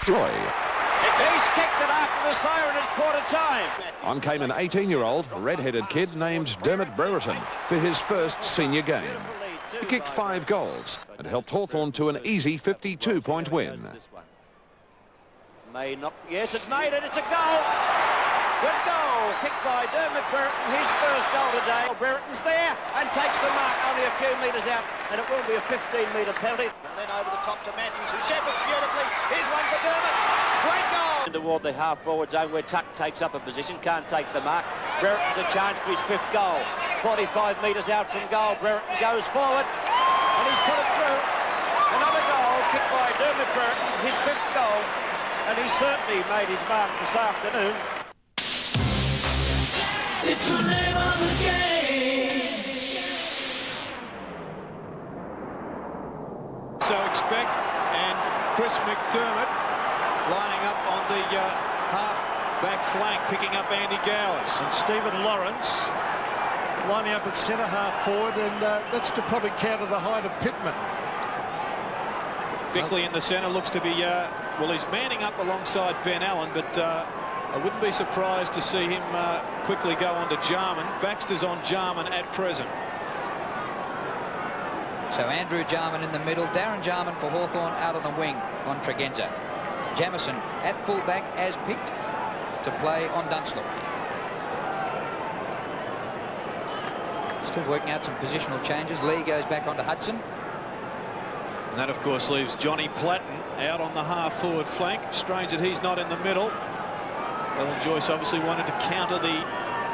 Troy. He's kicked it after the siren at quarter time. On came an 18-year-old red-headed kid named Dermot Brereton for his first senior game. He kicked 5 goals and helped Hawthorn to an easy 52-point win. May not. Yes, it's made it. It's a goal. Good goal. Kicked by Dermot Brereton. His first goal today. Brereton's there and takes the mark only a few metres out, and it will be a 15-metre penalty. And then over the top to Matthews, who shepherds beautifully. Here's one for Dermot. Great goal. Toward the half-forward zone where Tuck takes up a position, can't take the mark. Brereton's a chance for his 5th goal. 45 metres out from goal. Brereton goes forward, and he's put it through. Another goal kicked by Dermot Brereton, his 5th goal, and he certainly made his mark this afternoon. It's the name of the game. So expect, and Chris McDermott lining up on the half-back flank, picking up Andy Gowers. And Stephen Lawrence lining up at centre-half forward, and that's to probably counter the height of Pittman. Bickley in the centre looks to be, well, he's manning up alongside Ben Allen, but I wouldn't be surprised to see him quickly go on to Jarman. Baxter's on Jarman at present. So Andrew Jarman in the middle, Darren Jarman for Hawthorn out on the wing on Tregenza. Jamison at fullback as picked to play on Dunstall. Still working out some positional changes. Lee goes back onto Hudson. And that, of course, leaves Johnny Platten out on the half-forward flank. Strange that he's not in the middle. Alan Joyce obviously wanted to counter the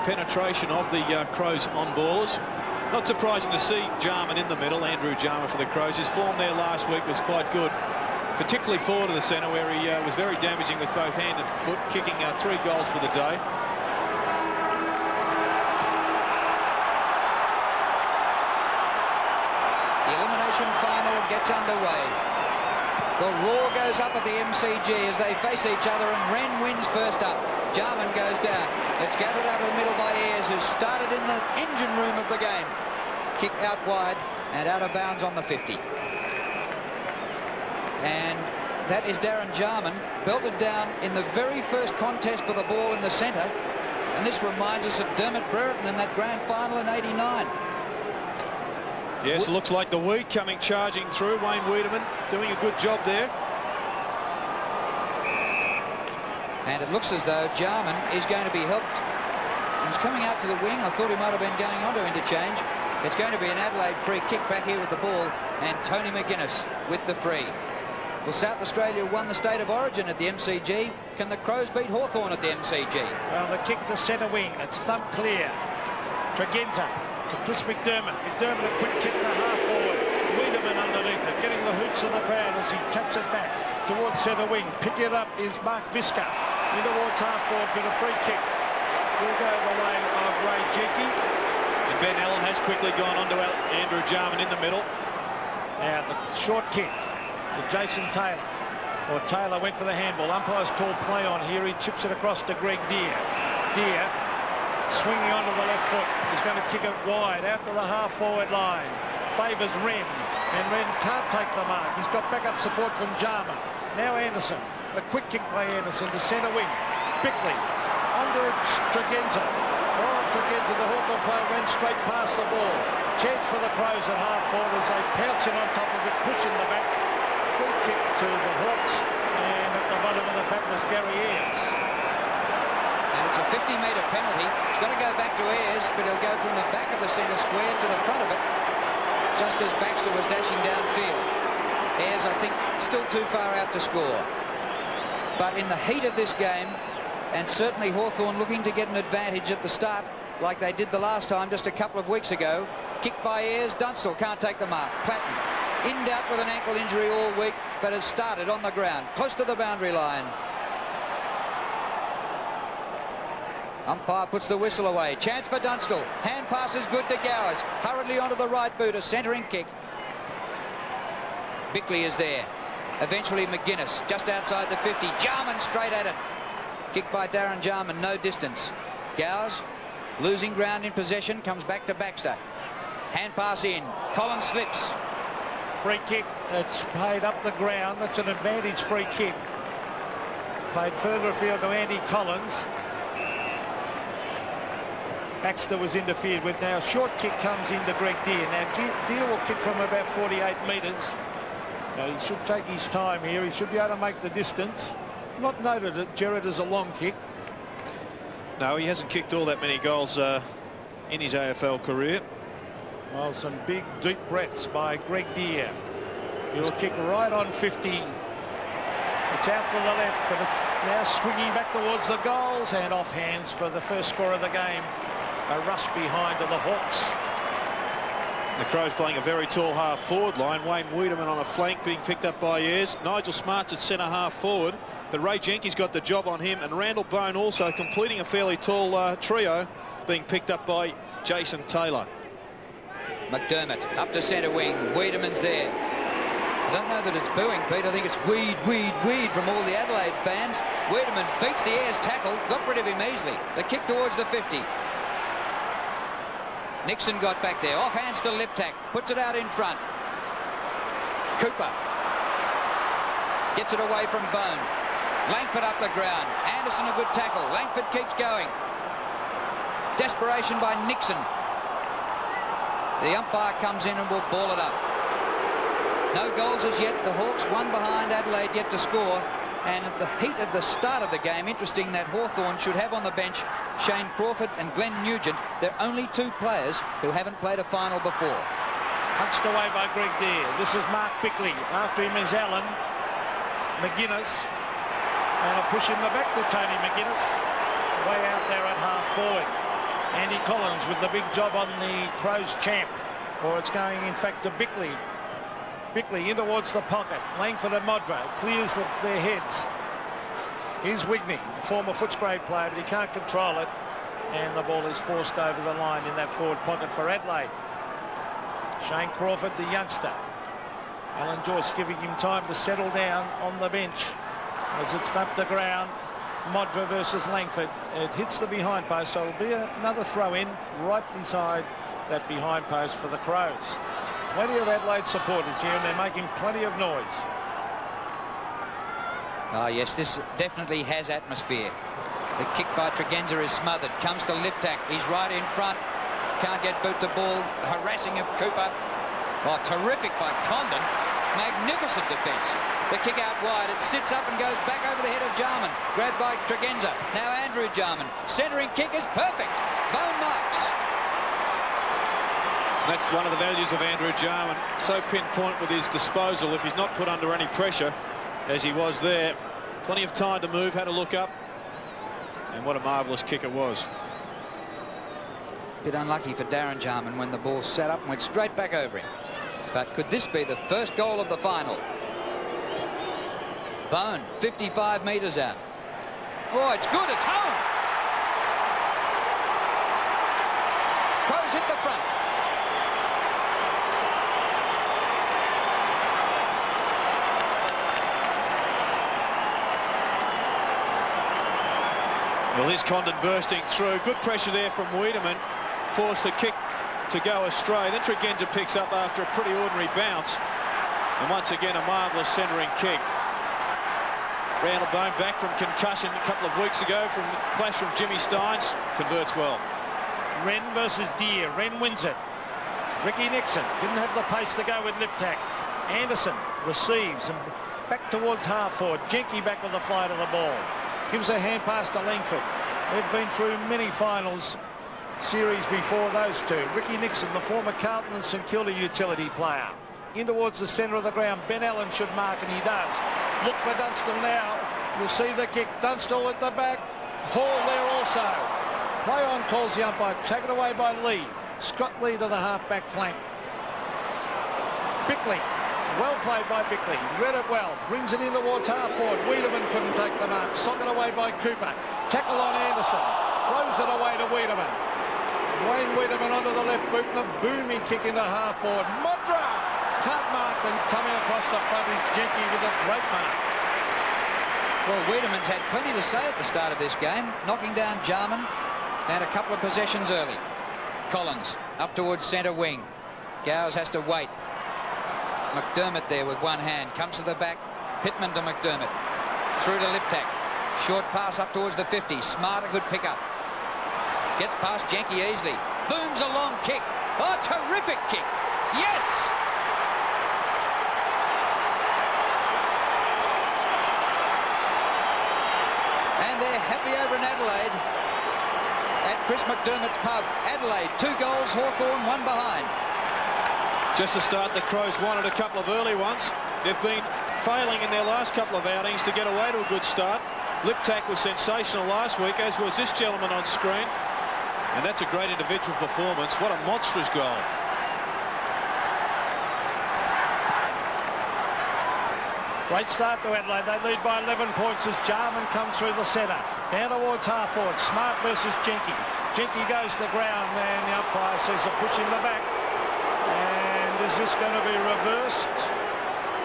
penetration of the Crows on ballers. Not surprising to see Jarman in the middle, Andrew Jarman for the Crows. His form there last week was quite good, particularly forward to the centre, where he was very damaging with both hand and foot, kicking 3 goals for the day. The elimination final gets underway. The roar goes up at the MCG as they face each other, and Wren wins first up. Jarman goes down. It's gathered out of the middle by Ayres, who started in the engine room of the game. Kick out wide and out of bounds on the 50. And that is Darren Jarman, belted down in the very first contest for the ball in the centre. And this reminds us of Dermot Brereton in that grand final in '89. Yes, it looks like the Weed coming charging through. Wayne Wiedemann doing a good job there. And it looks as though Jarman is going to be helped. He's coming out to the wing. I thought he might have been going on to interchange. It's going to be an Adelaide free kick back here with the ball, and Tony McGuinness with the free. Well, South Australia won the State of Origin at the MCG. Can the Crows beat Hawthorn at the MCG? Well, the kick to centre wing. It's thump clear. Tregenza to Chris McDermott. McDermott a quick kick to half forward. Wiedemann underneath it, getting the hoots of the crowd as he taps it back towards centre wing. Picking it up is Mark Visca in towards half forward, but a free kick will go the way of Ray Jeeke. And Ben Allen has quickly gone on to Andrew Jarman in the middle. Now the short kick to Jason Taylor. Or Taylor went for the handball. Umpire's called play on here. He chips it across to Greg Deere. Deere swinging onto the left foot. He's going to kick it wide out to the half-forward line. Favours Wren, and Wren can't take the mark. He's got backup support from Jarman. Now Anderson. A quick kick by Anderson to centre wing. Bickley under Tregenza. Oh, Tregenza, the Hawthorn player, ran straight past the ball. Chance for the Crows at half-forward as they pounce in on top of it, pushing the back. Free kick to the Hawks, and at the bottom of the pack was Gary Ayres. And it's a 50-metre penalty. It's got to go back to Ayres, but he'll go from the back of the centre square to the front of it, just as Baxter was dashing downfield. Ayres, I think, still too far out to score. But in the heat of this game, and certainly Hawthorn looking to get an advantage at the start, like they did the last time just a couple of weeks ago. Kicked by Ayres, Dunstall can't take the mark. Platten in doubt with an ankle injury all week, but has started on the ground, close to the boundary line. Umpire puts the whistle away. Chance for Dunstall. Hand pass is good to Gowers. Hurriedly onto the right boot, a centering kick. Bickley is there. Eventually McGuinness, just outside the 50. Jarman straight at it. Kicked by Darren Jarman, no distance. Gowers losing ground in possession, comes back to Baxter. Hand pass in. Collins slips. Free kick. It's paid up the ground. That's an advantage free kick. Played further afield to Andy Collins. Baxter was interfered with. Now short kick comes into Greg Deere. Now Deere will kick from about 48 metres. Now he should take his time here. He should be able to make the distance. Not noted it, Gerard, as a long kick. No, he hasn't kicked all that many goals in his AFL career. Well, some big deep breaths by Greg Deere. He'll kick right on 50. It's out to the left, but it's now swinging back towards the goals and off hands for the first score of the game. A rush behind to the Hawks. The Crows playing a very tall half forward line. Wayne Wiedemann on a flank being picked up by Ayres. Nigel Smart's at centre half forward, but Ray Jenkins got the job on him, and Randall Bone also completing a fairly tall trio being picked up by Jason Taylor. McDermott up to centre wing. Wiedemann's there. I don't know that it's booing, Pete. I think it's weed from all the Adelaide fans. Wiedemann beats the Ayres tackle, got rid of him easily. The kick towards the 50. Nixon got back there. Off hands to Liptak. Puts it out in front. Cooper gets it away from Bone. Langford up the ground. Anderson a good tackle. Langford keeps going. Desperation by Nixon. The umpire comes in and will ball it up. No goals as yet. The Hawks one behind Adelaide yet to score. And at the heat of the start of the game, interesting that Hawthorn should have on the bench Shane Crawford and Glenn Nugent. They're only two players who haven't played a final before. Punched away by Greg Deere. This is Mark Bickley. After him is Allen. McGuinness. And a push in the back to Tony McGuinness. Way out there at half forward. Andy Collins with the big job on the Crows champ. Or it's going, in fact, to Bickley. Bickley in towards the pocket. Langford and Modra clears their heads. Here's Wigney, former Footscray player, but he can't control it. And the ball is forced over the line in that forward pocket for Adelaide. Shane Crawford, the youngster. Alan Joyce giving him time to settle down on the bench. As it's up the ground, Modra versus Langford. It hits the behind post, so it'll be another throw in right beside that behind post for the Crows. Plenty of Adelaide supporters here, and they're making plenty of noise. Oh, yes, this definitely has atmosphere. The kick by Tregenza is smothered. Comes to Liptak. He's right in front. Can't get boot to ball. The harassing of Cooper. Oh, terrific by Condon. Magnificent defence. The kick out wide. It sits up and goes back over the head of Jarman. Grabbed by Tregenza. Now Andrew Jarman. Centering kick is perfect. Bone marks. That's one of the values of Andrew Jarman. So pinpoint with his disposal. If he's not put under any pressure, as he was there, plenty of time to move, had to look up. And what a marvellous kick it was. Bit unlucky for Darren Jarman when the ball sat up and went straight back over him. But could this be the first goal of the final? Bone, 55 metres out. Oh, it's good. It's home. Crows hit the front. Well, here's Condon bursting through. Good pressure there from Wiedemann. Forced the kick to go astray. Then Tregenza picks up after a pretty ordinary bounce. And once again, a marvellous centering kick. Randall Bone back from concussion a couple of weeks ago from clash from Jimmy Steins. Converts well. Wren versus Deere. Wren wins it. Ricky Nixon didn't have the pace to go with Liptak. Anderson receives and back towards half forward. Jenke back with the flight of the ball. Gives a hand pass to Langford. They've been through many finals series before those two. Ricky Nixon, the former Carlton and St Kilda utility player. In towards the centre of the ground. Ben Allen should mark, and he does. Look for Dunstall now. You'll see the kick. Dunstall at the back. Hall there also. Play on calls the umpire. Taken away by Lee. Scott Lee to the half-back flank. Bickley. Well played by Bickley. Read it well. Brings it in towards half forward. Wiedemann couldn't take the mark. Socket away by Cooper. Tackle on Anderson. Throws it away to Wiedemann. Wayne Wiedemann onto the left boot and a booming kick into half forward. Modra can't mark, and coming across the front is Jenke with a great mark. Well, Wiedemann's had plenty to say at the start of this game. Knocking down Jarman. Had a couple of possessions early. Collins up towards centre wing. Gowes has to wait. McDermott there with one hand. Comes to the back. Pittman to McDermott. Through to Liptak. Short pass up towards the 50. Smart, a good pickup. Gets past Jenke easily. Booms a long kick. Oh, terrific kick. Yes! And they're happy over in Adelaide at Chris McDermott's pub. Adelaide, 2 goals, Hawthorn, 1 behind. Just to start, the Crows wanted a couple of early ones. They've been failing in their last couple of outings to get away to a good start. Liptak was sensational last week, as was this gentleman on screen. And that's a great individual performance. What a monstrous goal. Great start to Adelaide. They lead by 11 points as Jarman comes through the centre. Down towards Hawthorn. Smart versus Jenke. Jenke goes to ground, and the umpire says a push in the back. And is this going to be reversed?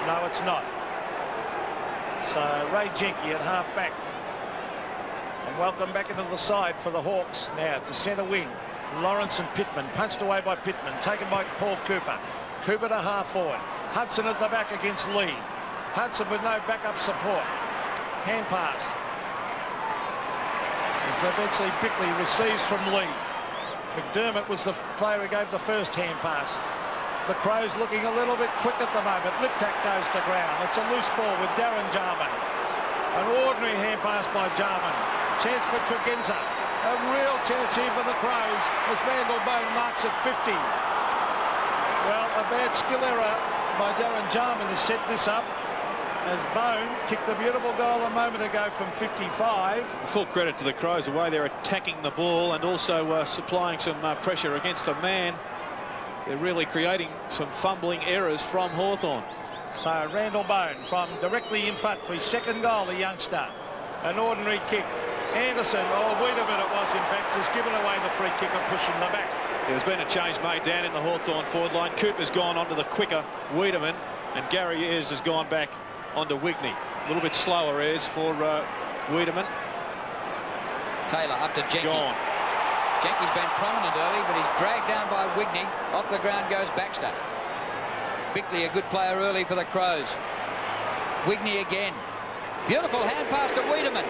No, it's not. So Ray Jenke at half back. And welcome back into the side for the Hawks. Now to centre wing. Lawrence and Pittman. Punched away by Pittman. Taken by Paul Cooper. Cooper to half forward. Hudson at the back against Lee. Hudson with no backup support. Hand pass. As eventually Bickley receives from Lee. McDermott was the player who gave the first hand pass. The Crows looking a little bit quick at the moment. Liptak goes to ground. It's a loose ball with Darren Jarman. An ordinary hand pass by Jarman. Chance for Tregenza. A real chance here for the Crows as Randall Bone marks at 50. Well, a bad skill error by Darren Jarman has set this up, as Bone kicked a beautiful goal a moment ago from 55. Full credit to the Crows, the way they're attacking the ball and also supplying some pressure against the man. They're really creating some fumbling errors from Hawthorn. So Randall Bone from directly in front for his second goal, the youngster. An ordinary kick. Anderson, or Wiedemann it was in fact, has given away the free kick and pushing the back. There's been a change made down in the Hawthorn forward line. Cooper's gone onto the quicker Wiedemann, and Gary Ayres has gone back onto Wigney. A little bit slower Ayres for Wiedemann. Taylor up to Jenke. Gone. Jenke's been prominent early, but he's dragged down by Wigney. Off the ground goes Baxter. Bickley, a good player early for the Crows. Wigney again. Beautiful hand pass to Wiedemann.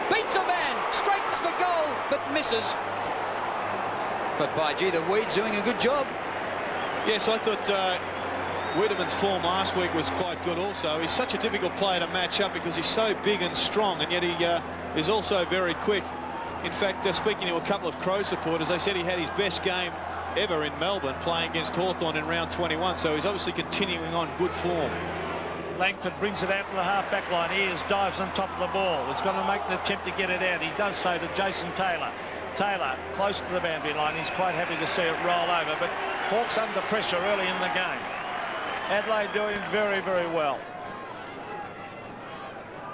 Beats a man, straightens for goal, but misses. But by gee, the Weeds doing a good job. Yes, I thought Wiedemann's form last week was quite good also. He's such a difficult player to match up because he's so big and strong, and yet he is also very quick. In fact, speaking to a couple of Crow supporters, they said he had his best game ever in Melbourne playing against Hawthorn in round 21, so he's obviously continuing on good form. Langford brings it out to the half-back line. Ayres dives on top of the ball. He's going to make an attempt to get it out. He does so to Jason Taylor. Taylor close to the boundary line. He's quite happy to see it roll over, but Hawks under pressure early in the game. Adelaide doing very, very well.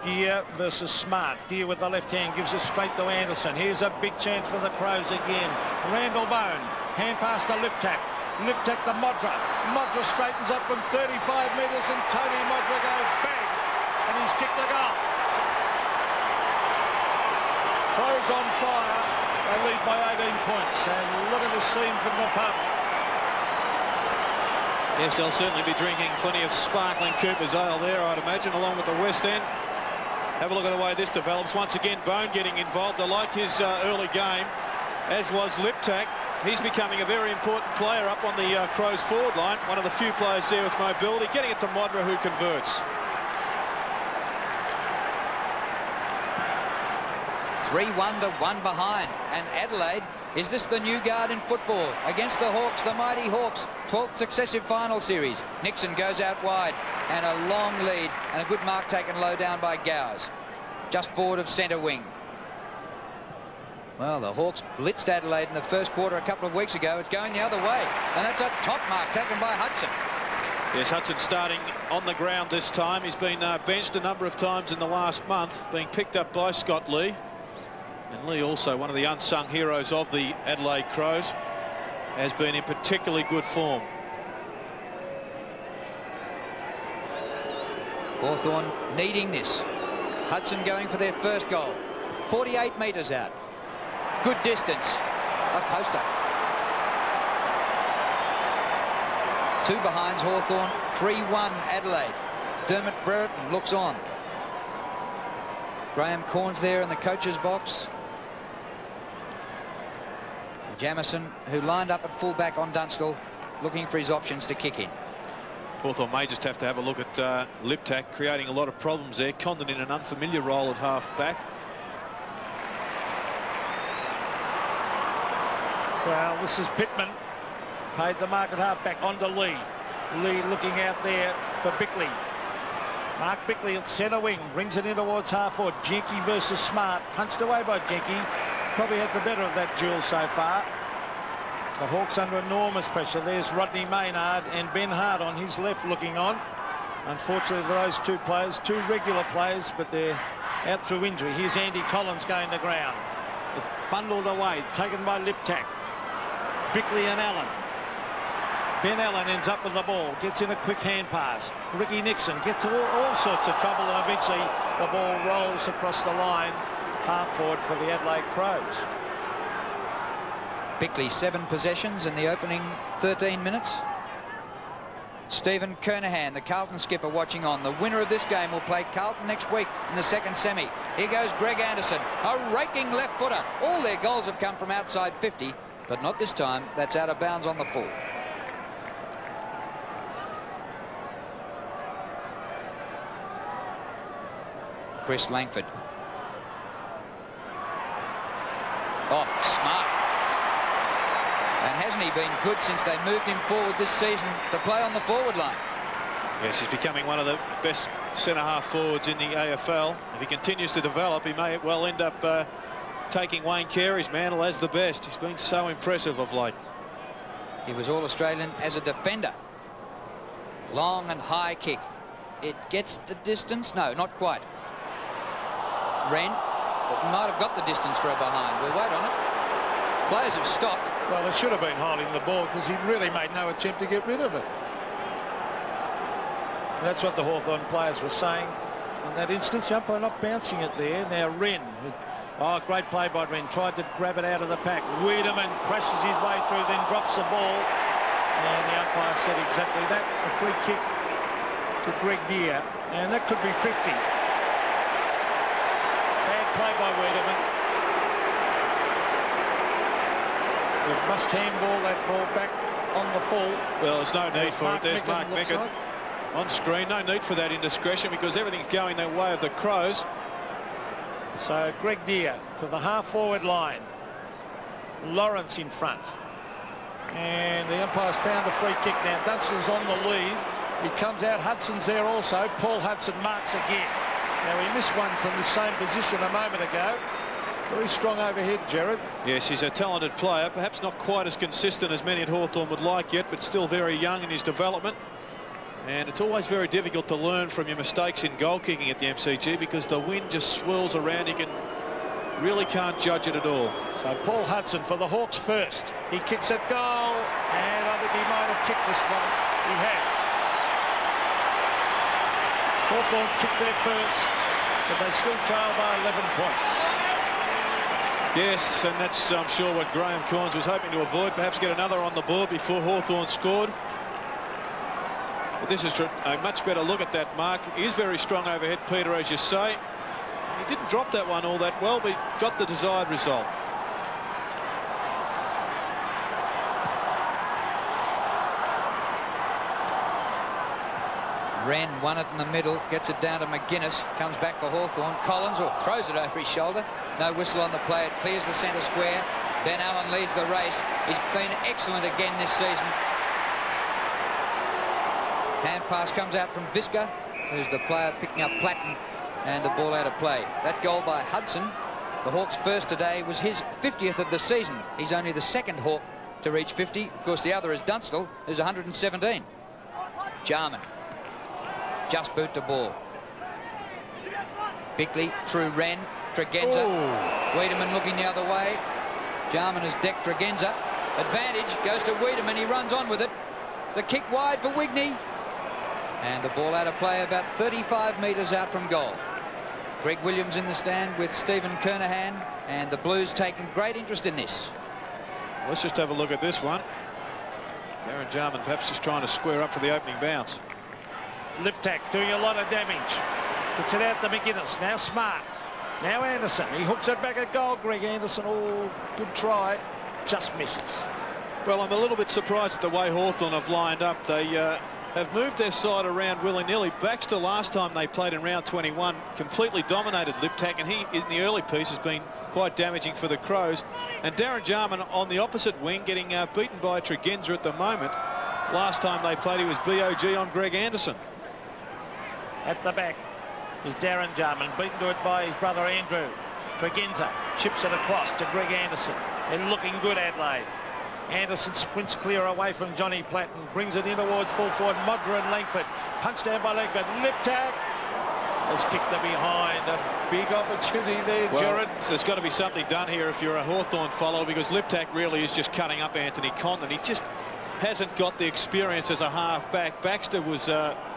Gear versus Smart. Gear with the left hand gives it straight to Anderson. Here's a big chance for the Crows again. Randall Bone. Hand pass to Liptak. Liptak to Modra. Modra straightens up from 35 metres and Tony Modra goes bang. And he's kicked the goal. Crows on fire. They lead by 18 points. And look at the scene from the pub. Yes, they'll certainly be drinking plenty of sparkling Cooper's Ale there, I'd imagine, along with the West End. Have a look at the way this develops. Once again, Bone getting involved. I like his early game, as was Liptak. He's becoming a very important player up on the Crows forward line. One of the few players there with mobility. Getting it to Modra, who converts. 3-1 to 1 behind. And Adelaide, is this the new guard in football? Against the Hawks, the mighty Hawks. 12th successive final series. Nixon goes out wide. And a long lead. And a good mark taken low down by Gowers. Just forward of centre wing. Well, the Hawks blitzed Adelaide in the first quarter a couple of weeks ago. It's going the other way. And that's a top mark taken by Hudson. Yes, Hudson starting on the ground this time. He's been benched a number of times in the last month, being picked up by Scott Lee. And Lee, also one of the unsung heroes of the Adelaide Crows, has been in particularly good form. Hawthorn needing this. Hudson going for their first goal. 48 metres out. Good distance. A poster. 2 behinds Hawthorn. 3-1 Adelaide. Dermot Brereton looks on. Graham Corns there in the coach's box. Jamison, who lined up at fullback on Dunstall, looking for his options to kick in. Hawthorn may just have to have a look at Liptak, creating a lot of problems there. Condon in an unfamiliar role at half-back. Well, this is Pittman. Paid the mark at half-back onto Lee. Lee looking out there for Bickley. Mark Bickley at centre wing, brings it in towards half-forward. Jenke versus Smart, punched away by Jenke. Probably had the better of that duel so far. The Hawks under enormous pressure. There's Rodney Maynard and Ben Hart on his left looking on. Unfortunately, those two players, two regular players, but they're out through injury. Here's Andy Collins going to ground. It's bundled away, taken by Liptak. Bickley and Allen. Ben Allen ends up with the ball, gets in a quick hand pass. Ricky Nixon gets all sorts of trouble, and eventually the ball rolls across the line, half forward for the Adelaide Crows. Bickley 7 possessions in the opening 13 minutes. Stephen Kernahan, the Carlton skipper, watching on. The winner of this game will play Carlton next week in the second semi. Here goes Greg Anderson, a raking left footer. All their goals have come from outside 50, but not this time. That's out of bounds on the full. Chris Langford. Oh, Smart. And hasn't he been good since they moved him forward this season to play on the forward line? Yes, he's becoming one of the best centre-half forwards in the AFL. If he continues to develop, he may well end up taking Wayne Carey's mantle as the best. He's been so impressive of late. He was All-Australian as a defender. Long and high kick. It gets the distance. No, not quite. Wren, it might have got the distance for a behind. We'll wait on it. Players have stopped. Well, they should have been holding the ball because he really made no attempt to get rid of it. That's what the Hawthorn players were saying in that instance. Umpire not bouncing it there. Now Wren. Oh, great play by Wren. Tried to grab it out of the pack. Wiedemann crashes his way through, then drops the ball. And the umpire said exactly that. A free kick to Greg Deere. And that could be 50. Bad play by Wiedemann. We must handball that ball back on the full. Well, there's no need for it. There's Micken, Mark Micken like. on screen. No need for that indiscretion because everything's going the way of the Crows. So Greg Deere to the half-forward line. Lawrence in front. And the umpire's found a free kick now. Dunstall's on the lead. He comes out. Hudson's there also. Paul Hudson marks again. Now, he missed one from the same position a moment ago. Very strong overhead, Jared. Yes, he's a talented player. Perhaps not quite as consistent as many at Hawthorn would like yet, but still very young in his development. And it's always very difficult to learn from your mistakes in goal kicking at the MCG because the wind just swirls around. You really can't judge it at all. So Paul Hudson for the Hawks first. He kicks it goal, and I think he might have kicked this one. He has. Hawthorn kicked their first, but they still trail by 11 points. Yes, and that's, I'm sure, what Graham Corns was hoping to avoid. Perhaps get another on the board before Hawthorn scored. But this is a much better look at that mark. He is very strong overhead, Peter, as you say. He didn't drop that one all that well, but he got the desired result. Wren won it in the middle, gets it down to McGuinness, comes back for Hawthorn. Collins throws it over his shoulder. No whistle on the play. It clears the centre square. Ben Allen leads the race. He's been excellent again this season. Hand pass comes out from Visca, who's the player picking up Platten, and the ball out of play. That goal by Hudson, the Hawks' first today, was his 50th of the season. He's only the second Hawk to reach 50. Of course, the other is Dunstall, who's 117. Jarman. Just boot the ball. Bickley through Wren. Tregenza. Oh. Wiedemann looking the other way. Jarman has decked Tregenza. Advantage goes to Wiedemann. He runs on with it. The kick wide for Wigney. And the ball out of play about 35 metres out from goal. Greg Williams in the stand with Stephen Kernahan. And the Blues taking great interest in this. Let's just have a look at this one. Darren Jarman perhaps just trying to square up for the opening bounce. Liptak doing a lot of damage. Gets it out to McGuinness. Now Smart. Now Anderson, he hooks it back at goal. Greg Anderson, oh, good try, just misses. Well, I'm a little bit surprised at the way Hawthorn have lined up. They have moved their side around willy-nilly. Baxter, last time they played in round 21, completely dominated Liptak, and he, in the early piece, has been quite damaging for the Crows. And Darren Jarman on the opposite wing, getting beaten by Tregenza at the moment. Last time they played, he was BOG on Greg Anderson. At the back is Darren Jarman, beaten to it by his brother Andrew. Tregenza chips it across to Greg Anderson. They're looking good, Adelaide. Anderson sprints clear away from Johnny Platten, brings it in towards full forward. Modra and Langford, punched down by Langford. Liptak has kicked the behind. A big opportunity there, Jared. So there's got to be something done here if you're a Hawthorn follower, because Liptak really is just cutting up Anthony Condon. He just hasn't got the experience as a half-back. Baxter was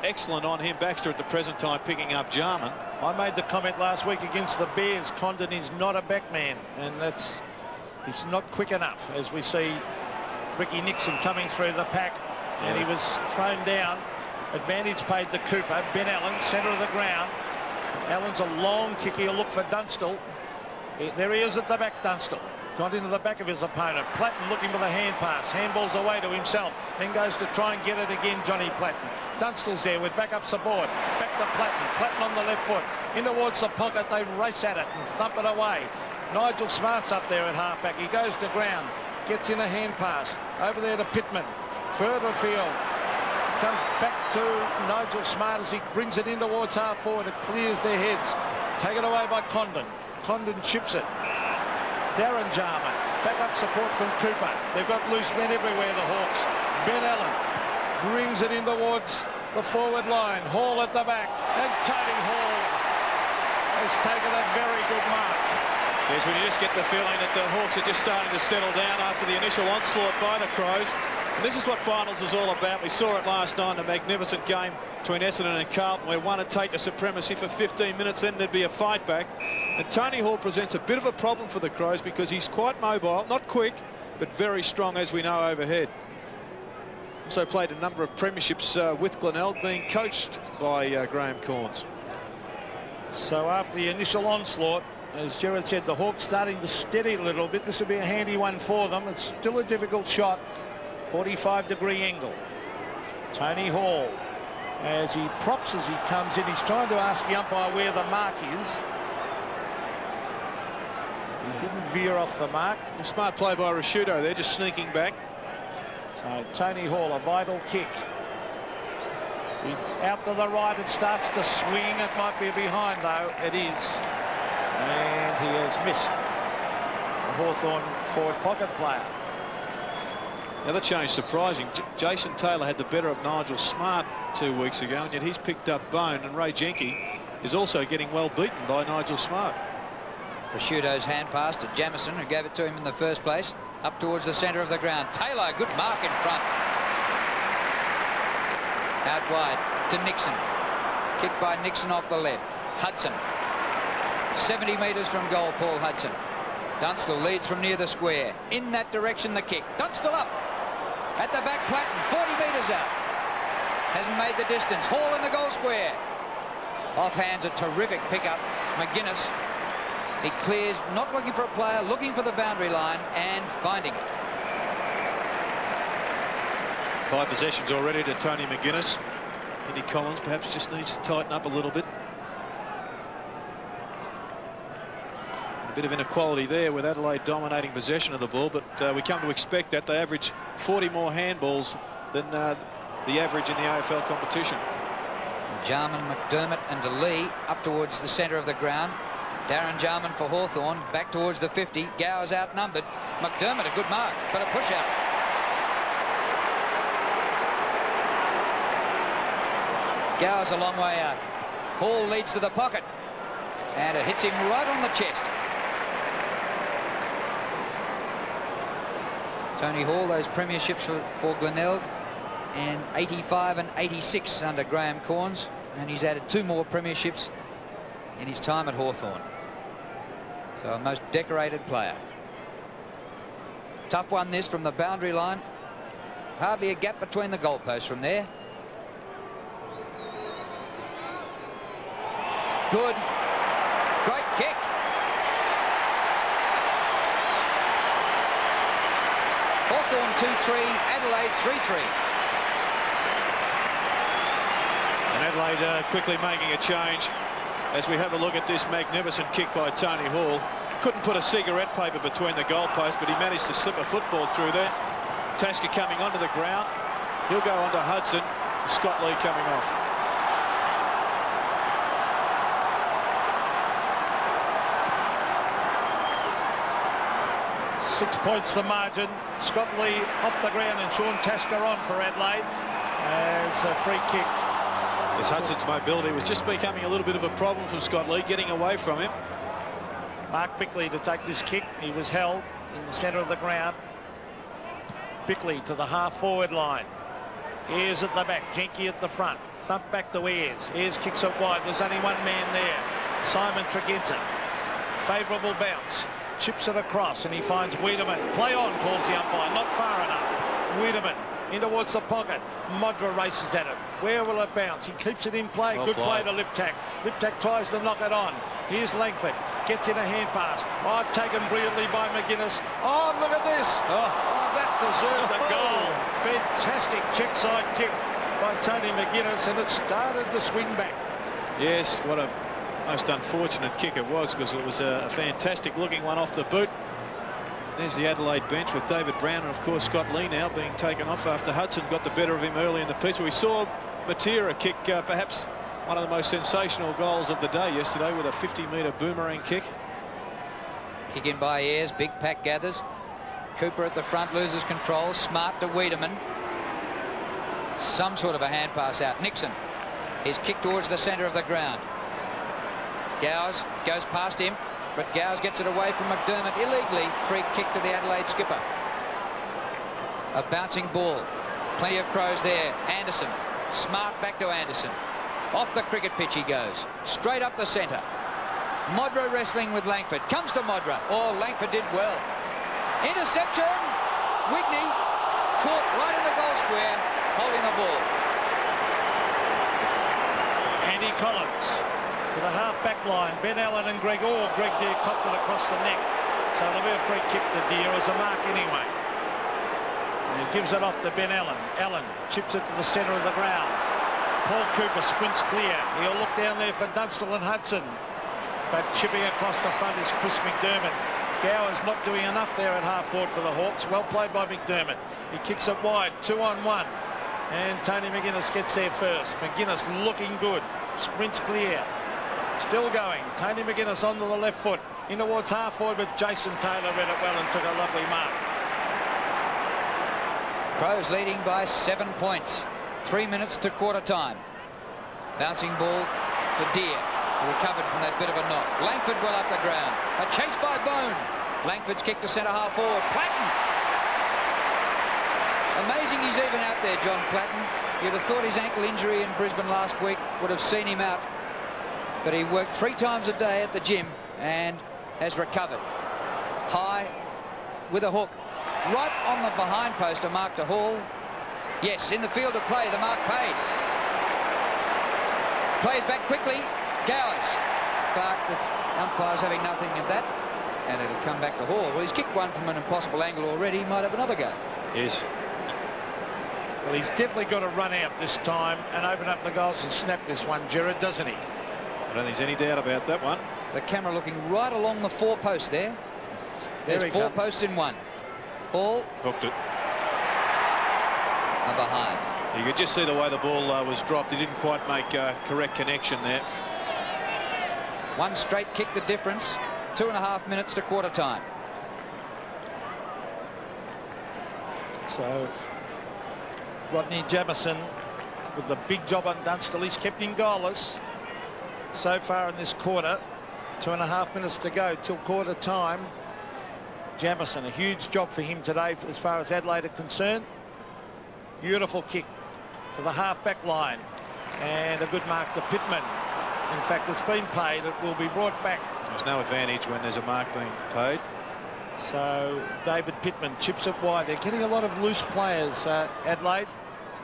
excellent on him. Baxter at the present time picking up Jarman. I made the comment last week against the Bears, Condon is not a backman, and he's not quick enough, as we see Ricky Nixon coming through the pack, and he was thrown down. Advantage paid to Cooper. Ben Allen, centre of the ground. Allen's a long kick. He'll look for Dunstall. There he is at the back, Dunstall. Got into the back of his opponent. Platten looking for the hand pass. Handballs away to himself. Then goes to try and get it again, Johnny Platten. Dunstall's there with backup support. Back to Platten. Platten on the left foot. In towards the pocket. They race at it and thump it away. Nigel Smart's up there at halfback. He goes to ground. Gets in a hand pass. Over there to Pittman. Further afield. Comes back to Nigel Smart as he brings it in towards half forward. It clears their heads. Taken away by Condon. Condon chips it. Darren Jarman. Backup support from Cooper. They've got loose men everywhere, the Hawks. Ben Allen brings it in towards the forward line. Hall at the back. And Tony Hall has taken a very good mark. Yes, when you just get the feeling that the Hawks are just starting to settle down after the initial onslaught by the Crows. And this is what finals is all about. We saw it last night in a magnificent game between Essendon and Carlton, where one would take the supremacy for 15 minutes, then there'd be a fight back. And Tony Hall presents a bit of a problem for the Crows because he's quite mobile, not quick, but very strong, as we know, overhead. Also played a number of premierships with Glenelg, being coached by Graham Corns. So after the initial onslaught, as Jared said, the Hawks starting to steady a little bit. This will be a handy one for them. It's still a difficult shot. 45-degree angle. Tony Hall, as he props as he comes in, he's trying to ask the umpire where the mark is. He didn't veer off the mark. A smart play by Rashudo there, just sneaking back. So Tony Hall, a vital kick. He's out to the right, it starts to swing. It might be behind, though. It is. And he has missed the Hawthorn forward pocket player. Another change surprising. Jason Taylor had the better of Nigel Smart 2 weeks ago, and yet he's picked up bone, and Ray Jenke is also getting well beaten by Nigel Smart. Rashudo's hand pass to Jamison, who gave it to him in the first place, up towards the centre of the ground. Taylor, good mark in front. Out wide to Nixon. Kick by Nixon off the left. Hudson. 70 metres from goal, Paul Hudson. Dunstall leads from near the square. In that direction, the kick. Dunstall up. At the back, Platten, 40 metres out. Hasn't made the distance. Hall in the goal square. Offhand's a terrific pickup. McGuinness. He clears, not looking for a player, looking for the boundary line and finding it. 5 possessions already to Tony McGuinness. Indy Collins perhaps just needs to tighten up a little bit. A bit of inequality there with Adelaide dominating possession of the ball, but we come to expect that. They average 40 more handballs than the average in the AFL competition. Jarman, McDermott and DeLee up towards the centre of the ground. Darren Jarman for Hawthorn, back towards the 50. Gower's outnumbered. McDermott, a good mark, but a push out. Gower's a long way out. Hall leads to the pocket, and it hits him right on the chest. Tony Hall, those premierships for Glenelg, and 85 and 86 under Graham Corns, and he's added 2 more premierships in his time at Hawthorn. So a most decorated player. Tough one this from the boundary line. Hardly a gap between the goalposts from there. Good. Great kick. 2-3, Adelaide 3-3. And Adelaide quickly making a change as we have a look at this magnificent kick by Tony Hall. Couldn't put a cigarette paper between the goalposts, but he managed to slip a football through there. Tasker coming onto the ground. He'll go onto Hudson. Scott Lee coming off. Six points the margin. Scott Lee off the ground and Sean Tasker on for Adelaide as a free kick. As Hudson's mobility was just becoming a little bit of a problem for Scott Lee, getting away from him. Mark Bickley to take this kick. He was held in the centre of the ground. Bickley to the half-forward line. Ayres at the back, Jenke at the front. Thump back to Ayres. Ayres kicks it wide. There's only one man there. Simon Tregenza. Favourable bounce. Chips it across and he finds Wiedemann. Play on, calls the umpire. Not far enough. Wiedemann in towards the pocket. Modra races at it. Where will it bounce? He keeps it in play. Good play to Liptak. Liptak tries to knock it on. Here's Langford. Gets in a hand pass. Oh, taken brilliantly by McGuinness. Oh, look at this. Oh, that deserved a goal. Fantastic check side kick by Tony McGuinness, and it started to swing back. Yes, what a most unfortunate kick it was, because it was a fantastic looking one off the boot. There's the Adelaide bench with David Brown and of course Scott Lee now being taken off after Hudson got the better of him early in the piece. We saw Matera kick perhaps one of the most sensational goals of the day yesterday with a 50-metre boomerang kick. Kick in by Ayres. Big pack gathers. Cooper at the front loses control. Smart to Wiedemann. Some sort of a hand pass out. Nixon. His kick towards the centre of the ground. Gowers goes past him, but Gowers gets it away from McDermott illegally. Free kick to the Adelaide skipper. A bouncing ball. Plenty of crows there. Anderson. Smart back to Anderson. Off the cricket pitch he goes. Straight up the centre. Modra wrestling with Langford. Comes to Modra. Oh, Langford did well. Interception. Wigney caught right in the goal square, holding the ball. Andy Collins to the half-back line. Ben Allen and Greg Orr. Greg Deere copped it across the neck. So there'll be a free kick to Deere as a mark anyway. And he gives it off to Ben Allen. Allen chips it to the centre of the ground. Paul Cooper sprints clear. He'll look down there for Dunstall and Hudson. But chipping across the front is Chris McDermott. Gowers not doing enough there at half-forward for the Hawks. Well played by McDermott. He kicks it wide. 2-on-1. And Tony McGuinness gets there first. McGuinness looking good. Sprints clear. Still going. Tony McGuinness onto the left foot. In towards half-forward, but Jason Taylor read it well and took a lovely mark. Crows leading by 7 points. 3 minutes to quarter time. Bouncing ball to Deere. Recovered from that bit of a knock. Langford well up the ground. A chase by Bone. Langford's kick to centre half forward. Platten. Amazing he's even out there, John Platten. You'd have thought his ankle injury in Brisbane last week would have seen him out. But he worked 3 times a day at the gym and has recovered. High with a hook. Right on the behind post, a mark to Hall. Yes, in the field of play, the mark paid. Plays back quickly. Gowers, but the umpire's having nothing of that, and it'll come back to Hall. Well, he's kicked one from an impossible angle already. He might have another go. Yes. Well, he's definitely got to run out this time and open up the goals and snap this one, Gerard, doesn't he? I don't think there's any doubt about that one. The camera looking right along the 4 posts there. There's 4 posts in one. Hall hooked it. A behind. You could just see the way the ball was dropped. He didn't quite make a correct connection there. One straight kick the difference. 2.5 minutes to quarter time. So Rodney Jamieson with the big job on Dunstall. He's kept him goalless so far in this quarter. 2.5 minutes to go till quarter time. Jamieson, a huge job for him today as far as Adelaide are concerned. Beautiful kick to the half-back line. And a good mark to Pittman. In fact, it's been paid. It will be brought back. There's no advantage when there's a mark being paid. So David Pittman chips it wide. They're getting a lot of loose players, Adelaide.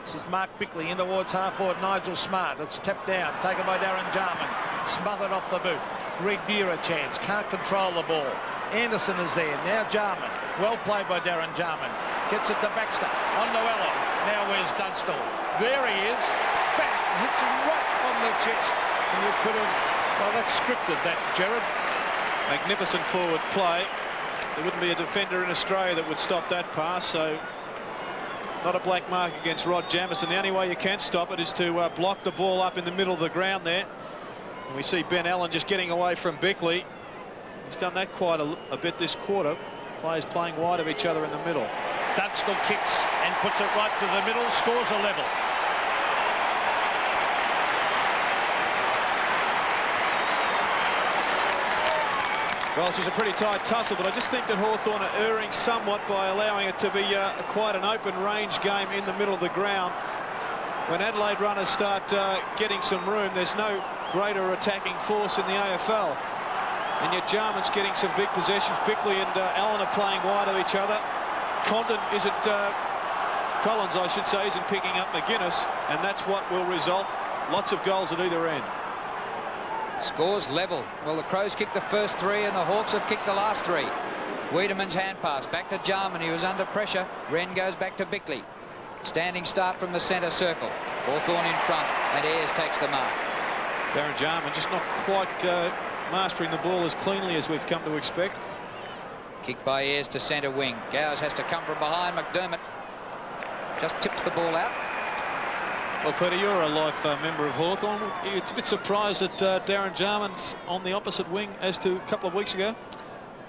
This is Mark Bickley in towards half-forward Nigel Smart. It's tapped down, taken by Darren Jarman. Smothered off the boot. Greg Deere a chance, can't control the ball. Anderson is there, now Jarman. Well played by Darren Jarman. Gets it to Baxter, on to Allen. Now where's Dunstall? There he is. Bang, hits him right on the chest. And you could have, well, that's scripted, that, Gerard. Magnificent forward play. There wouldn't be a defender in Australia that would stop that pass, so not a black mark against Rod Jamieson. The only way you can stop it is to block the ball up in the middle of the ground there. And we see Ben Allen just getting away from Bickley. He's done that quite a bit this quarter. Players playing wide of each other in the middle. Dunstall kicks and puts it right to the middle, scores a level. Well, this is a pretty tight tussle, but I just think that Hawthorn are erring somewhat by allowing it to be quite an open range game in the middle of the ground. When Adelaide runners start getting some room, there's no greater attacking force in the AFL. And yet Jarman's getting some big possessions. Bickley and Allen are playing wide of each other. Condon isn't, Collins I should say, isn't picking up McGuinness, and that's what will result. Lots of goals at either end. Scores level. Well, the Crows kicked the first three and the Hawks have kicked the last three. Wiedemann's hand pass back to Jarman. He was under pressure. Wren goes back to Bickley. Standing start from the centre circle. Hawthorn in front and Ayres takes the mark. Darren Jarman just not quite mastering the ball as cleanly as we've come to expect. Kick by Ayres to centre wing. Gowers has to come from behind. McDermott just tips the ball out. Well, Peter, you're a life member of Hawthorn. It's a bit surprised that Darren Jarman's on the opposite wing as to a couple of weeks ago.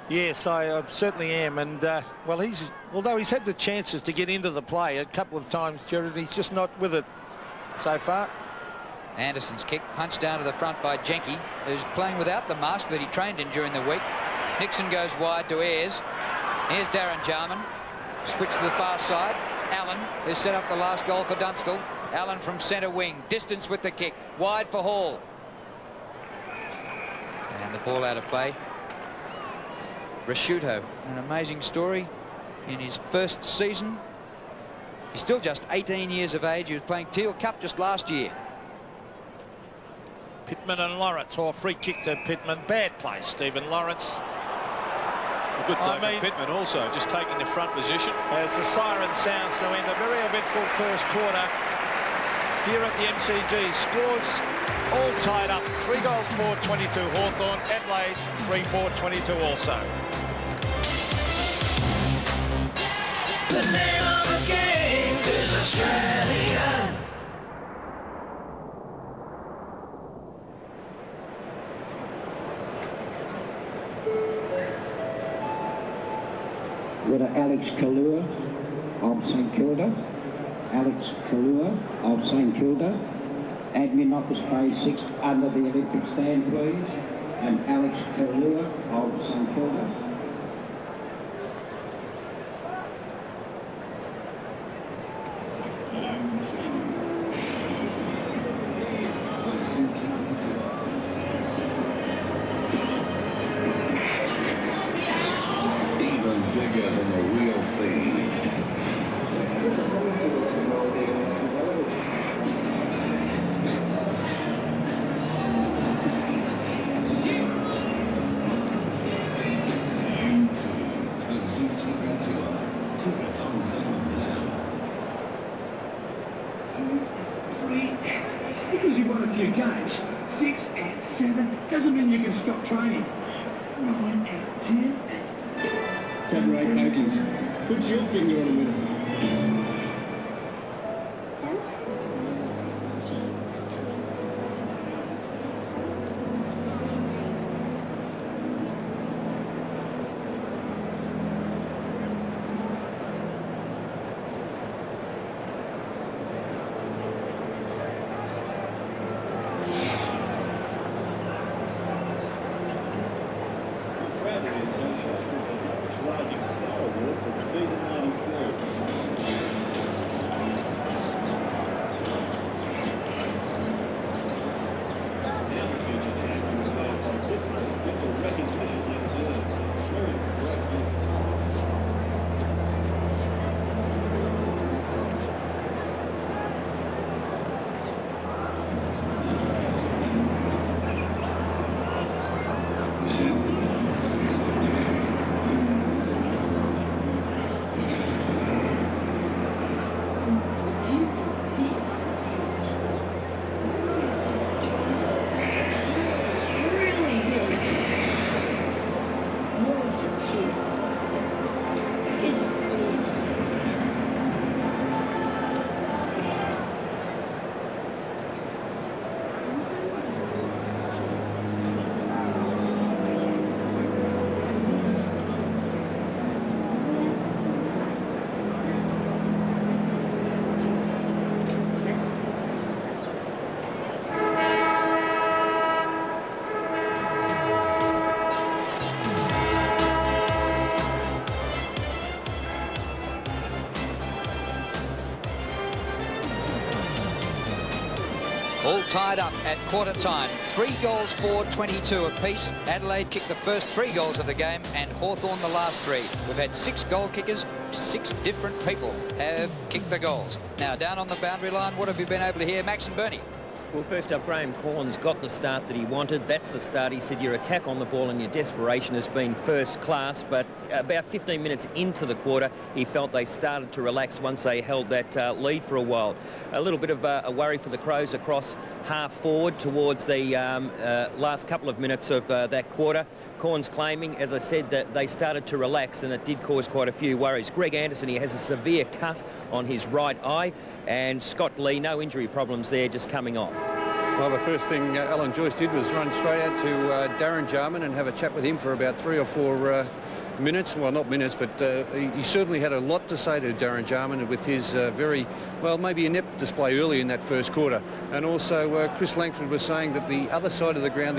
Yes, I certainly am. And, well, although he's had the chances to get into the play a couple of times, Gerard, he's just not with it so far. Anderson's kick punched down to the front by Jenke, who's playing without the mask that he trained in during the week. Nixon goes wide to Ayres. Here's Darren Jarman. Switch to the far side. Allen, who set up the last goal for Dunstall. Allen from centre wing. Distance with the kick. Wide for Hall. And the ball out of play. Rasciuto, an amazing story in his first season. He's still just 18 years of age. He was playing Teal Cup just last year. Pittman and Lawrence, or free kick to Pittman. Bad play, Stephen Lawrence. A good play for Pittman also, just taking the front position. As the siren sounds to end a very eventful first quarter here at the MCG. Scores all tied up. 3 goals for 22 Hawthorn. Adelaide 3-4-22 also. The name of the game is Australian. With Alex Kalua of St Kilda. Alex Kalua of St Kilda. Admin office page 6 under the Olympic stand, please. And Alex Kalua of St Kilda. Because you won a few games, 6 and 7 doesn't mean you can stop training. 9 and 10 and... Tabarate Hokies. Put your finger on a minute. Largest Star Award for the season 94. tied up at quarter time. 3 goals for 22 apiece. Adelaide kicked the first 3 goals of the game and Hawthorn the last 3. We've had 6 goal kickers. 6 different people have kicked the goals. Now down on the boundary line, what have you been able to hear? Max and Bernie. Well, first up, Graham Corns got the start that he wanted. That's the start. He said your attack on the ball and your desperation has been first class, but about 15 minutes into the quarter, he felt they started to relax once they held that lead for a while. A little bit of a worry for the Crows across half forward towards the last couple of minutes of that quarter. Corns claiming, as I said, that they started to relax and it did cause quite a few worries. Greg Anderson, he has a severe cut on his right eye, and Scott Lee, no injury problems there, just coming off. Well, the first thing Alan Joyce did was run straight out to Darren Jarman and have a chat with him for about 3 or 4 minutes. Well, not minutes, but he certainly had a lot to say to Darren Jarman with his very, well, maybe inept display early in that first quarter. And also Chris Langford was saying that the other side of the ground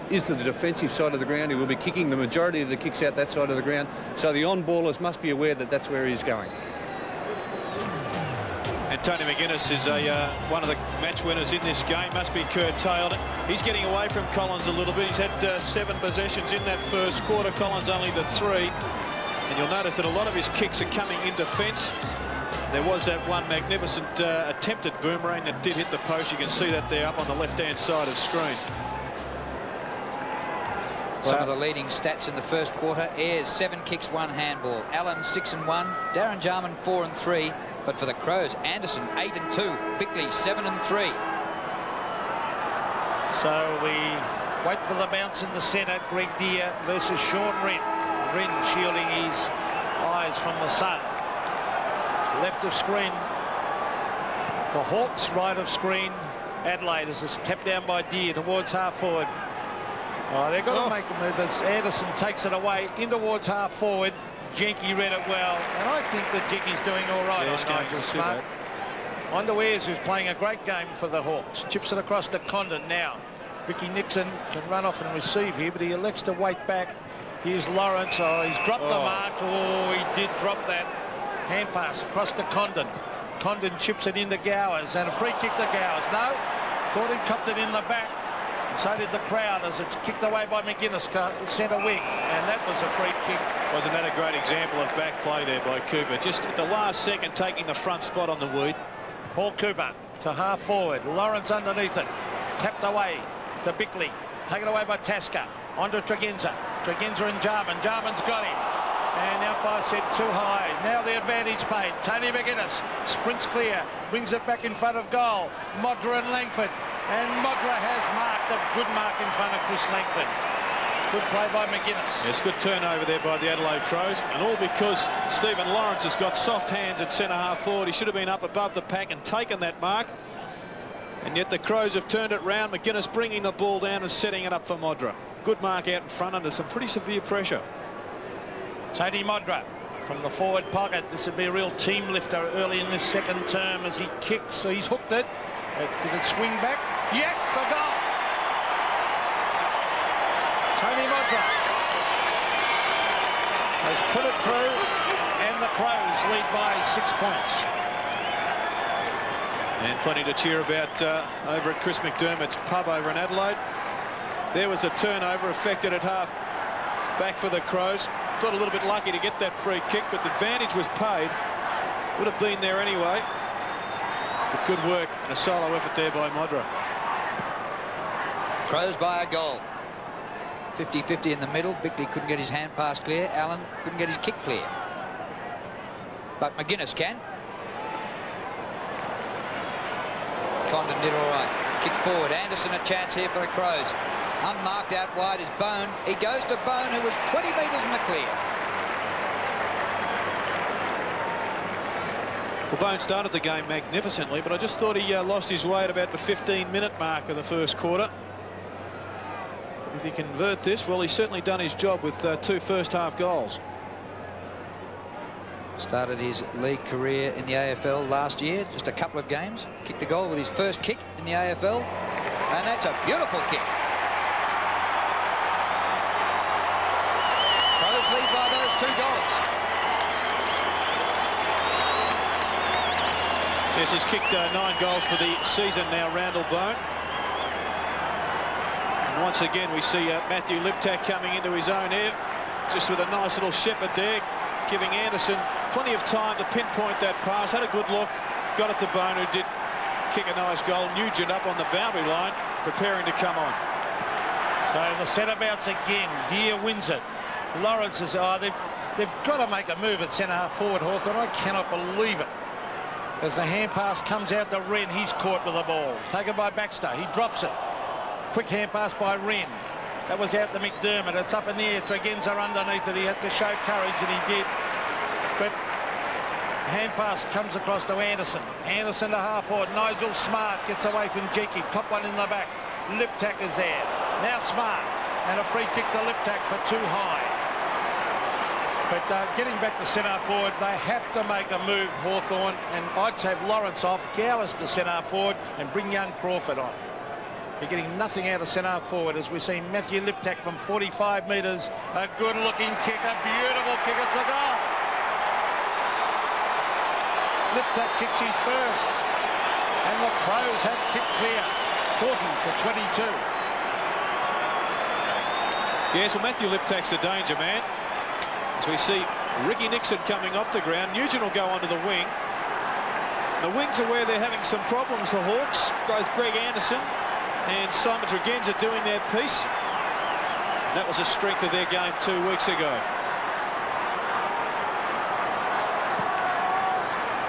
is the defensive side of the ground. He will be kicking the majority of the kicks out that side of the ground. So the on-ballers must be aware that that's where he's going. And Tony McGuinness is one of the match winners in this game. Must be curtailed. He's getting away from Collins a little bit. He's had 7 possessions in that first quarter. Collins only the 3. And you'll notice that a lot of his kicks are coming in defence. There was that one magnificent attempted boomerang that did hit the post. You can see that there up on the left-hand side of screen. Some of the leading stats in the first quarter. Ayres 7 kicks, 1 handball. Allen 6 and 1. Darren Jarman 4 and 3. But for the Crows, Anderson 8 and 2. Bickley 7 and 3. So we wait for the bounce in the centre. Greg Deere versus Sean Wren. Wren shielding his eyes from the sun. Left of screen, the Hawks. Right of screen, Adelaide, as it's tapped down by Deere towards half forward. Oh, they've got to make a move as Anderson takes it away in towards half forward. Jenky read it well, and I think that Jenky's doing all right on Nigel Smart. Underwears, who's playing a great game for the Hawks. Chips it across to Condon now. Ricky Nixon can run off and receive here, but he elects to wait back. Here's Lawrence. Oh, he's dropped the mark. Oh, he did drop that. Hand pass across to Condon. Condon chips it into Gowers, and a free kick to Gowers. No, thought he copped it in the back. So did the crowd as it's kicked away by McGuinness to centre wing, and that was a free kick. Wasn't that a great example of back play there by Cooper? Just at the last second taking the front spot on the weed. Paul Cooper to half forward. Lawrence underneath it. Tapped away to Bickley. Taken away by Tasker. On to Tregenza. Tregenza and Jarman. Jarman's got him. And the umpire said too high. Now the advantage paid. Tony McGuinness sprints clear. Brings it back in front of goal. Modra and Langford. And Modra has marked a good mark in front of Chris Langford. Good play by McGuinness. Yes, good turnover there by the Adelaide Crows. And all because Stephen Lawrence has got soft hands at centre half forward. He should have been up above the pack and taken that mark. And yet the Crows have turned it round. McGuinness bringing the ball down and setting it up for Modra. Good mark out in front under some pretty severe pressure. Tony Modra from the forward pocket. This would be a real team lifter early in this second term as he kicks. So he's hooked it. Did it swing back? Yes, a goal. Tony Modra has put it through, and the Crows lead by 6 points. And plenty to cheer about over at Chris McDermott's pub over in Adelaide. There was a turnover affected at half back for the Crows. Got a little bit lucky to get that free kick, but the advantage was paid. Would have been there anyway. But good work and a solo effort there by Modra. Crows by a goal. 50-50 in the middle. Bickley couldn't get his hand pass clear. Allen couldn't get his kick clear. But McGuinness can. Condon did all right. Kick forward. Anderson a chance here for the Crows. Unmarked out wide is Bone. He goes to Bone, who was 20 metres in the clear. Well, Bone started the game magnificently, but I just thought he lost his way at about the 15-minute mark of the first quarter. But if he convert this, well, he's certainly done his job with 2 first-half goals. Started his league career in the AFL last year, just a couple of games. Kicked a goal with his first kick in the AFL, and that's a beautiful kick. Crows lead by those 2 goals. Yes, he's kicked 9 goals for the season now, Randall Bone. And once again, we see Matthew Liptak coming into his own here, just with a nice little shepherd there, giving Anderson plenty of time to pinpoint that pass. Had a good look, got it to Bone, who did kick a nice goal. Nugent up on the boundary line, preparing to come on. So the centre-bounce again. Deere wins it. Lawrence is... Oh, they've got to make a move at centre-half forward, Hawthorn. I cannot believe it. As the hand pass comes out to Wren, he's caught with the ball. Taken by Baxter. He drops it. Quick hand pass by Wren. That was out to McDermott. It's up in the air. Tregenza underneath it. He had to show courage, and he did. But hand pass comes across to Anderson. Anderson to half forward. Nigel Smart gets away from Jenky. Cop one in the back. Liptak is there. Now Smart. And a free kick to Liptak for too high. But getting back to centre forward, they have to make a move, Hawthorn, and I'd have Lawrence off, Gowers to centre forward, and bring young Crawford on. They're getting nothing out of centre forward as we see Matthew Liptak from 45 metres. A good-looking kick, a beautiful kick. It's a goal. Liptak kicks his first, and the Crows have kicked clear, 40-22. Yes, well, Matthew Liptak's a danger man. As we see Ricky Nixon coming off the ground, Nugent will go onto the wing. The wings are where they're having some problems, the Hawks. Both Greg Anderson and Simon Tregenza doing their piece. That was a strength of their game 2 weeks ago.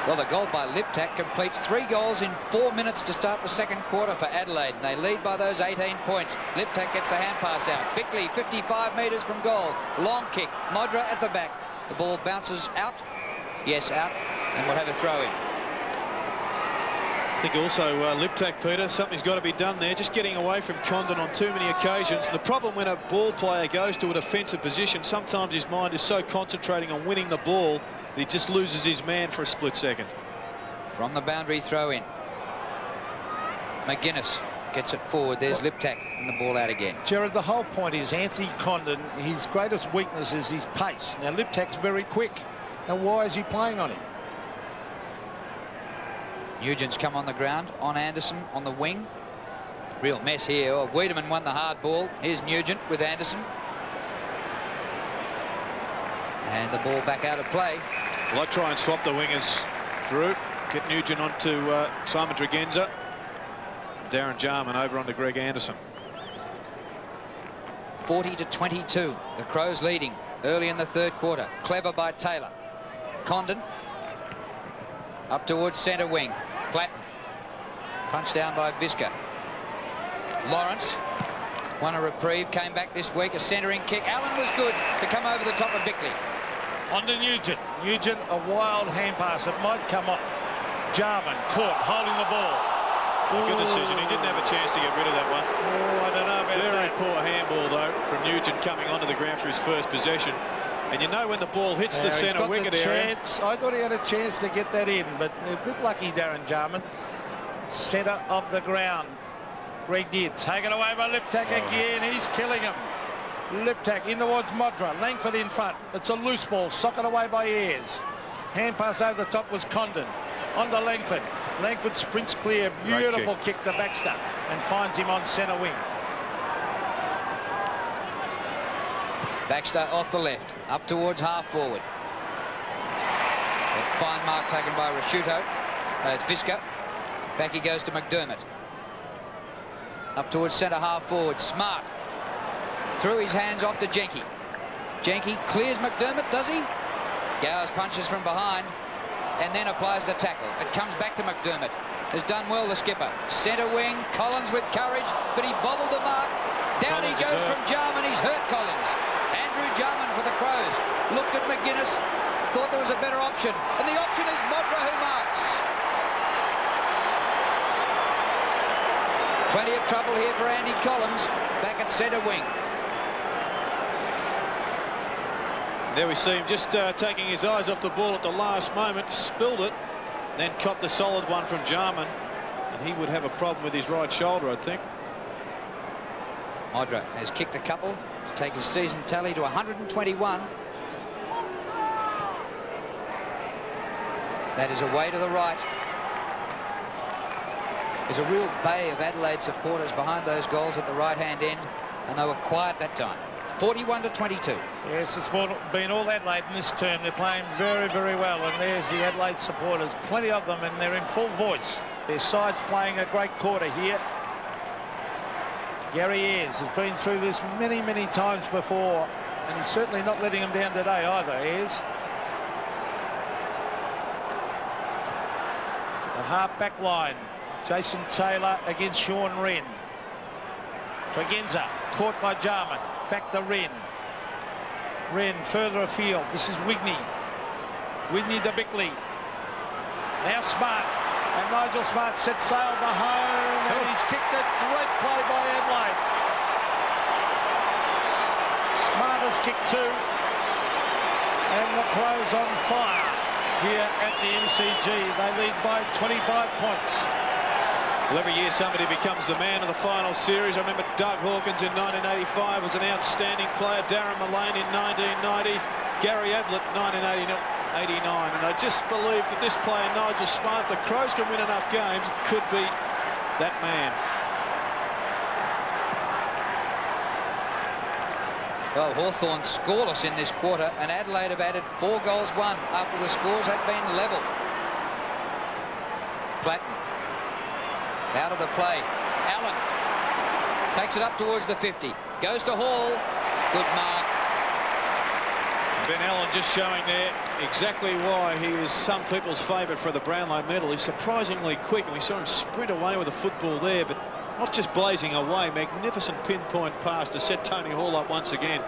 Well, the goal by Liptak completes 3 goals in 4 minutes to start the second quarter for Adelaide, and they lead by those 18 points. Liptak gets the hand pass out. Bickley, 55 metres from goal. Long kick. Modra at the back. The ball bounces out. Yes, out. And we'll have a throw in. I think also Liptak, Peter, something's got to be done there. Just getting away from Condon on too many occasions. The problem when a ball player goes to a defensive position, sometimes his mind is so concentrating on winning the ball that he just loses his man for a split second. From the boundary, throw in. McGuinness gets it forward. There's Liptak, and the ball out again. Gerard, the whole point is Anthony Condon, his greatest weakness is his pace. Now, Liptak's very quick. Now, why is he playing on him? Nugent's come on the ground on Anderson on the wing. Real mess here. Oh, Wiedemann won the hard ball. Here's Nugent with Anderson. And the ball back out of play. Well, I'd try and swap the wingers, Drew. Get Nugent onto Simon Tregenza. Darren Jarman over onto Greg Anderson. 40-22. The Crows leading early in the third quarter. Clever by Taylor. Condon. Up towards centre wing. Platten. Punched down by Visca. Lawrence. Won a reprieve. Came back this week. A centering kick. Allen was good to come over the top of Bickley. On to Nugent. Nugent, a wild hand pass. It might come off. Jarman caught, holding the ball. Good decision. He didn't have a chance to get rid of that one. Oh, I don't know about Very that. poor handball, though, from Nugent coming onto the ground for his first possession. And you know when the ball hits the centre wicket area. I thought he had a chance to get that in, but a bit lucky, Darren Jarman. Centre of the ground. Greg Deere taken away by Liptak again. He's killing him. Liptak in towards Modra. Langford in front. It's a loose ball. Socket away by Ayres. Hand pass over the top was Condon. On to Langford. Langford sprints clear. Beautiful kick to Baxter and finds him on centre wing. Baxter off the left. Up towards half forward. A fine mark taken by Rasciuto. It's Visca. Back he goes to McDermott. Up towards centre half forward. Smart. Through his hands off to Jenky. Jenky clears McDermott, does he? Gowers punches from behind and then applies the tackle. It comes back to McDermott. Has done well, the skipper. Centre wing, Collins with courage, but he bobbled the mark. Down he goes from Jarman. He's hurt Collins. Andrew Jarman for the Crows. Looked at McGuinness, thought there was a better option, and the option is Modra who marks. Plenty of trouble here for Andy Collins, back at centre wing. There we see him just taking his eyes off the ball at the last moment, spilled it, then copped a solid one from Jarman, and he would have a problem with his right shoulder, I think. Modra has kicked a couple to take his season tally to 121. That is away to the right. There's a real bay of Adelaide supporters behind those goals at the right-hand end, and they were quiet that time. 41-22. Yes, it's been all Adelaide in this term. They're playing very, very well, and there's the Adelaide supporters, plenty of them, and they're in full voice. Their side's playing a great quarter here. Gary Ayres has been through this many, many times before, and he's certainly not letting them down today either, Ayres. The half-back line. Jason Taylor against Sean Wren. Tregenza caught by Jarman. Back to Wren. Wren further afield. This is Wigney. Wigney to Bickley. Now Smart. And Nigel Smart sets sail for home. And he's kicked it. Great play by Adelaide. Smart has kicked two. And the Crows on fire here at the MCG. They lead by 25 points. Well, every year somebody becomes the man of the final series. I remember Doug Hawkins in 1985 was an outstanding player. Darren Mullane in 1990. Gary Ablett 1989. And I just believe that this player, Nigel Smart, if the Crows can win enough games, could be that man. Well, Hawthorn scoreless in this quarter, and Adelaide have added 4 goals won after the scores had been level. Platten. Out of the play. Allen takes it up towards the 50. Goes to Hall. Good mark. Ben Allen just showing there exactly why he is some people's favourite for the Brownlow medal. He's surprisingly quick, and we saw him sprint away with the football there, but not just blazing away. Magnificent pinpoint pass to set Tony Hall up once again.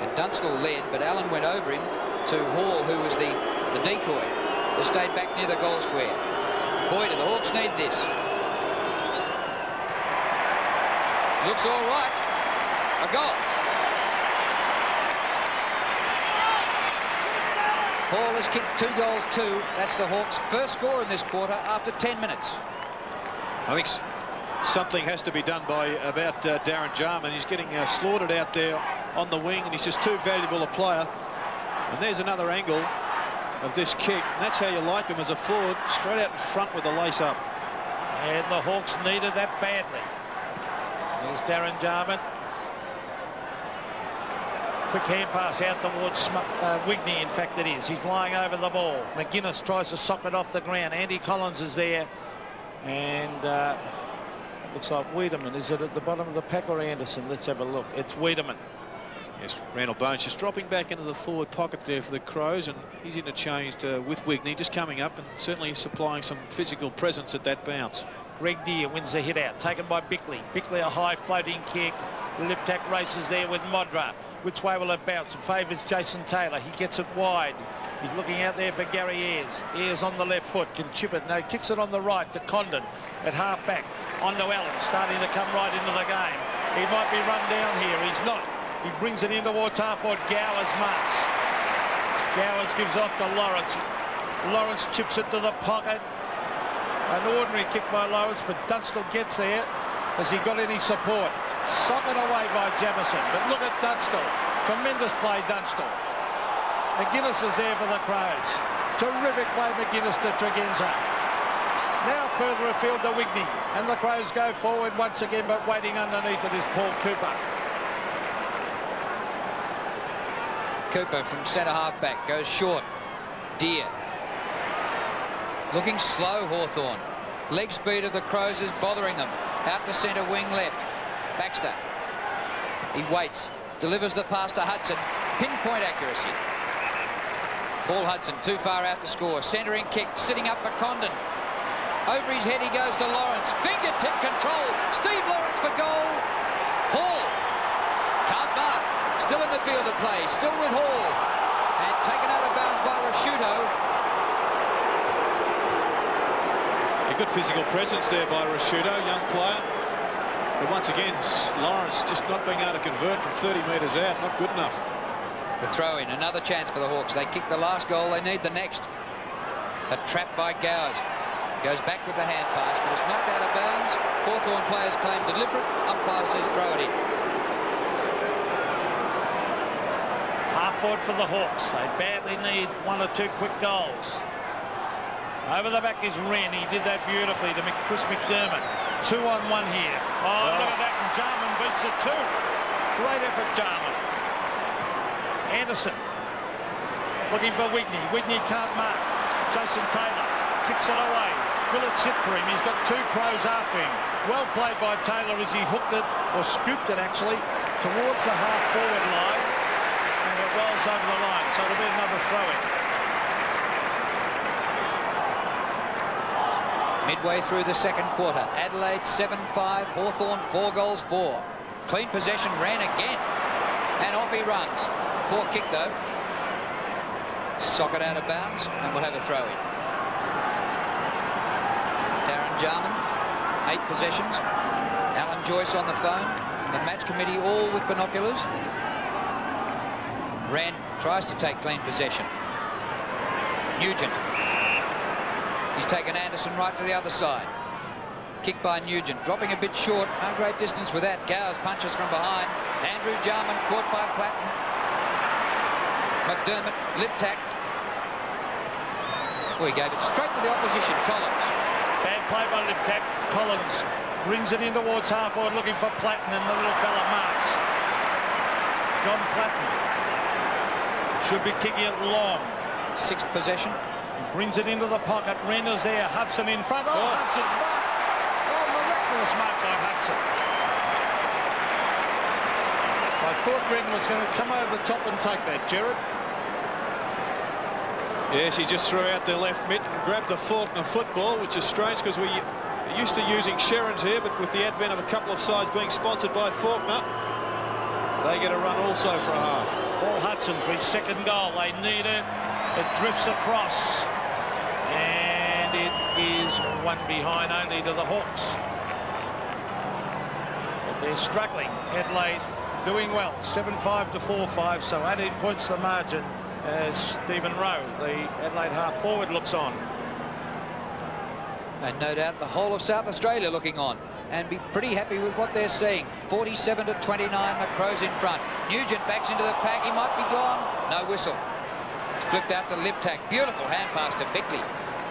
And Dunstall led, but Allen went over him to Hall, who was the decoy, who stayed back near the goal square. Boy, do the Hawks need this. Looks all right. A goal. Hall has kicked 2 goals too. That's the Hawks' first score in this quarter after 10 minutes. I think something has to be done about Darren Jarman. He's getting slaughtered out there on the wing, and he's just too valuable a player. And there's another angle of this kick. And that's how you like them as a forward, straight out in front with the lace up. And the Hawks needed that badly. There's Darren Jarman. Quick hand pass out towards Wigney, in fact it is. He's lying over the ball. McGuinness tries to sock it off the ground. Andy Collins is there. And it looks like Wiedemann. Is it at the bottom of the pack or Anderson? Let's have a look. It's Wiedemann. Yes, Randall Bones just dropping back into the forward pocket there for the Crows, and he's interchanged with Wigney, just coming up and certainly supplying some physical presence at that bounce. Greg Deere wins the hit out, taken by Bickley. Bickley a high floating kick. Liptak races there with Modra. Which way will it bounce? It favours Jason Taylor. He gets it wide. He's looking out there for Gary Ayres. Ayres on the left foot, can chip it. No, kicks it on the right to Condon at half back. On to Allen, starting to come right into the game. He might be run down here. He's not. He brings it in towards half-forward. Gowers marks. Gowers gives off to Lawrence. Lawrence chips it to the pocket. An ordinary kick by Lawrence, but Dunstall gets there. Has he got any support? Socked away by Jamison. But look at Dunstall. Tremendous play, Dunstall. McGuinness is there for the Crows. Terrific play, McGuinness to Tregenza. Now further afield to Wigney. And the Crows go forward once again, but waiting underneath it is Paul Cooper. Cooper from centre half back goes short. Deere. Looking slow, Hawthorn. Leg speed of the Crows is bothering them. Out to centre wing left. Baxter. He waits. Delivers the pass to Hudson. Pinpoint accuracy. Paul Hudson too far out to score. Centering kick. Sitting up for Condon. Over his head he goes to Lawrence. Fingertip control. Steve Lawrence for goal. Hall. Can't mark. Still in the field of play. Still with Hall. And taken out of bounds by Rashuto. A good physical presence there by Rashuto, young player. But once again, Lawrence just not being able to convert from 30 metres out. Not good enough. The throw in. Another chance for the Hawks. They kick the last goal. They need the next. A trap by Gowers. Goes back with the hand pass, but it's knocked out of bounds. Hawthorn players claim deliberate. Umpire says throw it in. Half forward for the Hawks. They badly need 1 or 2 quick goals. Over the back is Wren. He did that beautifully to Chris McDermott. 2-on-1 here. Oh, look at that. And Jarman beats it too. Great effort, Jarman. Anderson looking for Whitney. Whitney can't mark. Jason Taylor kicks it away. Will it sit for him? He's got two Crows after him. Well played by Taylor as he hooked it, or scooped it actually, towards the half-forward line. And it rolls over the line, so it'll be another throw-in. Midway through the second quarter, Adelaide 7-5, Hawthorn 4-4. Clean possession, ran again, and off he runs. Poor kick though. Socket out of bounds, and we'll have a throw-in. Darren Jarman, 8 possessions. Alan Joyce on the phone. The match committee all with binoculars. Wren tries to take clean possession. Nugent. He's taken Anderson right to the other side. Kick by Nugent, dropping a bit short. No great distance with that. Gowers punches from behind. Andrew Jarman caught by Platten. McDermott, lip tack. Oh, he gave it straight to the opposition, Collins. Bad play by lip tack. Collins brings it in towards half-forward looking for Platten, and the little fella marks. John Platten should be kicking it long. 6th possession. Brings it into the pocket. Renner's there. Hudson in front. Oh, Hudson's mark. Oh, miraculous mark by Hudson. I thought Renner was going to come over the top and take that, Gerard. Yes, he just threw out their left mitt and grabbed the Faulkner football, which is strange because we are used to using Sherrins here, but with the advent of a couple of sides being sponsored by Faulkner, they get a run also for a half. Paul Hudson for his second goal. They need it. It drifts across. And it is one behind only to the Hawks. But they're struggling. Adelaide doing well. 7-5 to 4-5, so 18 points the margin as Stephen Rowe, the Adelaide half-forward, looks on. And no doubt the whole of South Australia looking on and be pretty happy with what they're seeing. 47 to 29, the Crows in front. Nugent backs into the pack. He might be gone. No whistle. It's flipped out to Liptak. Beautiful hand pass to Bickley.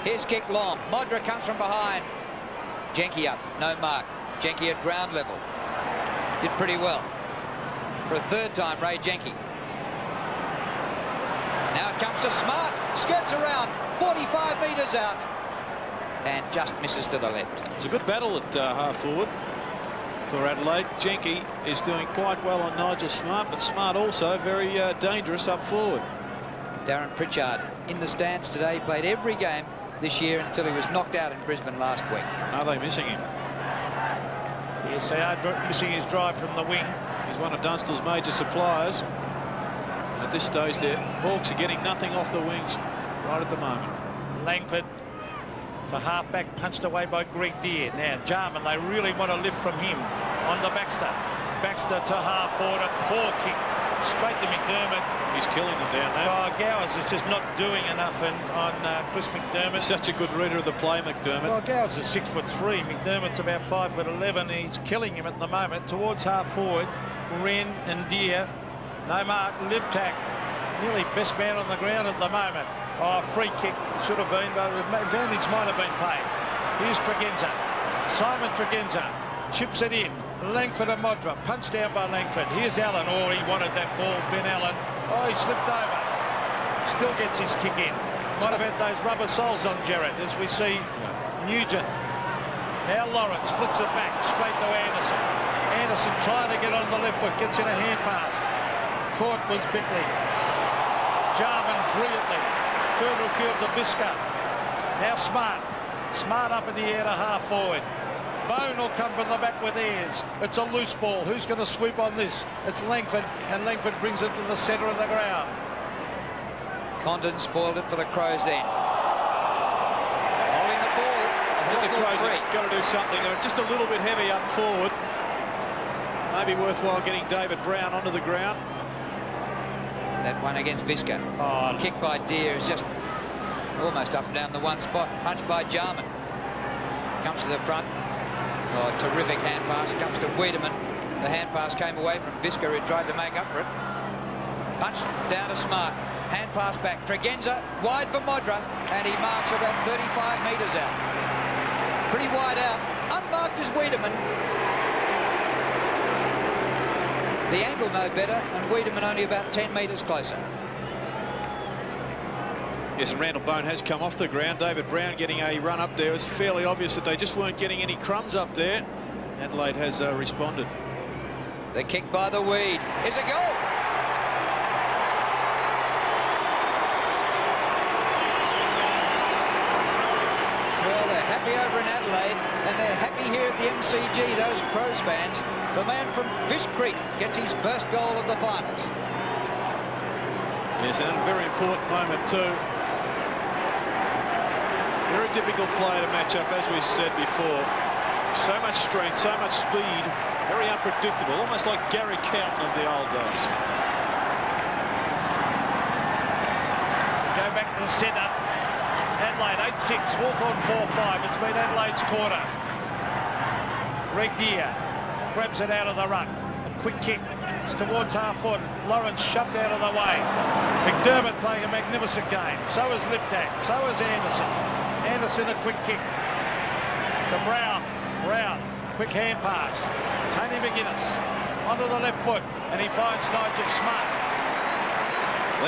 His kick long. Modra comes from behind. Jenke up. No mark. Jenke at ground level. Did pretty well. For a third time, Ray Jenke. Now it comes to Smart. Skirts around. 45 metres out. And just misses to the left. It was a good battle at half-forward for Adelaide. Jenke is doing quite well on Nigel Smart, but Smart also very dangerous up forward. Darren Pritchard in the stands today. He played every game this year until he was knocked out in Brisbane last week. Are they missing him? Yes, they are missing his drive from the wing. He's one of Dunstall's major suppliers. And at this stage, the Hawks are getting nothing off the wings right at the moment. Langford to half-back, punched away by Greg Deere. Now, Jarman, they really want to lift from him on the Baxter. Baxter to half-forward, a poor kick. Straight to McDermott. He's killing them down there. Oh, Gowers is just not doing enough on Chris McDermott. Such a good reader of the play, McDermott. Well, Gowers is 6'3". McDermott's about 5'11". He's killing him at the moment. Towards half-forward, Wren and Deere. No mark, Liptak. Nearly best man on the ground at the moment. Oh, free kick. It should have been, but the advantage might have been paid. Here's Tregenza. Simon Tregenza chips it in. Langford and Modra, punched down by Langford. Here's Allen. Oh, he wanted that ball, Ben Allen. Oh, he slipped over. Still gets his kick in. What about those rubber soles on Gerard as we see Nugent. Now Lawrence flicks it back straight to Anderson. Anderson trying to get on the left foot, gets in a hand pass. Caught was Bickley. Jarman brilliantly. Further afield to Visca. Now Smart. Smart up in the air to half forward. Bone will come from the back with Ayres. It's a loose ball. Who's going to sweep on this? It's Langford, and Langford brings it to the centre of the ground. Condon spoiled it for the Crows then. Holding the ball. The Crows have got to do something. They're just a little bit heavy up forward. Maybe worthwhile getting David Brown onto the ground. That one against Visca. Oh, kick by Deere is just almost up and down the one spot. Punch by Jarman. Comes to the front. Oh, terrific hand pass. Comes to Wiedemann. The hand pass came away from Visca, who tried to make up for it. Punch down to Smart. Hand pass back. Tregenza wide for Modra, and he marks about 35 metres out. Pretty wide out. Unmarked is Wiedemann. The angle no better, and Wiedemann only about 10 metres closer. Yes, and Randall Bone has come off the ground. David Brown getting a run up there. It's fairly obvious that they just weren't getting any crumbs up there. Adelaide has responded. The kick by the Weed is a goal. Well, they're happy over in Adelaide, and they're happy here at the MCG, those Crows fans. The man from Fish Creek gets his first goal of the finals. Yes, and a very important moment too. Very difficult player to match up, as we said before. So much strength, so much speed, very unpredictable, almost like Gary Cowton of the old days. Go back to the centre. Adelaide 8-6, Hawthorn 4-5. It's been Adelaide's quarter. Greg Deere grabs it out of the ruck. A quick kick. It's towards half-foot. Lawrence shoved out of the way. McDermott playing a magnificent game. So is Liptak. So is Anderson. Anderson a quick kick. To Brown. Brown. Quick hand pass. Tony McGuinness onto the left foot. And he finds Nigel Smart.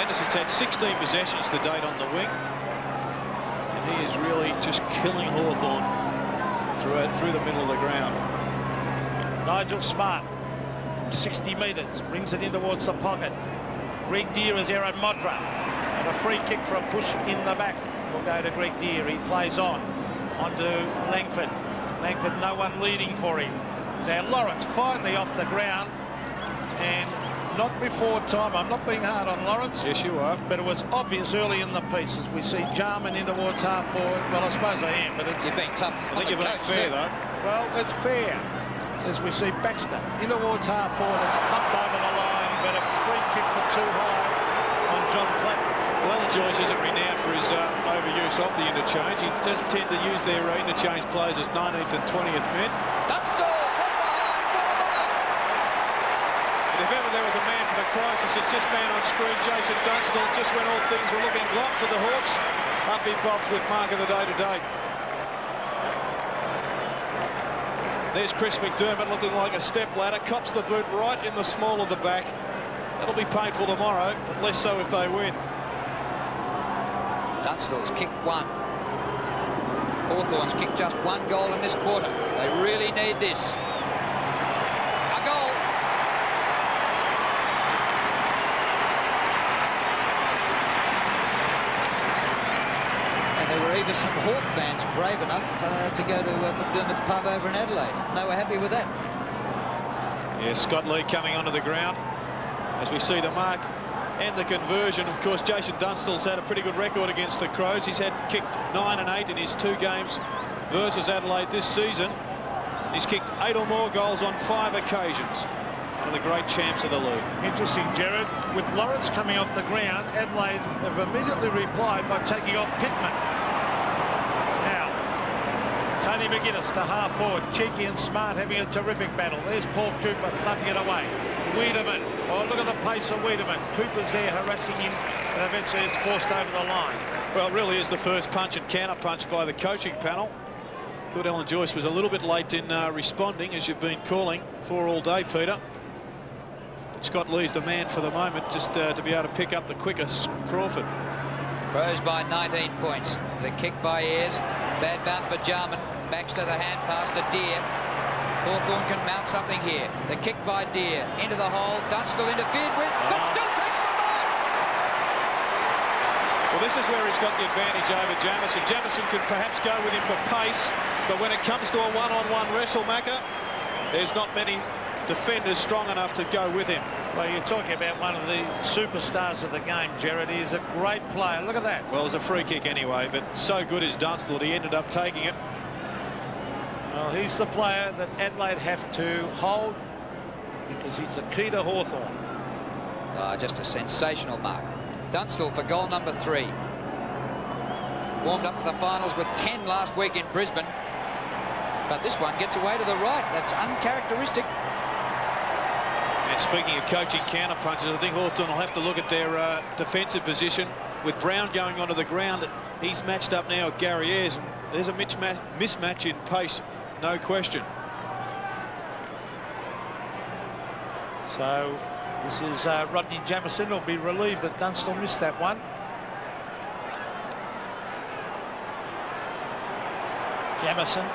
Anderson's had 16 possessions to date on the wing. And he is really just killing Hawthorn through the middle of the ground. Nigel Smart from 60 metres brings it in towards the pocket. Greg Deere is Aaron Modra, and a free kick for a push in the back will go to Greg Deere. He plays on to Langford. Langford, no one leading for him. Now Lawrence finally off the ground, and not before time. I'm not being hard on Lawrence. Yes, you are. But it was obvious early in the piece as we see Jarman in towards half forward. Well, I suppose I am, but it's... You're being tough. I think you're being fair, though. Well, it's fair. As we see Baxter in towards half forward, it's thumped over the line, but a free kick for too high on John Platt. Well, Alan Joyce isn't renowned for his overuse of the interchange. He does tend to use their interchange players as 19th and 20th men. Dunstall from behind, what a mark! And if ever there was a man for the crisis, it's this man on screen, Jason Dunstall. Just when all things were looking glum for the Hawks, up he pops with mark of the day today. There's Chris McDermott looking like a stepladder, cops the boot right in the small of the back. That'll be painful tomorrow, but less so if they win. Dunstall's kicked one. Hawthorn's kicked just one goal in this quarter. They really need this. A goal. And there were even some Hawk fans brave enough to go to McDermott's pub over in Adelaide. They were happy with that. Yeah, Scott Lee coming onto the ground as we see the mark and the conversion. Of course, Jason Dunstall's had a pretty good record against the Crows. He's had kicked 9 and 8 in his 2 games versus Adelaide this season. He's kicked 8 or more goals on 5 occasions. One of the great champs of the league. Interesting, Jared. With Lawrence coming off the ground, Adelaide have immediately replied by taking off Pittman. Now, Tony McGuinness to half forward. Cheeky and Smart having a terrific battle. There's Paul Cooper thumping it away. Wiedemann. Oh, look at the pace of Wiedemann. Cooper's there harassing him, and eventually it's forced over the line. Well, it really is the first punch and counter punch by the coaching panel. Thought Alan Joyce was a little bit late in responding, as you've been calling for all day, Peter. But Scott Lee's the man for the moment, just to be able to pick up the quickest Crawford. Crows by 19 points. The kick by Ayres. Bad bounce for Jarman. Baxter the hand pass to Deere. Hawthorn can mount something here. The kick by Deere into the hole. Dunstall interfered with, but still takes the mark. Well, this is where he's got the advantage over Jamieson. Jamieson could perhaps go with him for pace, but when it comes to a one-on-one wrestle, Macca, there's not many defenders strong enough to go with him. Well, you're talking about one of the superstars of the game, Jared. He's a great player. Look at that. Well, it was a free kick anyway, but so good is Dunstall, he ended up taking it. Well, he's the player that Adelaide have to hold because he's the key to Hawthorn. Just a sensational mark. Dunstall for goal number 3. Warmed up for the finals with 10 last week in Brisbane. But this one gets away to the right. That's uncharacteristic. And Speaking of coaching counter-punches, I think Hawthorn will have to look at their defensive position. With Brown going onto the ground, he's matched up now with Gary Ayres, and there's a mismatch in pace, no question. So this is Rodney Jamieson. Will be relieved that Dunstall missed that one. Jamieson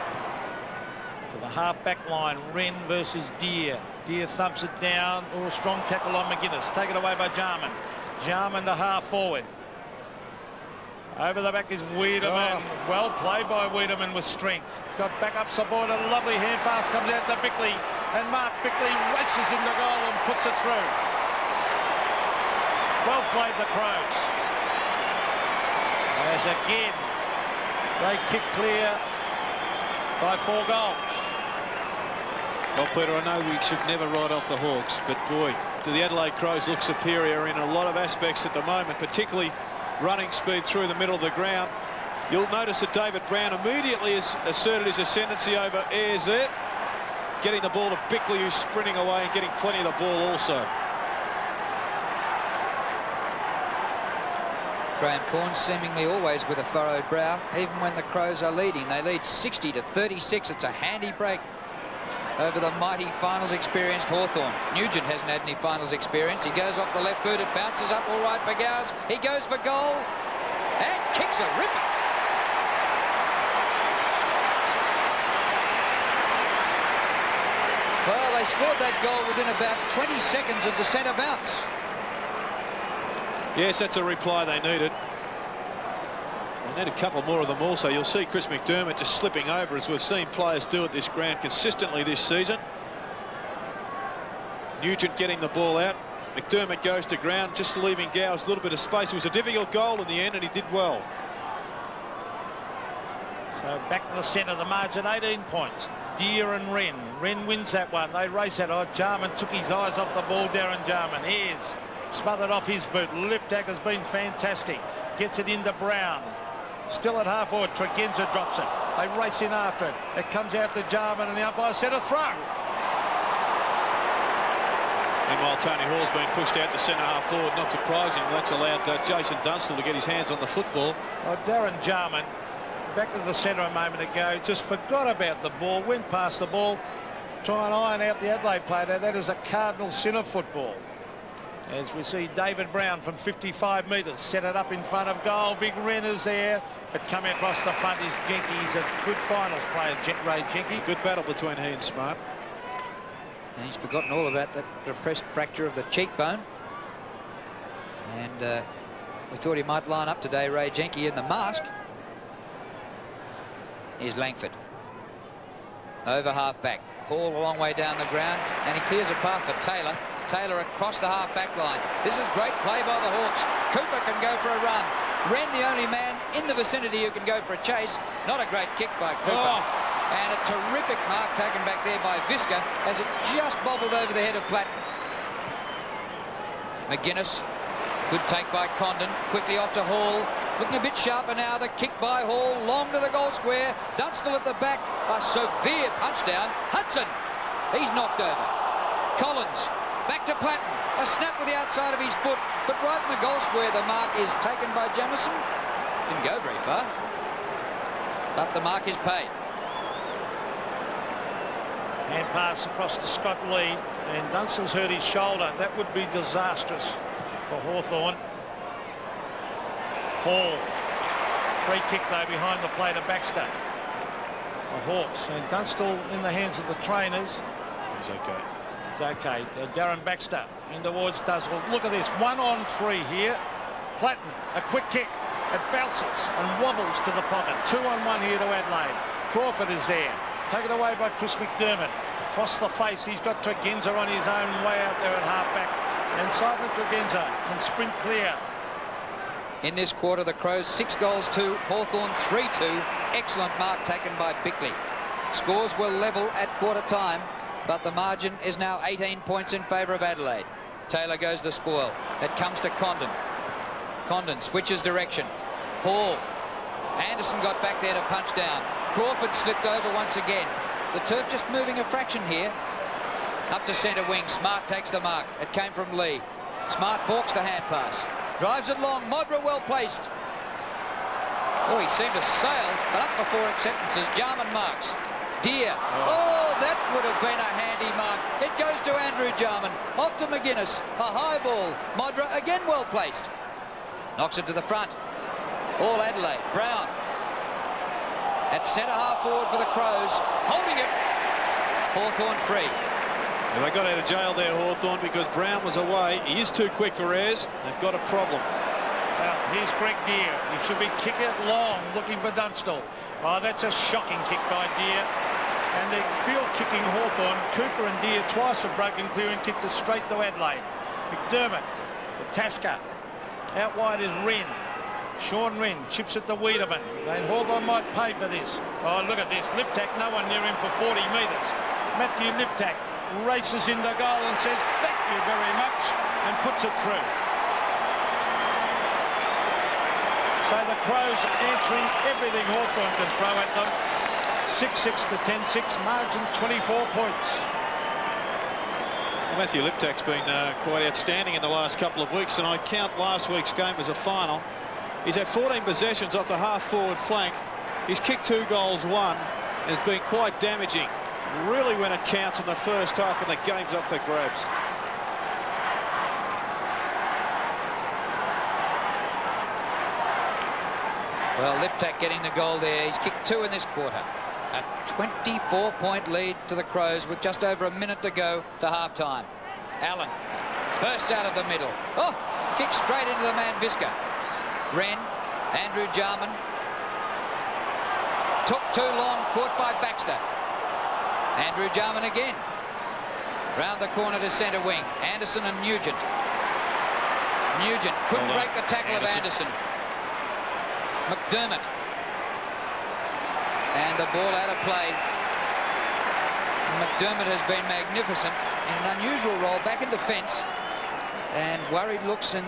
for the half-back line. Wren versus Deere. Deere thumps it down. Oh, strong tackle on McGuinness. Taken away by Jarman. Jarman to half-forward. Over the back is Wiedemann. Well played by Wiedemann with strength. He's got back up support. A lovely hand pass comes out to Bickley. And Mark Bickley races into goal and puts it through. Well played, the Crows. As again, they kick clear by 4 goals. Well, Peter, I know we should never write off the Hawks, but boy, do the Adelaide Crows look superior in a lot of aspects at the moment, particularly running speed through the middle of the ground. You'll notice that David Brown immediately has asserted his ascendancy over Ayres there, getting the ball to Bickley, who's sprinting away and getting plenty of the ball also. Graham Corn seemingly always with a furrowed brow, even when the Crows are leading. They lead 60 to 36. It's a handy break over the mighty finals experienced Hawthorn. Nugent hasn't had any finals experience. He goes off the left boot. It bounces up all right for Gowers. He goes for goal and kicks a ripper. Well, they scored that goal within about 20 seconds of the centre bounce. Yes, that's a reply they needed. They need a couple more of them also. You'll see Chris McDermott just slipping over, as we've seen players do at this ground consistently this season. Nugent getting the ball out. McDermott goes to ground, just leaving Gowers a little bit of space. It was a difficult goal in the end, and he did well. So back to the centre, the margin 18 points. Deere and Wren. Wren wins that one. They race that. Oh, Jarman took his eyes off the ball. Darren Jarman. Ayres smothered off his boot. Liptak has been fantastic. Gets it into Brown. Still at half forward. Tregenza drops it. They race in after it. It comes out to Jarman, and the umpire said a throw. Meanwhile, Tony Hall's been pushed out to centre half forward. Not surprising. That's allowed Jason Dunstall to get his hands on the football. Oh, Darren Jarman, back to the centre a moment ago, just forgot about the ball, went past the ball, try and iron out the Adelaide player. That is a cardinal sin of football. As we see David Brown from 55 metres set it up in front of goal. Big Renner's there, but coming across the front is Jenke. He's a good finals player, Ray Jenke. Good battle between he and Smart. And he's forgotten all about that depressed fracture of the cheekbone. And we thought he might line up today, Ray Jenke, in the mask. Here's Langford. Over half back. Hall a long way down the ground, and he clears a path for Taylor. Taylor across the half-back line. This is great play by the Hawks. Cooper can go for a run. Wren, the only man in the vicinity who can go for a chase. Not a great kick by Cooper. And a terrific mark taken back there by Visca as it just bobbled over the head of Platten. McGuinness. Good take by Condon. Quickly off to Hall. Looking a bit sharper now. The kick by Hall. Long to the goal square. Dunstall at the back. A severe punch down. Hudson. He's knocked over. Collins. Back to Platten. A snap with the outside of his foot. But right in the goal square, the mark is taken by Jamieson. Didn't go very far. But the mark is paid. Hand pass across to Scott Lee. And Dunstall's hurt his shoulder. That would be disastrous for Hawthorn. Hall. Free kick, though, behind the play to Baxter. The Hawks. And Dunstall in the hands of the trainers. He's okay. It's okay. Darren Baxter in towards Dunstall. Look at this. 1-on-3 here. Platten, a quick kick. It bounces and wobbles to the pocket. 2-on-1 here to Adelaide. Crawford is there. Taken away by Chris McDermott. Across the face. He's got Tregenza on his own way out there at half-back. And Simon Tregenza can sprint clear. In this quarter, the Crows 6-2, Hawthorn 3-2. Excellent mark taken by Bickley. Scores were level at quarter time, but the margin is now 18 points in favour of Adelaide. Taylor goes the spoil. It comes to Condon. Condon switches direction. Hall. Anderson got back there to punch down. Crawford slipped over once again. The turf just moving a fraction here. Up to centre wing. Smart takes the mark. It came from Lee. Smart balks the hand pass. Drives it long. Modra well placed. Oh, he seemed to sail, but up before acceptances. Jarman marks. Deer. Oh, that would have been a handy mark. It goes to Andrew Jarman. Off to McGuinness. A high ball. Modra again well placed. Knocks it to the front. All Adelaide. Brown. At centre half forward for the Crows. Holding it. Hawthorn free. Well, they got out of jail there, Hawthorn, because Brown was away. He is too quick for Ayres. They've got a problem. Well, here's Greg Deer. He should be kicking it long, looking for Dunstall. Oh, that's a shocking kick by Deer. And the field kicking Hawthorn, Cooper and Deer twice have broken clear and kicked it straight to Adelaide. McDermott, the Tasker. Out wide is Wren. Sean Wren chips it to Wiedemann. And Hawthorn might pay for this. Oh, look at this. Liptak, no one near him for 40 metres. Matthew Liptak races into goal and says, thank you very much, and puts it through. So the Crows answering everything Hawthorn can throw at them. 6-6 to 10-6, margin 24 points. Well, Matthew Liptak's been quite outstanding in the last couple of weeks, and I count last week's game as a final. He's had 14 possessions off the half-forward flank. He's kicked 2 goals, 1, and it's been quite damaging. Really when it counts in the first half and the game's up for grabs. Well, Liptak getting the goal there. He's kicked 2 in this quarter. A 24-point lead to the Crows with just over a minute to go to half-time. Allen bursts out of the middle. Oh, kicks straight into the man Visca. Wren, Andrew Jarman. Took too long, caught by Baxter. Andrew Jarman again. Round the corner to centre wing. Anderson and Nugent. Nugent couldn't break the tackle of Anderson. McDermott. And the ball out of play. McDermott has been magnificent in an unusual role back in defence. And worried looks in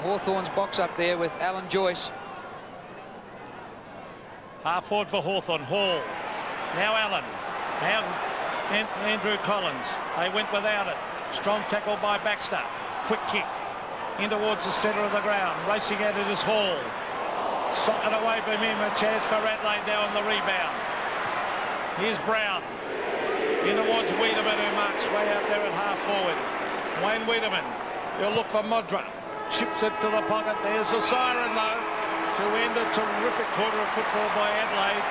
Hawthorn's box up there with Alan Joyce. Half forward for Hawthorn. Hall. Now Allen. Now Andrew Collins. They went without it. Strong tackle by Baxter. Quick kick in towards the centre of the ground. Racing at it is Hall. Socket away from him. A chance for Adelaide now on the rebound. Here's Brown. In towards Wiedemann, who marks way out there at half forward. Wayne Wiedemann. He'll look for Modra. Chips it to the pocket. There's a siren though to end a terrific quarter of football by Adelaide.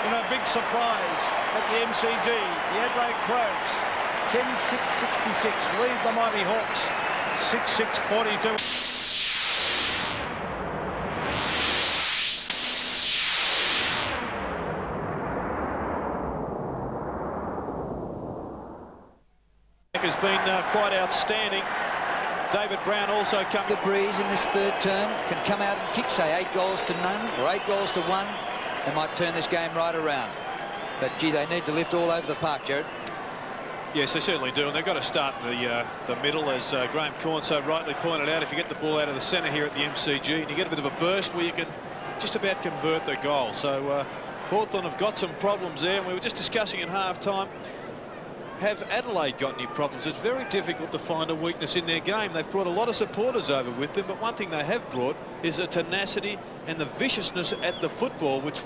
And a big surprise at the MCG. The Adelaide Crows 10-6-66 lead the mighty Hawks 6-6-42. Has been quite outstanding. David Brown also coming. The breeze in this third term can come out and kick, say, 8 goals to none or 8 goals to 1. They might turn this game right around. But, gee, they need to lift all over the park, Jared. Yes, they certainly do, and they've got to start in the middle, as Graham Corn so rightly pointed out. If you get the ball out of the centre here at the MCG and you get a bit of a burst where you can just about convert the goal. So Hawthorn have got some problems there, and we were just discussing in half-time. Have Adelaide got any problems? It's very difficult to find a weakness in their game. They've brought a lot of supporters over with them, but one thing they have brought is the tenacity and the viciousness at the football, which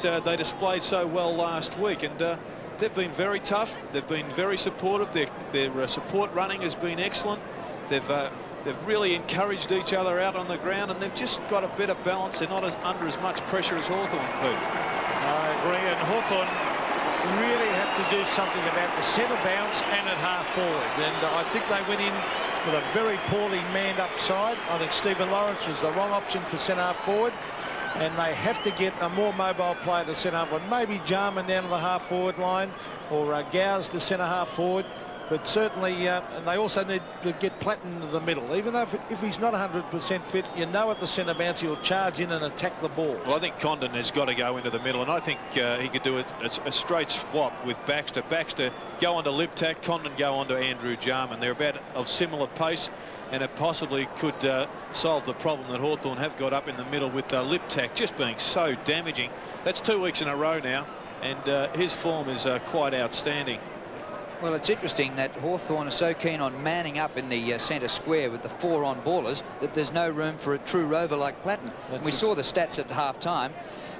they displayed so well last week. And they've been very tough. They've been very supportive. Their support running has been excellent. They've really encouraged each other out on the ground, and they've just got a better balance. They're not under as much pressure as Hawthorn do. I agree, and Hawthorn really have to do something about the centre bounce and at half forward, and I think they went in with a very poorly manned up side. I think Stephen Lawrence was the wrong option for centre half forward, and they have to get a more mobile player to centre half forward. Maybe Jarman down to the half forward line, or Gowes to centre half forward. But certainly, and they also need to get Platten into the middle. Even though if he's not 100% fit, you know at the centre bounce he'll charge in and attack the ball. Well, I think Condon has got to go into the middle, and I think he could do a straight swap with Baxter. Baxter go onto Liptak, Condon go onto Andrew Jarman. They're about of similar pace, and it possibly could solve the problem that Hawthorn have got up in the middle with Liptak just being so damaging. That's 2 weeks in a row now, and his form is quite outstanding. Well, it's interesting that Hawthorn are so keen on manning up in the centre square with the 4 on ballers that there's no room for a true rover like Platten. We saw the stats at half-time.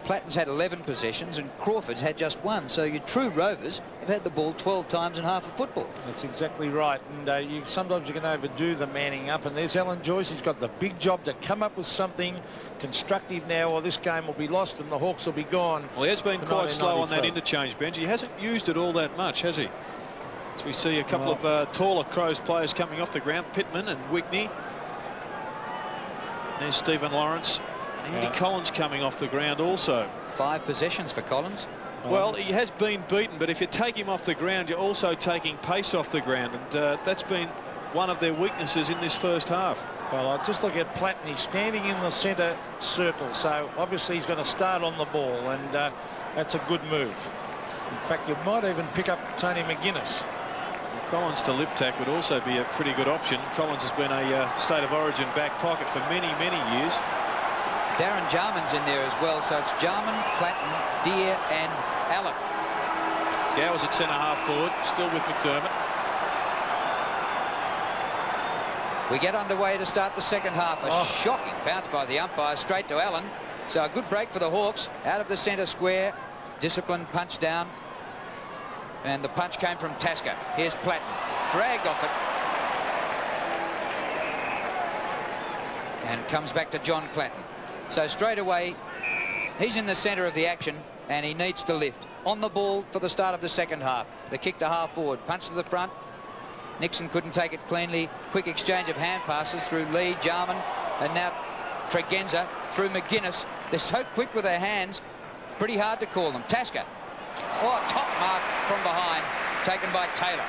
Platten's had 11 possessions and Crawford's had just 1. So your true rovers have had the ball 12 times in half a football. That's exactly right. And sometimes you can overdo the manning up. And there's Alan Joyce. He's got the big job to come up with something constructive now, or this game will be lost and the Hawks will be gone. Well, he has been quite slow on that interchange bench. He hasn't used it all that much, has he? So we see a couple of taller Crows players coming off the ground, Pittman and Whitney. There's Stephen Lawrence. And Andy Collins coming off the ground also. 5 possessions for Collins. Well, he has been beaten, but if you take him off the ground, you're also taking pace off the ground. And that's been one of their weaknesses in this first half. Well, I just look at Platten. He's standing in the centre circle. So obviously he's going to start on the ball. And that's a good move. In fact, you might even pick up Tony McGuinness. Collins to Liptak would also be a pretty good option. Collins has been a State of Origin back pocket for many, many years. Darren Jarman's in there as well, so it's Jarman, Platten, Deere and Allen. Gowers at centre half forward, still with McDermott. We get underway to start the second half. A shocking bounce by the umpire straight to Allen. So a good break for the Hawks out of the centre square. Disciplined punch down. And the punch came from Tasker. Here's Platten. Dragged off it. And comes back to John Platten. So straight away, he's in the centre of the action and he needs to lift. On the ball for the start of the second half. The kick to half forward. Punch to the front. Nixon couldn't take it cleanly. Quick exchange of hand passes through Lee, Jarman, and now Tregenza through McGuinness. They're so quick with their hands. Pretty hard to call them. Tasker. Oh, top mark from behind, taken by Taylor.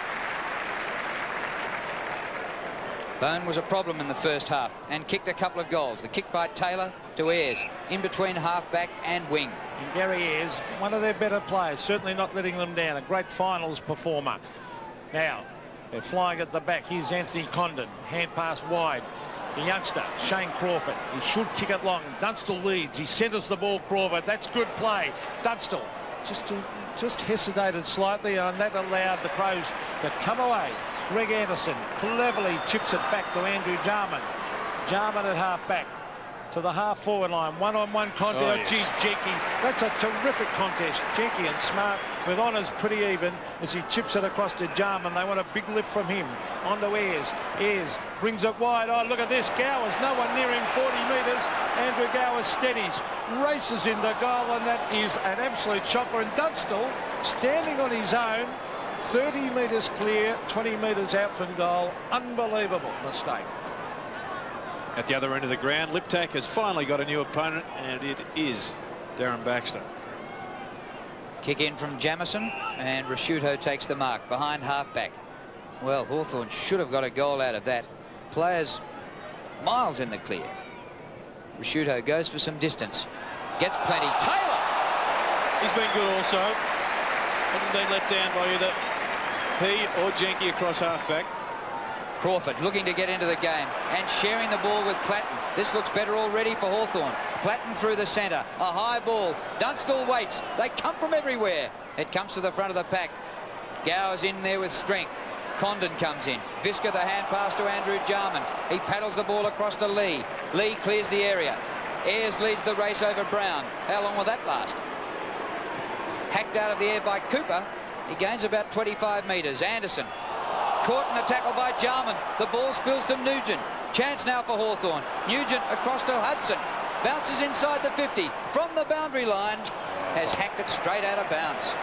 Bone was a problem in the first half and kicked a couple of goals. The kick by Taylor to Ayres, in between half-back and wing. And Gary Ayres, one of their better players, certainly not letting them down. A great finals performer. Now, they're flying at the back. Here's Anthony Condon. Hand pass wide. The youngster, Shane Crawford. He should kick it long. Dunstall leads. He centres the ball, Crawford. That's good play. Dunstall just hesitated slightly, and that allowed the Crows to come away. Greg Anderson cleverly chips it back to Andrew Jarman. Jarman at half-back. To the half-forward line. One-on-one contest. Gee, Jenke. That's a terrific contest. Jenke and Smart with honours pretty even as he chips it across to Jarman. They want a big lift from him. On to Ayres. Ayres brings it wide. Oh, look at this. Gowers, no one near him, 40 metres. Andrew Gowers steadies. Races into goal, and that is an absolute shocker. And Dunstall standing on his own. 30 metres clear, 20 metres out from goal. Unbelievable mistake. At the other end of the ground, Liptak has finally got a new opponent, and it is Darren Baxter. Kick in from Jamison, and Rasciuto takes the mark behind half-back. Well, Hawthorn should have got a goal out of that. Players miles in the clear. Rasciuto goes for some distance. Gets plenty. Taylor! He's been good also. Hasn't been let down by either he or Jenke across half-back. Crawford looking to get into the game and sharing the ball with Platten. This looks better already for Hawthorn. Platten through the centre. A high ball. Dunstall waits. They come from everywhere. It comes to the front of the pack. Gowers in there with strength. Condon comes in. Visca the hand pass to Andrew Jarman. He paddles the ball across to Lee. Lee clears the area. Ayres leads the race over Brown. How long will that last? Hacked out of the air by Cooper. He gains about 25 metres. Anderson. Caught in the tackle by Jarman. The ball spills to Nugent. Chance now for Hawthorn. Nugent across to Hudson. Bounces inside the 50. From the boundary line. Has hacked it straight out of bounds.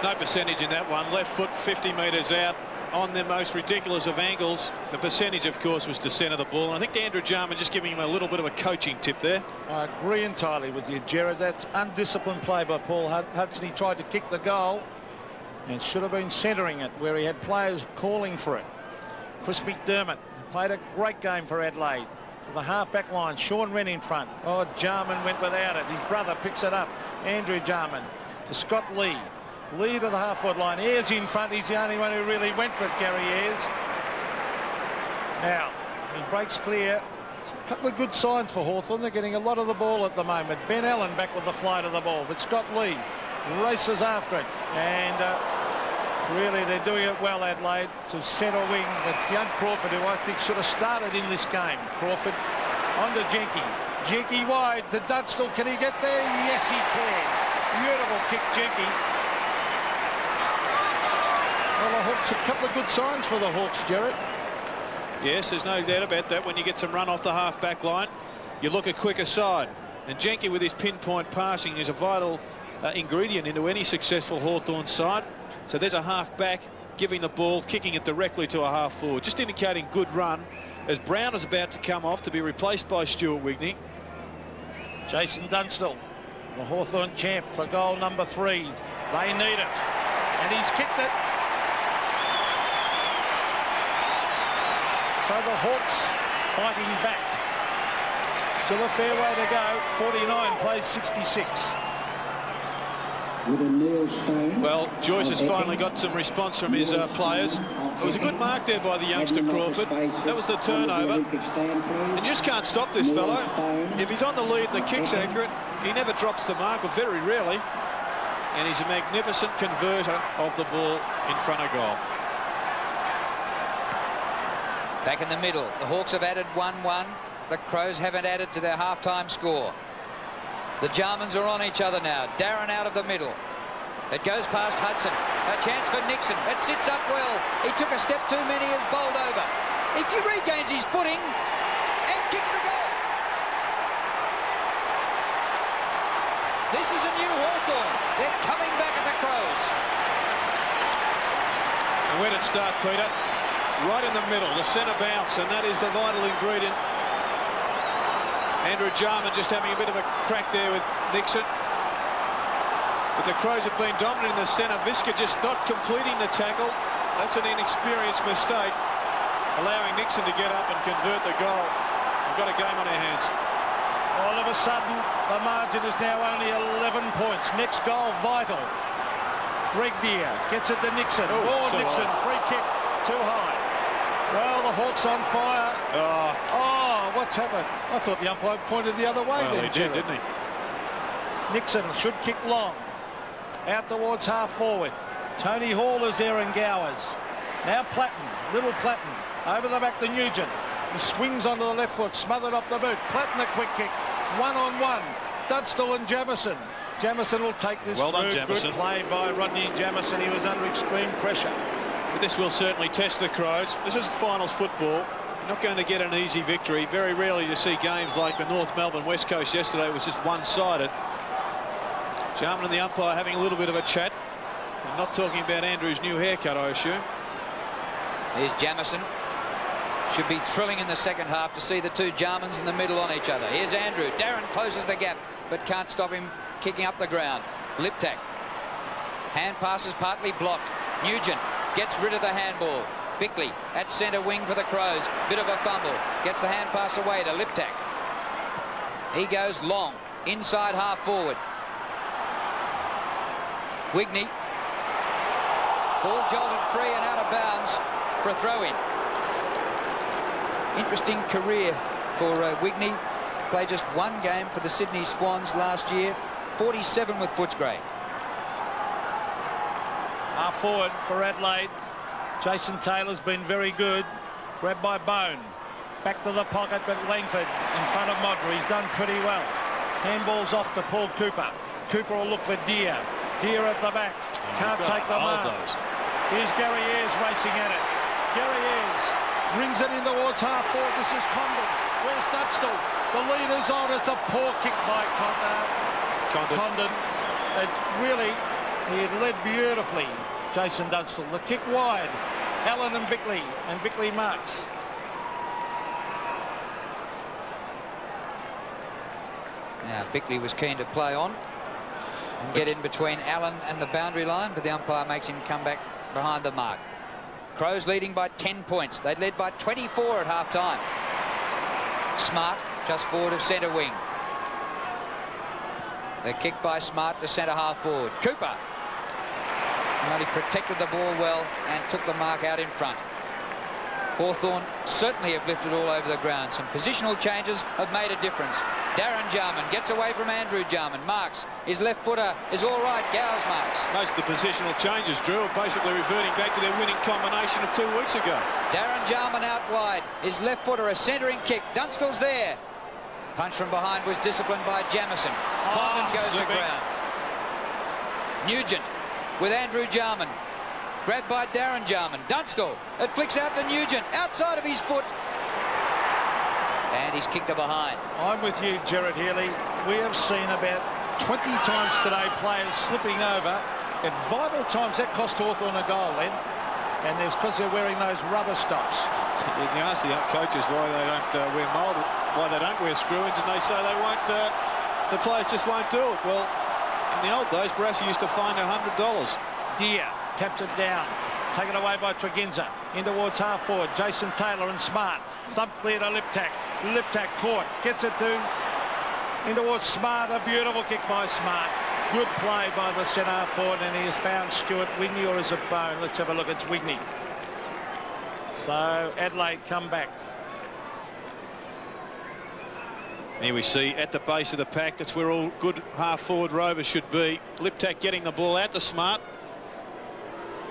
No percentage in that one. Left foot 50 metres out on the most ridiculous of angles. The percentage, of course, was to centre the ball. And I think Andrew Jarman just giving him a little bit of a coaching tip there. I agree entirely with you, Jared. That's undisciplined play by Paul Hudson. He tried to kick the goal and should have been centering it where he had players calling for it. Chris McDermott played a great game for Adelaide. To the half-back line, Sean Wren in front. Oh, Jarman went without it. His brother picks it up. Andrew Jarman to Scott Lee. Lee to the half-forward line. Ayres in front. He's the only one who really went for it, Gary Ayres. Now, he breaks clear. A couple of good signs for Hawthorn. They're getting a lot of the ball at the moment. Ben Allen back with the flight of the ball, but Scott Lee races after it, and Really, they're doing it well, Adelaide, to centre wing. But young Crawford, who I think should have started in this game. Crawford on to Jenke. Jenke wide to Dunstall. Can he get there? Yes, he can. Beautiful kick, Jenke. Well, the Hawks, a couple of good signs for the Hawks, Gerard. Yes, there's no doubt about that. When you get some run off the half-back line, you look a quicker side. And Jenke, with his pinpoint passing, is a vital ingredient into any successful Hawthorn side. So there's a half-back giving the ball, kicking it directly to a half-forward, just indicating good run as Brown is about to come off to be replaced by Stuart Wigney. Jason Dunstall, the Hawthorn champ, for goal number 3. They need it. And he's kicked it. So the Hawks fighting back. Still a fair way to go. 49 plays 66. Well, Joyce has finally got some response from his players. It was a good mark there by the youngster Crawford. That was the turnover. And you just can't stop this fellow. If he's on the lead and the kick's accurate, he never drops the mark, or very rarely. And he's a magnificent converter of the ball in front of goal. Back in the middle, the Hawks have added 1-1. The Crows haven't added to their half-time score. The Jarmans are on each other now. Darren out of the middle. It goes past Hudson. A chance for Nixon. It sits up well. He took a step too many, is bowled over. He regains his footing and kicks the goal. This is a new Hawthorn. They're coming back at the Crows. And where did it start, Peter? Right in the middle, the centre bounce, and that is the vital ingredient. Andrew Jarman just having a bit of a crack there with Nixon. But the Crows have been dominant in the centre. Visca just not completing the tackle. That's an inexperienced mistake, allowing Nixon to get up and convert the goal. We've got a game on our hands. All of a sudden, the margin is now only 11 points. Next goal, vital. Greg Deere gets it to Nixon. Oh, Nixon, free kick, too high. Well, the Hawks on fire. Oh, what's happened? I thought the umpire pointed the other way. Well, then, he did, didn't he? Nixon should kick long. Out towards half forward. Tony Hall is there and Gowers. Now Platten, little Platten. Over the back to Nugent. He swings onto the left foot, smothered off the boot. Platten a quick kick. 1-on-1. Dunstall and Jamison. Jamison will take this well done, through. Jamison. Good play by Rodney Jamison. He was under extreme pressure. But this will certainly test the Crows. This is finals football. You're not going to get an easy victory. Very rarely you see games like the North Melbourne West Coast yesterday. It was just one-sided. Jarman and the umpire having a little bit of a chat. And not talking about Andrew's new haircut, I assume. Here's Jamison. Should be thrilling in the second half to see the two Jarmans in the middle on each other. Here's Andrew. Darren closes the gap, but can't stop him kicking up the ground. Liptak. Hand passes partly blocked. Nugent gets rid of the handball. Bickley at centre wing for the Crows. Bit of a fumble. Gets the hand pass away to Liptak. He goes long. Inside half forward. Wigney. Ball jolted free and out of bounds for a throw-in. Interesting career for Wigney. Played just one game for the Sydney Swans last year. 47 with Footscray. Half forward for Adelaide. Jason Taylor's been very good. Grabbed by Bone. Back to the pocket, but Langford in front of Modra. He's done pretty well. Handball's off to Paul Cooper. Cooper will look for Deere. Deere at the back. Can't take the mark. Here's Gary Ayres racing at it. Gary Ayres brings it in towards half forward. This is Condon. Where's Dunstall? The leader's on. It's a poor kick by Condon. It really, he had led beautifully, Jason Dunstall. The kick wide. Allen and Bickley marks. Now, Bickley was keen to play on and get in between Allen and the boundary line, but the umpire makes him come back behind the mark. Crows leading by 10 points. They'd led by 24 at half-time. Smart just forward of centre wing. The kick by Smart to centre half forward. Cooper. Well, he protected the ball well and took the mark out in front. Hawthorn certainly have lifted all over the ground. Some positional changes have made a difference. Darren Jarman gets away from Andrew Jarman. Marks, his left footer is all right. Gowers marks. Most of the positional changes, Drew, are basically reverting back to their winning combination of 2 weeks ago. Darren Jarman out wide. His left footer, a centering kick. Dunstall's there. Punch from behind was disciplined by Jamison. Condon goes to ground. Nugent with Andrew Jarman. Grabbed by Darren Jarman. Dunstall. It flicks out to Nugent. Outside of his foot. And he's kicked her behind. I'm with you, Gerard Healy. We have seen about 20 times today players slipping over. At vital times, that cost Hawthorn a goal then. And it's because they're wearing those rubber stops. You can ask the coaches why they don't wear mould, why they don't wear screw-ins, and they say they won't. The players just won't do it. Well, in the old days, Barassi used to fine $100. Deere taps it down. Taken away by Tregenza. In towards half forward. Jason Taylor and Smart. Thump clear to Liptak. Liptak caught. Gets it to in towards Smart. A beautiful kick by Smart. Good play by the centre forward, and he has found Stuart Wigney, or is it Bone? Let's have a look. It's Wigney. So Adelaide come back. Here we see at the base of the pack, that's where all good half-forward rovers should be. Liptak getting the ball out to Smart.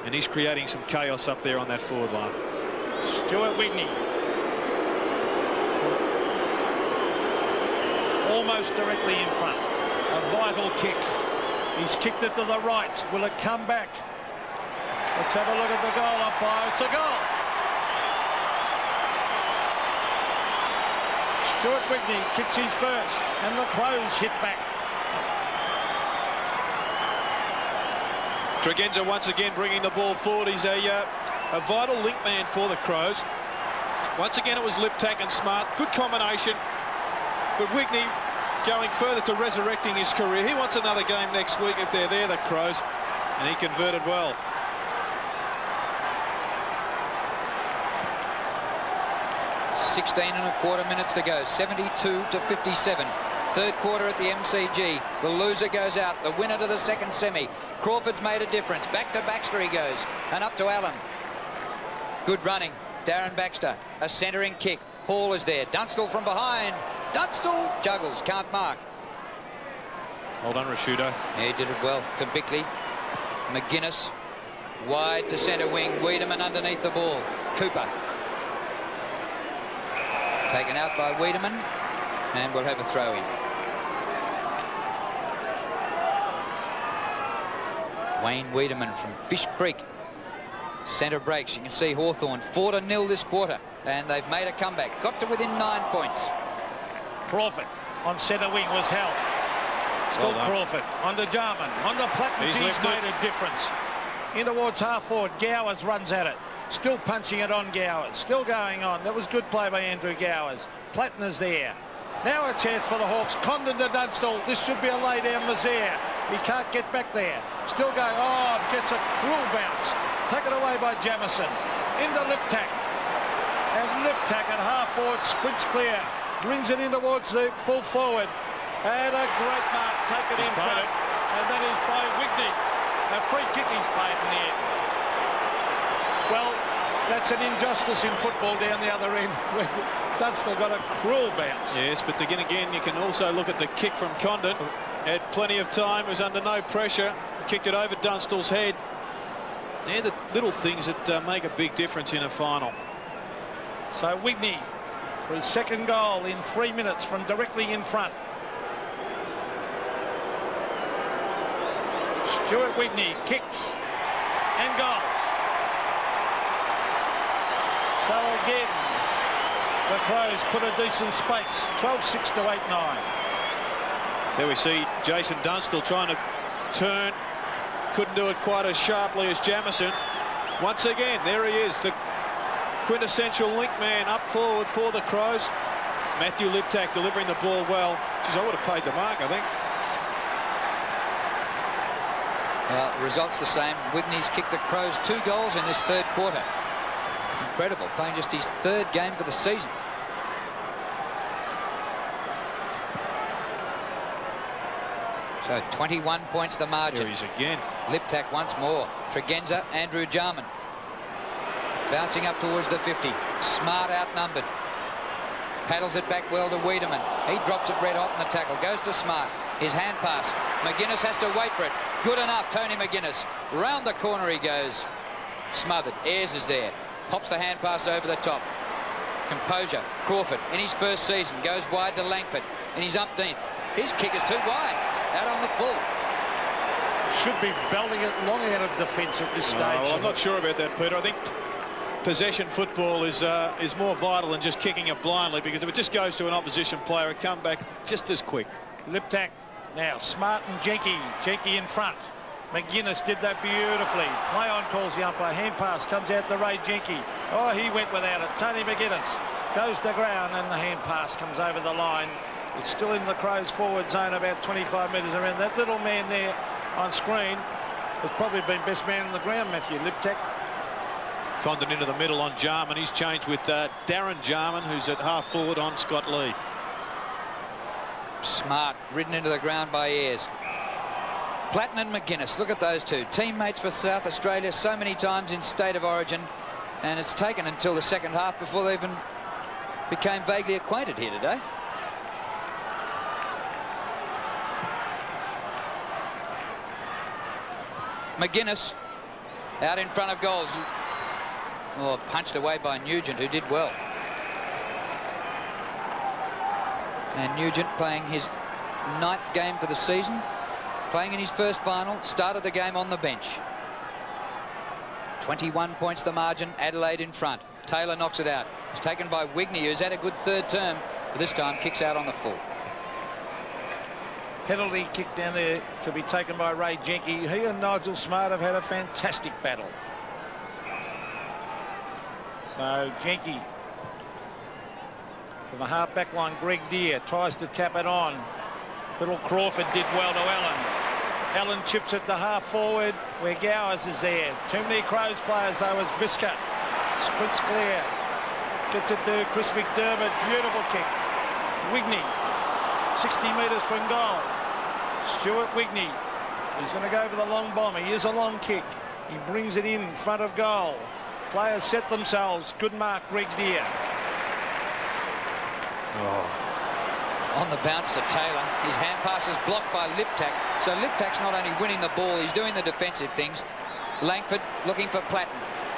And he's creating some chaos up there on that forward line. Stuart Wigney. Almost directly in front. A vital kick. He's kicked it to the right. Will it come back? Let's have a look at the goal umpire. It's a goal. Stuart Wigney kicks his first, and the Crows hit back. Tregenza once again bringing the ball forward. He's a vital link man for the Crows. Once again it was Liptak and Smart. Good combination. But Wigney going further to resurrecting his career. He wants another game next week if they're there, the Crows. And he converted well. .16¼ minutes to go. 72-57. Third quarter at the MCG. The loser goes out. The winner to the second semi. Crawford's made a difference. Back to Baxter he goes. And up to Allen. Good running. Darren Baxter. A centering kick. Hall is there. Dunstall from behind. Dunstall juggles. Can't mark. Well done, Rashudo. Yeah, he did it well. To Bickley. McGuinness. Wide to centre wing. Wiedemann underneath the ball. Cooper. Taken out by Wiedemann. And we'll have a throw in. Wayne Wiedemann from Fish Creek. Centre breaks. You can see Hawthorn 4-0 this quarter. And they've made a comeback. Got to within 9 points. Crawford on centre wing was held. Still well Crawford. On to Jarman. On to Platten. He's made a difference. In towards half forward. Gowers runs at it. Still punching it on Gowers. Still going on. That was good play by Andrew Gowers. Platten is there. Now a chance for the Hawks. Condon to Dunstall. This should be a lay-down Mazier. He can't get back there. Still going. Oh, gets a cruel bounce. Taken away by Jamison. Into Liptak. And Liptak at half forward sprints clear. Brings it in towards the full forward. And a great mark taken in front. And that is by Wigney. A free kick he's played in the end. Well, that's an injustice in football down the other end. Dunstall got a cruel bounce. Yes, but again, you can also look at the kick from Condon. Had plenty of time, was under no pressure. Kicked it over Dunstall's head. They're the little things that make a big difference in a final. So Wigney for his second goal in 3 minutes from directly in front. Stuart Wigney kicks and goals. So again, the Crows put a decent space. 12-6 to 8-9. There we see Jason Dunstall trying to turn. Couldn't do it quite as sharply as Jamison. Once again, there he is, the quintessential link man up forward for the Crows. Matthew Liptak delivering the ball well. Geez, I would have paid the mark, I think. Well, the result's the same. Wigney's kicked the Crows 2 goals in this third quarter. Incredible, playing just his third game for the season. So 21 points the margin. Here he is again. Liptak once more. Tregenza, Andrew Jarman. Bouncing up towards the 50. Smart outnumbered. Paddles it back well to Wiedemann. He drops it red hot in the tackle. Goes to Smart. His hand pass. McGuinness has to wait for it. Good enough, Tony McGuinness. Round the corner he goes. Smothered. Ayres is there. Pops the hand pass over the top. Composure. Crawford in his first season goes wide to Langford in his umpteenth. His kick is too wide. Out on the full. Should be belting it long out of defence at this stage. Well, I'm not sure about that, Peter. I think possession football is more vital than just kicking it blindly, because if it just goes to an opposition player, it come back just as quick. Liptak now. Smart and Jenke. Jenke in front. McGuinness did that beautifully. Play on calls the umpire. Hand pass comes out to Ray Jenke. Oh, he went without it. Tony McGuinness goes to ground and the hand pass comes over the line. It's still in the Crows forward zone, about 25 metres around. That little man there on screen has probably been best man on the ground, Matthew Liptak. Condon into the middle on Jarman. He's changed with Darren Jarman, who's at half forward on Scott Lee. Smart ridden into the ground by Ayres. Platten and McGuinness, look at those two. Teammates for South Australia so many times in State of Origin, and it's taken until the second half before they even became vaguely acquainted here today. McGuinness out in front of goals. Oh, punched away by Nugent, who did well. And Nugent playing his 9th game for the season, playing in his first final, started the game on the bench. 21 points the margin, Adelaide in front. Taylor knocks it out. It's taken by Wigney, who's had a good third term, but this time kicks out on the full. Penalty kick down there to be taken by Ray Jenke. He and Nigel Smart have had a fantastic battle. So Jenke from the half back line. Greg Deere tries to tap it on. Little Crawford did well to Allen. Allen chips it to half forward where Gowers is there. Too many Crows players though as Visca sprints clear. Gets it to Chris McDermott. Beautiful kick. Wigney 60 metres from goal. Stuart Wigney. He's going to go for the long bomb. He is a long kick. He brings it in front of goal. Players set themselves. Good mark, Greg Deere. On the bounce to Taylor. His hand pass is blocked by Liptak. So Liptak's not only winning the ball, he's doing the defensive things. Langford looking for Platten.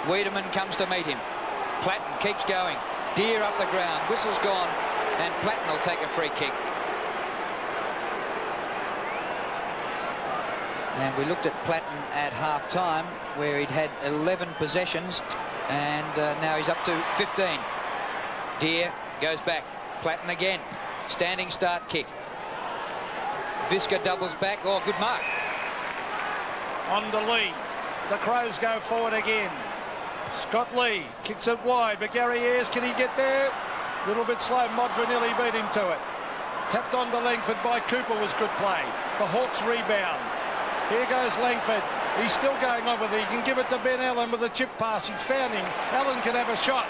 Wiedemann comes to meet him. Platten keeps going. Deere up the ground. Whistle's gone. And Platten will take a free kick. And we looked at Platten at half-time, where he'd had 11 possessions, and now he's up to 15. Deere goes back. Platten again. Standing start kick. Visca doubles back. Oh, good mark. On to Lee. The Crows go forward again. Scott Lee kicks it wide, but Gary Ayres, can he get there? A little bit slow. Modronilli beat him to it. Tapped on to Langford by Cooper was good play. The Hawks rebound. Here goes Langford. He's still going on with it. He can give it to Ben Allen with a chip pass. He's found him. Allen can have a shot.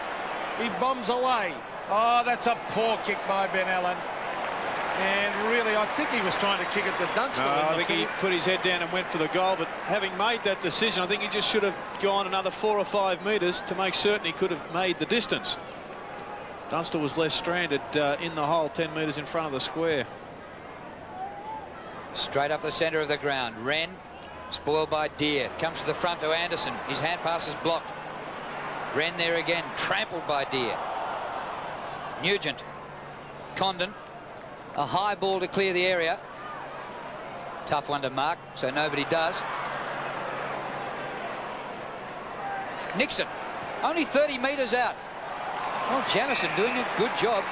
He bombs away. Oh, that's a poor kick by Ben Allen. And really, I think he was trying to kick it to Dunstall. I think he put his head down and went for the goal, but having made that decision, I think he just should have gone another 4 or 5 metres to make certain he could have made the distance. Dunstall was left stranded in the hole 10 metres in front of the square. Straight up the centre of the ground. Wren, spoiled by Deere, comes to the front to Anderson. His hand pass is blocked. Wren there again, trampled by Deere. Nugent. Condon. A high ball to clear the area. Tough one to mark, so nobody does. Nixon, only 30 metres out. Oh, Jamison doing a good job.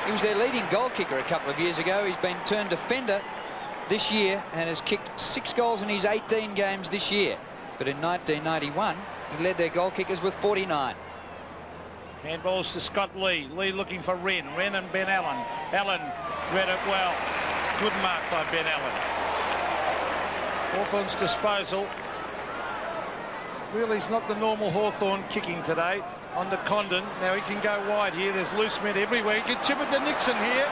He was their leading goal kicker a couple of years ago. He's been turned defender this year and has kicked 6 goals in his 18 games this year. But in 1991, he led their goal kickers with 49. Handballs to Scott Lee. Lee looking for Wren. Wren and Ben Allen. Allen read it well. Good mark by Ben Allen. Hawthorn's disposal. Really, it's not the normal Hawthorn kicking today. On to Condon. Now he can go wide here. There's loose men everywhere. He can chip it to Nixon here.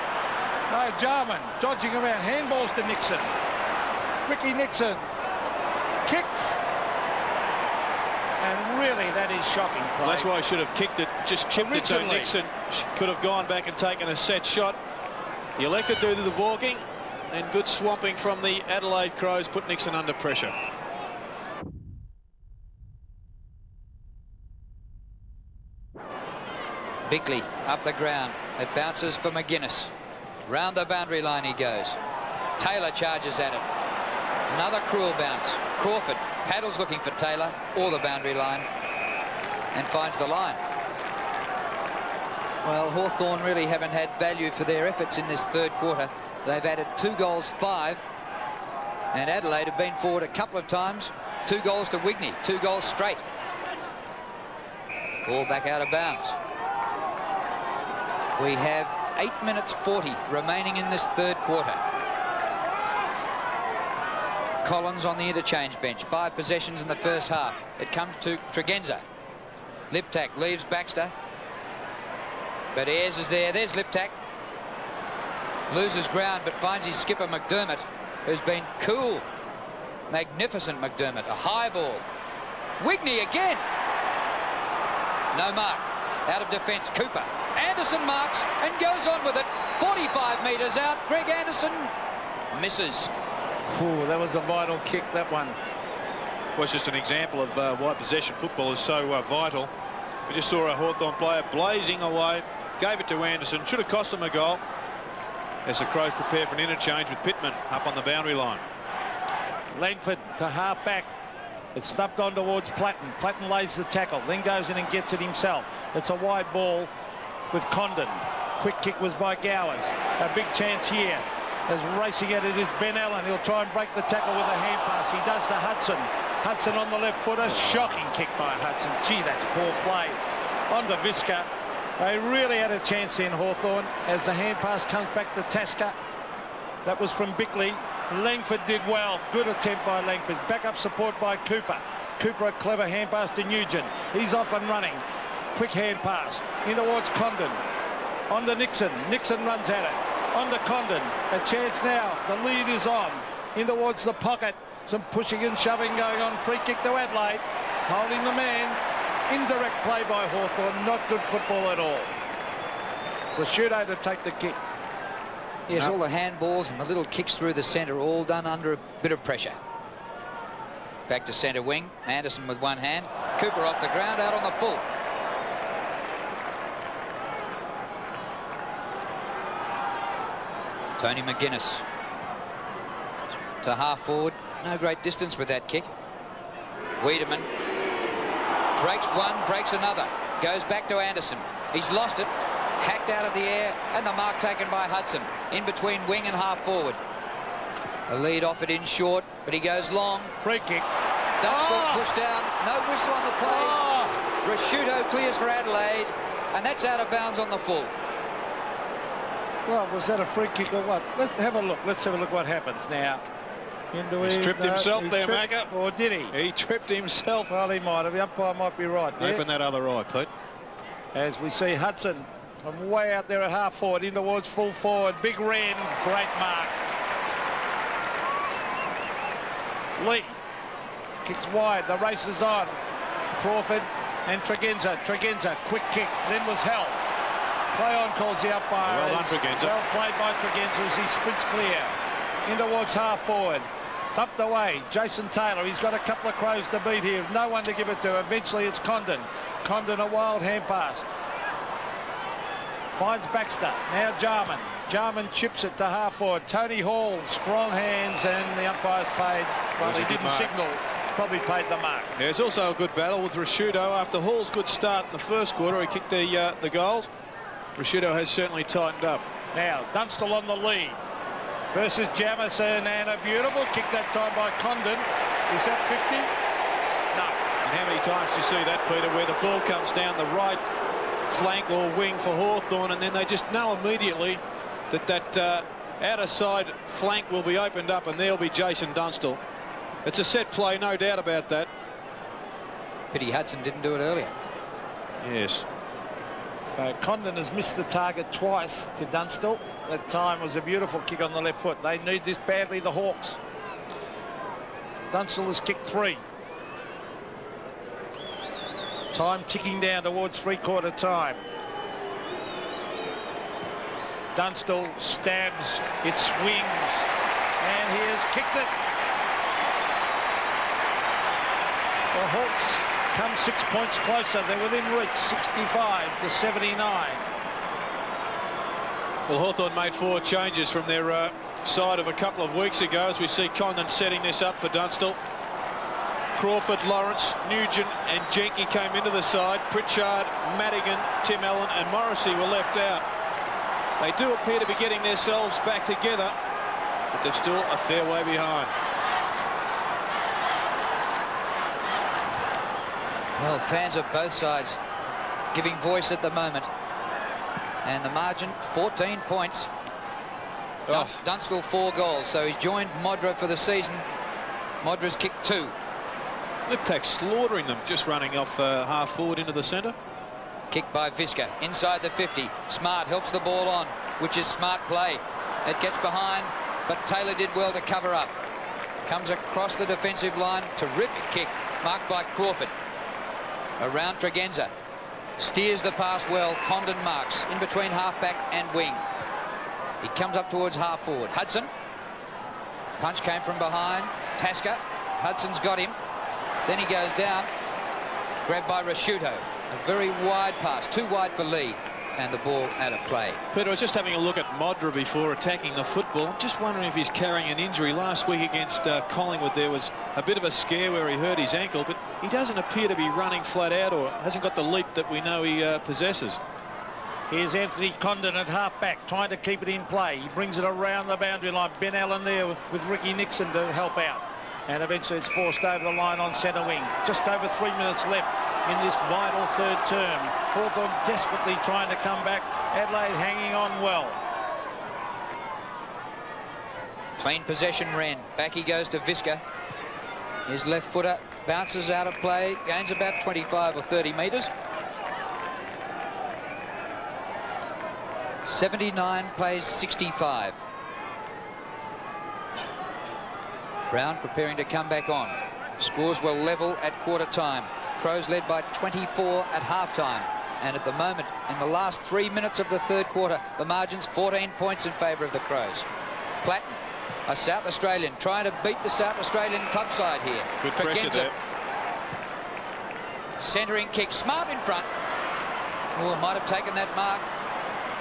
No, Jarman dodging around. Handballs to Nixon. Ricky Nixon kicks. And really, that is shocking. Well, that's why I should have kicked it, just chipped it, so Originally. Nixon could have gone back and taken a set shot. He elected to do the walking, and good swamping from the Adelaide Crows put Nixon under pressure. Bickley up the ground. It bounces for McGuinness. Round the boundary line he goes. Taylor charges at it. Another cruel bounce. Crawford paddles looking for Taylor or the boundary line and finds the line. Well, Hawthorn really haven't had value for their efforts in this third quarter. They've added 2 goals, 5. And Adelaide have been forward a couple of times. 2 goals to Wigney, 2 goals straight. Ball back out of bounds. We have 8 minutes 40 remaining in this third quarter. Collins on the interchange bench. 5 possessions in the first half. It comes to Tregenza. Liptak leaves Baxter. But Ayres is there. There's Liptak. Loses ground but finds his skipper McDermott, who's been cool. Magnificent McDermott. A high ball. Wigney again. No mark. Out of defence. Cooper. Anderson marks and goes on with it. 45 metres out. Greg Anderson misses. Ooh, that was a vital kick, that one. Well, it's just an example of why possession football is so vital. We just saw a Hawthorn player blazing away, gave it to Anderson, should have cost him a goal, as the Crows prepare for an interchange with Pittman up on the boundary line. Langford to half back. It's stubbed on towards Platten. Platten lays the tackle, then goes in and gets it himself. It's a wide ball with Condon. Quick kick was by Gowers. A big chance here. As racing at it is Ben Allen. He'll try and break the tackle with a hand pass. He does to Hudson. Hudson on the left footer. Shocking kick by Hudson. Gee, that's poor play. On to Visca. They really had a chance in Hawthorn as the hand pass comes back to Tasker. That was from Bickley. Langford did well. Good attempt by Langford. Backup support by Cooper. Cooper a clever hand pass to Nugent. He's off and running. Quick hand pass. In towards Condon. On to Nixon. Nixon runs at it. On to Condon. A chance now. The lead is on. In towards the pocket. Some pushing and shoving going on. Free kick to Adelaide. Holding the man. Indirect play by Hawthorn. Not good football at all. Prosciutto to take the kick. Yes, all the handballs and the little kicks through the centre all done under a bit of pressure. Back to centre wing. Anderson with one hand. Cooper off the ground out on the full. Tony McGuinness to half forward. No great distance with that kick. Wiedemann breaks one, breaks another. Goes back to Anderson. He's lost it. Hacked out of the air and the mark taken by Hudson. In between wing and half forward. A lead offered in short, but he goes long. Free kick. Dunstall pushed down. No whistle on the play. Prosciutto clears for Adelaide, and that's out of bounds on the full. Well, was that a free kick or what? Let's have a look. Let's have a look what happens now. He's tripped himself there, Macca. Or did he? He tripped himself. Well, he might have. The umpire might be right there. Open that other eye, Pete. As we see Hudson from way out there at half forward, in towards full forward. Big Wren, great mark. Lee kicks wide. The race is on. Crawford and Tregenza. Tregenza, quick kick, then was held. Play on calls the umpire. Well done, Tregenza. Well played by Tregenza as he sprints clear. In towards half forward. Thumped away. Jason Taylor. He's got a couple of Crows to beat here. No one to give it to. Eventually it's Condon. Condon a wild hand pass. Finds Baxter. Now Jarman. Jarman chips it to half forward. Tony Hall. Strong hands and the umpire's paid. Well, he didn't signal. Probably paid the mark. Yeah, it's also a good battle with Prosciutto. After Hall's good start in the first quarter, he kicked the goals. Prosciutto has certainly tightened up. Now Dunstall on the lead versus Jamison, and a beautiful kick that time by Condon. Is that 50? No. And how many times do you see that, Peter, where the ball comes down the right flank or wing for Hawthorn, and then they just know immediately that outer side flank will be opened up, and there'll be Jason Dunstall. It's a set play, no doubt about that. Pity Hudson didn't do it earlier. Yes. So Condon has missed the target twice to Dunstall. That time was a beautiful kick on the left foot. They need this badly, the Hawks. Dunstall has kicked 3. Time ticking down towards three-quarter time. Dunstall stabs, it swings, and he has kicked it. The Hawks come 6 points closer. They're within reach, 65-79. Well, Hawthorn made 4 changes from their side of a couple of weeks ago, as we see Condon setting this up for Dunstall. Crawford, Lawrence, Nugent and Jenke came into the side. Pritchard, Madigan, Tim Allen and Morrissey were left out. They do appear to be getting themselves back together, but they're still a fair way behind. Well, fans of both sides giving voice at the moment. And the margin, 14 points. Dunstall 4 goals, so he's joined Modra for the season. Modra's kicked 2. Liptak slaughtering them, just running off half forward into the centre. Kicked by Visca inside the 50. Smart helps the ball on, which is smart play. It gets behind, but Taylor did well to cover up. Comes across the defensive line. Terrific kick, marked by Crawford. Around Tregenza. Steers the pass well. Condon marks in between halfback and wing. He comes up towards half forward. Hudson. Punch came from behind. Tasker. Hudson's got him. Then he goes down. Grabbed by Rasciuto. A very wide pass. Too wide for Lee. And the ball out of play. Peter, I was just having a look at Modra before attacking the football. I'm just wondering if he's carrying an injury. Last week against Collingwood, there was a bit of a scare where he hurt his ankle, but he doesn't appear to be running flat out or hasn't got the leap that we know he possesses. Here's Anthony Condon at half-back, trying to keep it in play. He brings it around the boundary line. Ben Allen there with Ricky Nixon to help out. And eventually it's forced over the line on centre wing. Just over 3 minutes left in this vital third term. Hawthorn desperately trying to come back. Adelaide hanging on well. Clean possession, Wren. Back he goes to Visca. His left footer bounces out of play. Gains about 25 or 30 metres. 79 plays 65. Brown preparing to come back on. Scores were level at quarter time. Crows led by 24 at half-time. And at the moment, in the last 3 minutes of the third quarter, the margin's 14 points in favour of the Crows. Platten, a South Australian, trying to beat the South Australian club side here. Good pressure there. Centering kick, Smart in front. Oh, might have taken that mark.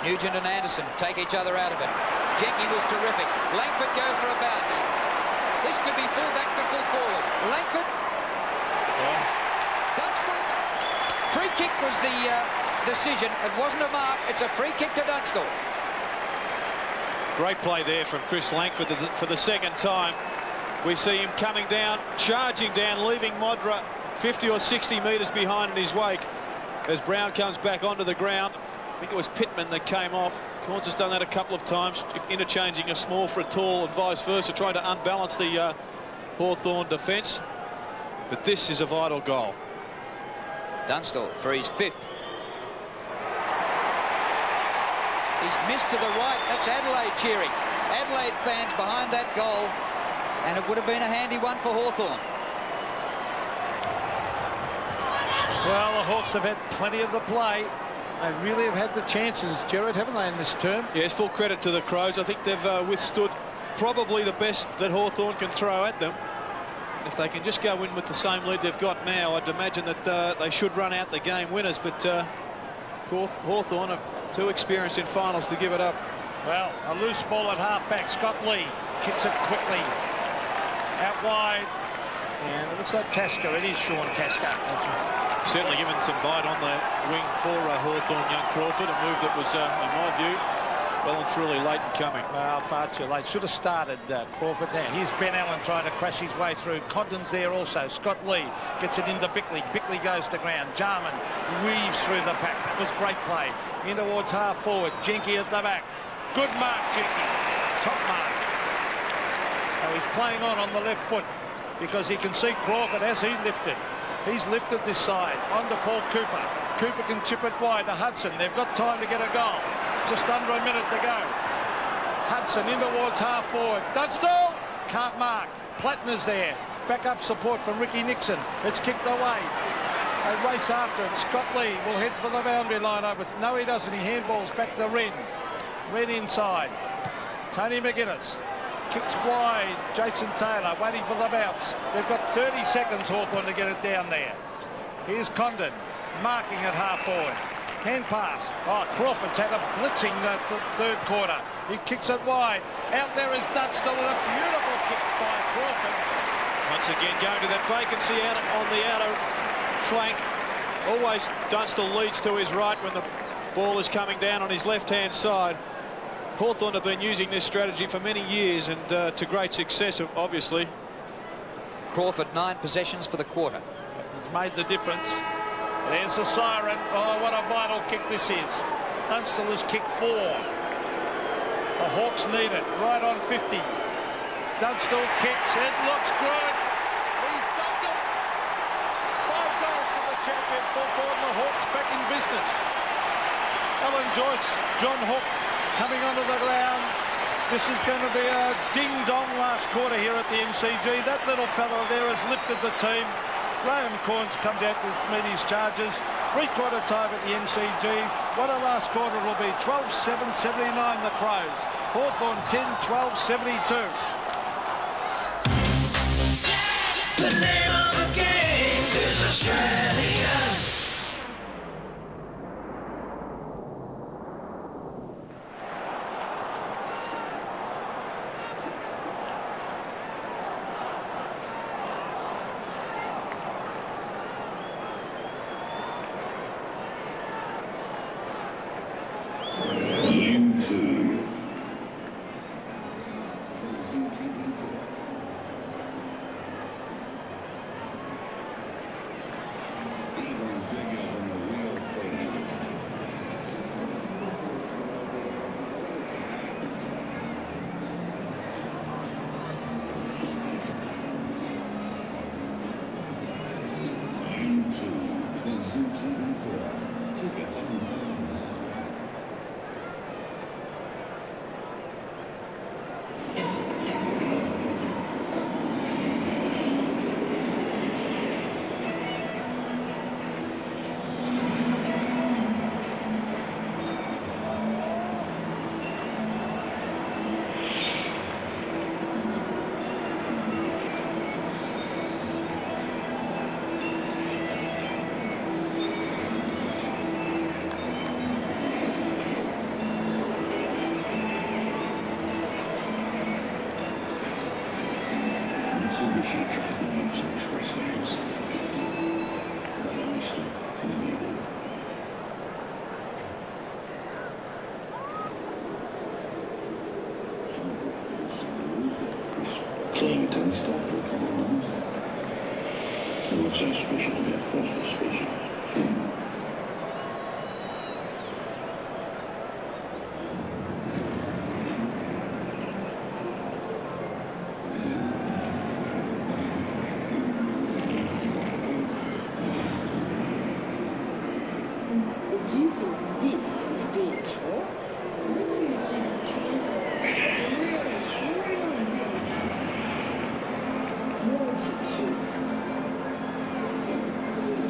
Nugent and Anderson take each other out of it. Jenke was terrific. Langford goes for a bounce. This could be full back to full forward. Langford. Dunstall. Free kick was the decision. It wasn't a mark. It's a free kick to Dunstall. Great play there from Chris Langford for the second time. We see him coming down, charging down, leaving Modra 50 or 60 metres behind in his wake as Brown comes back onto the ground. I think it was Pittman that came off. Corns has done that a couple of times, interchanging a small for a tall and vice versa, trying to unbalance the Hawthorn defence. But this is a vital goal. Dunstall for his 5th. He's missed to the right. That's Adelaide cheering. Adelaide fans behind that goal. And it would have been a handy one for Hawthorn. Well, the Hawks have had plenty of the play. They really have had the chances, Gerard, haven't they, in this term? Yes, full credit to the Crows. I think they've withstood probably the best that Hawthorn can throw at them. If they can just go in with the same lead they've got now, I'd imagine that they should run out the game winners. But Hawthorn are too experienced in finals to give it up. Well, a loose ball at half-back. Scott Lee kicks it quickly. Out wide. And it looks like Tasker. It is Sean Tasker. Certainly given some bite on the wing for Hawthorn, young Crawford, a move that was, in my view, well and truly late in coming. Well, far too late. Should have started Crawford now. Here's Ben Allen trying to crash his way through. Condon's there also. Scott Lee gets it into Bickley. Bickley goes to ground. Jarman weaves through the pack. That was great play. In towards half forward. Jenke at the back. Good mark, Jenke. Top mark. So he's playing on the left foot because he can see Crawford as he lifted. He's lifted this side. On to Paul Cooper. Cooper can chip it wide to Hudson. They've got time to get a goal. Just under a minute to go. Hudson in towards half forward. Dunstall can't mark. Platten is there. Backup support from Ricky Nixon. It's kicked away. They race after it. Scott Lee will head for the boundary line over. No, he doesn't. He handballs back to Wren. Wren inside. Tony McGuinness kicks wide. Jason Taylor waiting for the bounce. They've got 30 seconds, Hawthorn, to get it down there. Here's Condon marking at half forward. Hand pass. Oh, Crawford's had a blitzing third quarter. He kicks it wide. Out there is Dunstall with a beautiful kick by Crawford. Once again going to that vacancy out on the outer flank. Always Dunstall leads to his right when the ball is coming down on his left-hand side. Hawthorn have been using this strategy for many years and to great success, obviously. Crawford 9 possessions for the quarter. He's made the difference. There's the siren. Oh, what a vital kick this is. Dunstall has kicked 4. The Hawks need it. Right on 50. Dunstall kicks. It looks good. He's done it. 5 goals for the champion. Full forward, and the Hawks back in business. Alan Joyce, John Hook coming onto the ground. This is going to be a ding-dong last quarter here at the MCG. That little fella there has lifted the team. Graham Corns comes out to meet his charges. 3-quarter time at the MCG. What a last quarter it will be. 12-7, 79 the Crows. Hawthorn 10-12, 72. The name of the game is Australian. Playing tennis stuff for a couple of months. And what's so special about Christmas special? If you think this is big, wait till you see the case. It's really big. Gorgeous kids. It's big.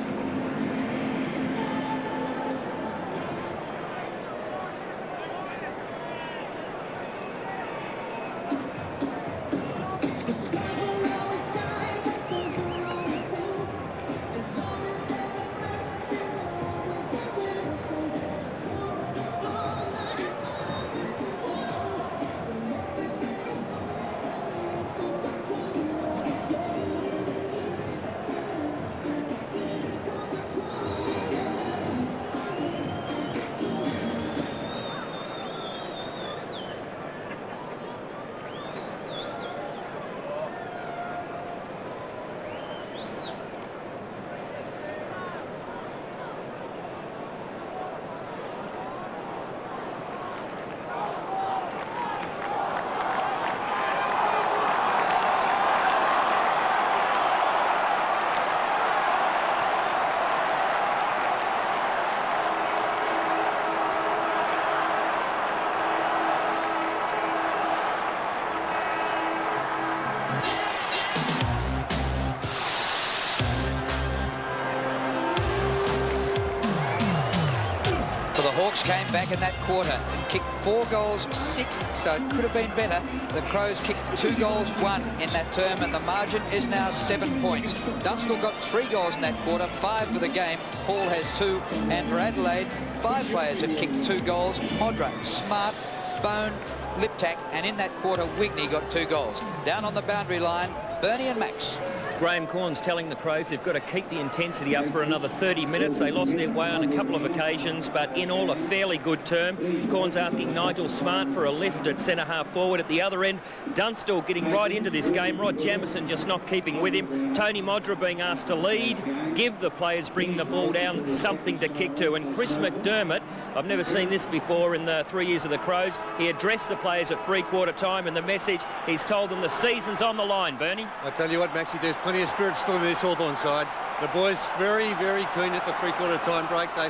Well, the Hawks came back in that quarter and kicked 4 goals, 6, so it could have been better. The Crows kicked 2 goals, 1 in that term, and the margin is now 7 points. Dunstall got 3 goals in that quarter, 5 for the game. Hall has 2, and for Adelaide, 5 players have kicked 2 goals. Modra, Smart, Bone, Liptak, and in that quarter, Wigney got 2 goals. Down on the boundary line, Bernie and Max. Graham Corns telling the Crows they've got to keep the intensity up for another 30 minutes. They lost their way on a couple of occasions, but in all a fairly good term. Corns asking Nigel Smart for a lift at centre-half forward at the other end. Dunstall getting right into this game. Rod Jamieson just not keeping with him. Tony Modra being asked to lead, give the players bringing the ball down something to kick to. And Chris McDermott, I've never seen this before in the 3 years of the Crows. He addressed the players at three-quarter time, and the message, he's told them the season's on the line, Bernie. I tell you what, Maxie, there's plenty of spirit still in this Hawthorn side. The boys very, very keen at the three-quarter time break. They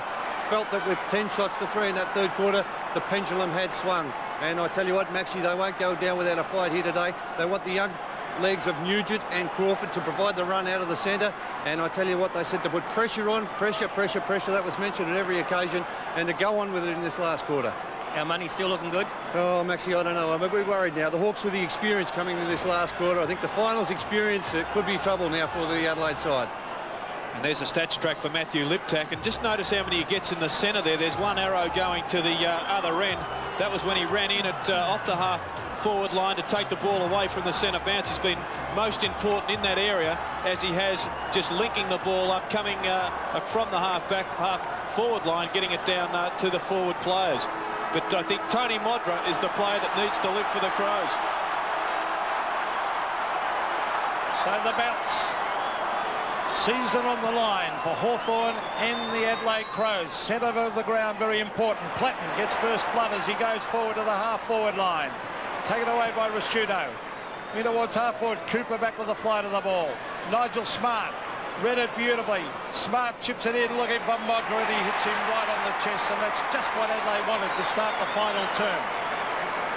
felt that with 10 shots to 3 in that third quarter, the pendulum had swung. And I tell you what, Maxie, they won't go down without a fight here today. They want the young legs of Nugent and Crawford to provide the run out of the centre. And I tell you what, they said to put pressure on, pressure. That was mentioned at every occasion, and to go on with it in this last quarter. Our money's still looking good? Oh, Maxie, I don't know. I'm a bit worried now. The Hawks with the experience coming into this last quarter. I think the finals experience, it could be trouble now for the Adelaide side. And there's a stats track for Matthew Liptak. And just notice how many he gets in the centre there. There's one arrow going to the other end. That was when he ran in at off the half-forward line to take the ball away from the centre bounce. He's been most important in that area, as he has just linking the ball up, coming from the half-forward line, getting it down to the forward players. But I think Tony Modra is the player that needs to lift for the Crows. So the bounce. Season on the line for Hawthorn and the Adelaide Crows. Centre of the ground, very important. Platten gets first blood as he goes forward to the half-forward line. Taken away by Rashudo. In towards half-forward, Cooper back with the flight of the ball. Nigel Smart read it beautifully. Smart chips it in, looking for Modra, and he hits him right on the chest, and that's just what Adelaide wanted to start the final term.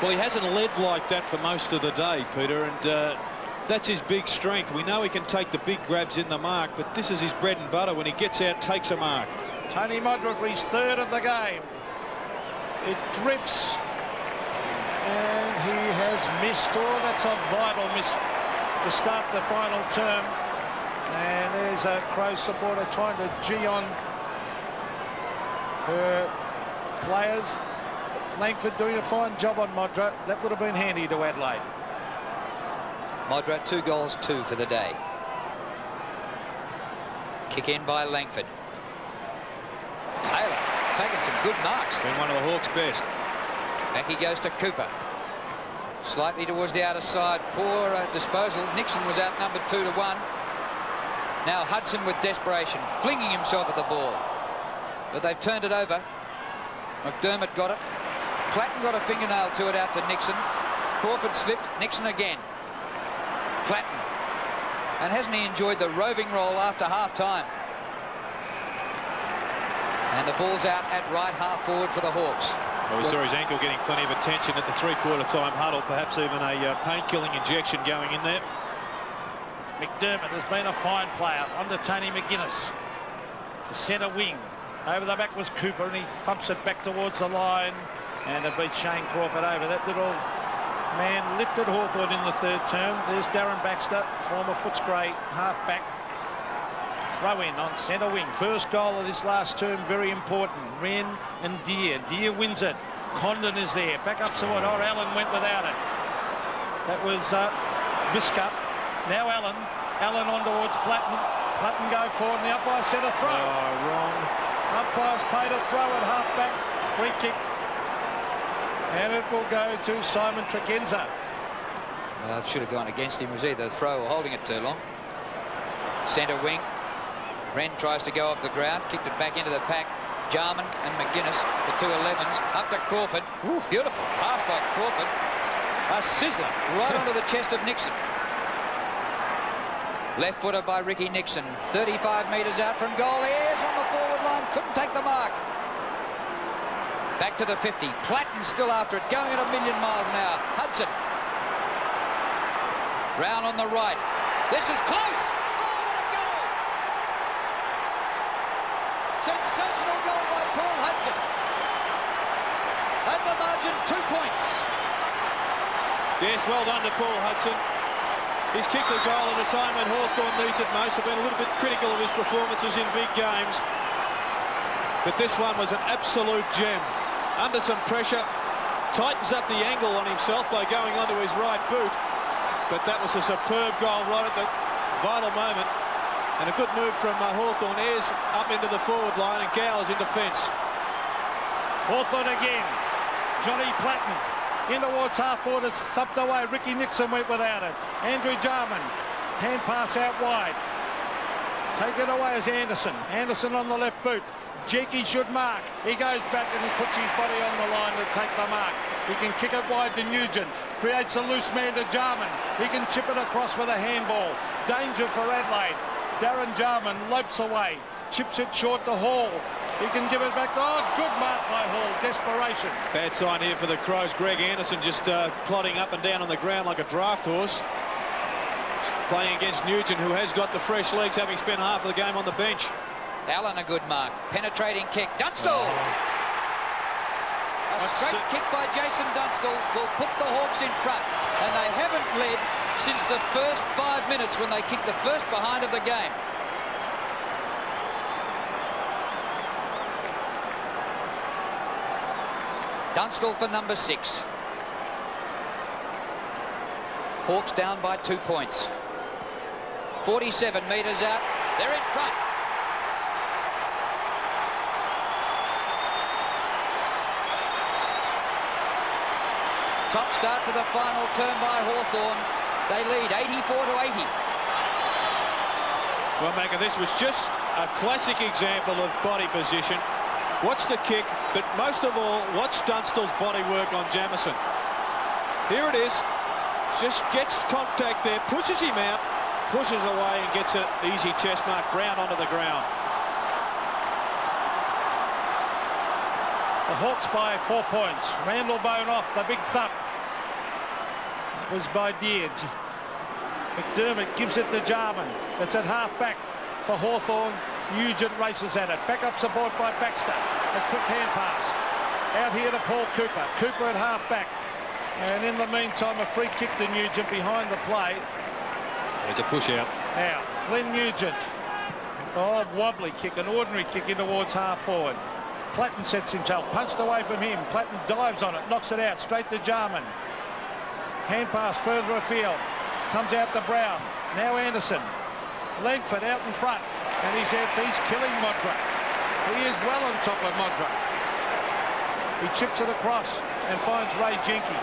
Well, he hasn't led like that for most of the day, Peter, and that's his big strength. We know he can take the big grabs in the mark, but this is his bread and butter. When he gets out, takes a mark. Tony Modra for his 3rd of the game. It drifts, and he has missed. Oh, that's a vital miss to start the final term. And there's a Crow supporter trying to gee on her players. Langford doing a fine job on Modra. That would have been handy to Adelaide. Modra, 2 goals, 2 for the day. Kick in by Langford. Taylor taking some good marks. Been one of the Hawks' best. Back he goes to Cooper. Slightly towards the outer side. Poor disposal. Nixon was outnumbered 2-1. Now Hudson with desperation, flinging himself at the ball. But they've turned it over. McDermott got it. Platten got a fingernail to it out to Nixon. Crawford slipped. Nixon again. Platten. And hasn't he enjoyed the roving roll after half-time? And the ball's out at right half-forward for the Hawks. Well, we saw his ankle getting plenty of attention at the three-quarter time huddle. Perhaps even a pain-killing injection going in there. McDermott has been a fine player. On to Tony McGuinness. To centre wing. Over the back was Cooper, and he thumps it back towards the line. And it beats Shane Crawford over. That little man lifted Hawthorn in the 3rd term. There's Darren Baxter, former Footscray half-back. Throw in on centre wing. First goal of this last term, very important. Wren and Deere. Deere wins it. Condon is there. Back up to what? Oh, Allen went without it. That was Visca. Now Allen. Allen on towards Platten. Platten go forward, and the umpire said a throw. Oh, wrong. Umpire's paid a throw at half-back. Free kick. And it will go to Simon Tregenza. Well, it should have gone against him. It was either a throw or holding it too long. Centre wing. Wren tries to go off the ground. Kicked it back into the pack. Jarman and McGuinness, the 2 11s. Up to Crawford. Ooh. Beautiful pass by Crawford. A sizzler right onto the chest of Nixon. Left footer by Ricky Nixon. 35 metres out from goal. Ayres on the forward line. Couldn't take the mark. Back to the 50. Platten still after it. Going at 1,000,000 miles an hour. Hudson. Round on the right. This is close. Oh, what a goal. Sensational goal by Paul Hudson. and the margin 2 points. Yes, well done to Paul Hudson. He's kicked the goal at a time when Hawthorn needs it most. I've been a little bit critical of his performances in big games. But this one was an absolute gem. Under some pressure, tightens up the angle on himself by going onto his right boot. But that was a superb goal right at the vital moment. And a good move from Hawthorn. Ayres up into the forward line and Gowers in defence. Hawthorn again. Johnny Platten. In towards half forward, it's thumped away. Ricky Nixon went without it. Andrew Jarman, hand pass out wide. Take it away as Anderson. Anderson on the left boot. Jakey should mark. He goes back and he puts his body on the line to take the mark. He can kick it wide to Nugent. Creates a loose man to Jarman. He can chip it across with a handball. Danger for Adelaide. Darren Jarman lopes away. Chips it short to Hall. He can give it back. Oh, good mark by Hall. Desperation. Bad sign here for the Crows. Greg Anderson just plodding up and down on the ground like a draft horse. Playing against Nugent, who has got the fresh legs, having spent half of the game on the bench. Allen a good mark. Penetrating kick. Dunstall! A straight kick by Jason Dunstall will put the Hawks in front. And they haven't led since the first 5 minutes when they kicked the first behind of the game. Dunstall for number 6. Hawks down by 2 points. 47 metres out. They're in front. Top start to the final term by Hawthorn. They lead 84 to 80. Well, Macca, this was just a classic example of body position. Watch the kick, but most of all, watch Dunstall's body work on Jamieson. Here it is. Just gets contact there, pushes him out, pushes away and gets an easy chest mark. Brown onto the ground. The Hawks by 4 points. Randall Bone off, the big thump. It was by Dearge. McDermott gives it to Jarman. It's at half back for Hawthorn. Nugent races at it. Back up support by Baxter. A quick hand pass. Out here to Paul Cooper. Cooper at half back. And in the meantime, a free kick to Nugent behind the play. There's a push out. Now, Glenn Nugent. Oh, wobbly kick, an ordinary kick in towards half forward. Platten sets himself, punched away from him. Platten dives on it, knocks it out, straight to Jarman. Hand pass further afield. Comes out to Brown. Now Anderson. Langford out in front. And he's killing Modra. He is well on top of Modra. He chips it across and finds Ray Jenke.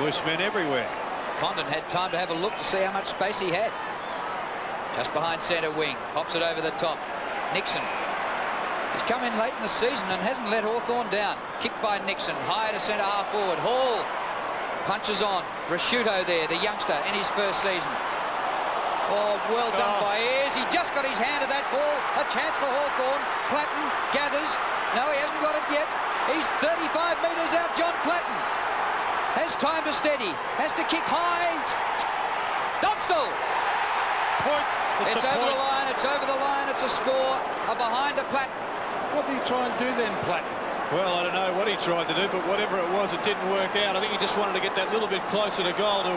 Loose men everywhere. Condon had time to have a look to see how much space he had. Just behind centre wing. Pops it over the top. Nixon. He's come in late in the season and hasn't let Hawthorn down. Kicked by Nixon. Higher to centre half forward. Hall punches on. Rasciuto there, the youngster in his first season. Oh, well done by Ayres. He just got his hand to that ball. A chance for Hawthorn. Platten gathers. No, he hasn't got it yet. He's 35 metres out, John Platten. Has time to steady. Has to kick high. Dunstall. Point. It's over the line. It's over the line. It's a score. A behind to Platten. What did he try and do then, Platten? Well, I don't know what he tried to do, but whatever it was, it didn't work out. I think he just wanted to get that little bit closer to goal to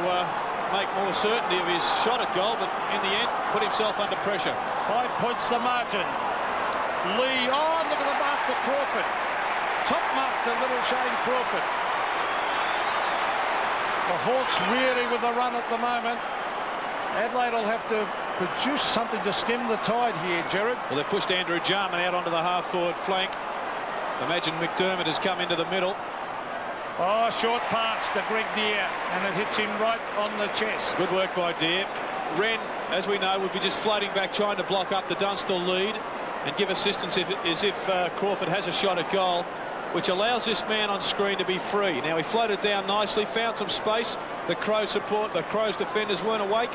make more certainty of his shot at goal, but in the end, put himself under pressure. 5 points the margin. Lee, oh, look at the mark to Crawford. Top mark to little Shane Crawford. The Hawks really with a run at the moment. Adelaide will have to produce something to stem the tide here, Gerard. Well, they've pushed Andrew Jarman out onto the half-forward flank. Imagine McDermott has come into the middle. Oh, short pass to Greg Deere, and it hits him right on the chest. Good work by Deere. Wren, as we know, would be just floating back, trying to block up the Dunstall lead and give assistance as if Crawford has a shot at goal, which allows this man on screen to be free. Now, he floated down nicely, found some space. The Crows support, the Crows defenders weren't awake.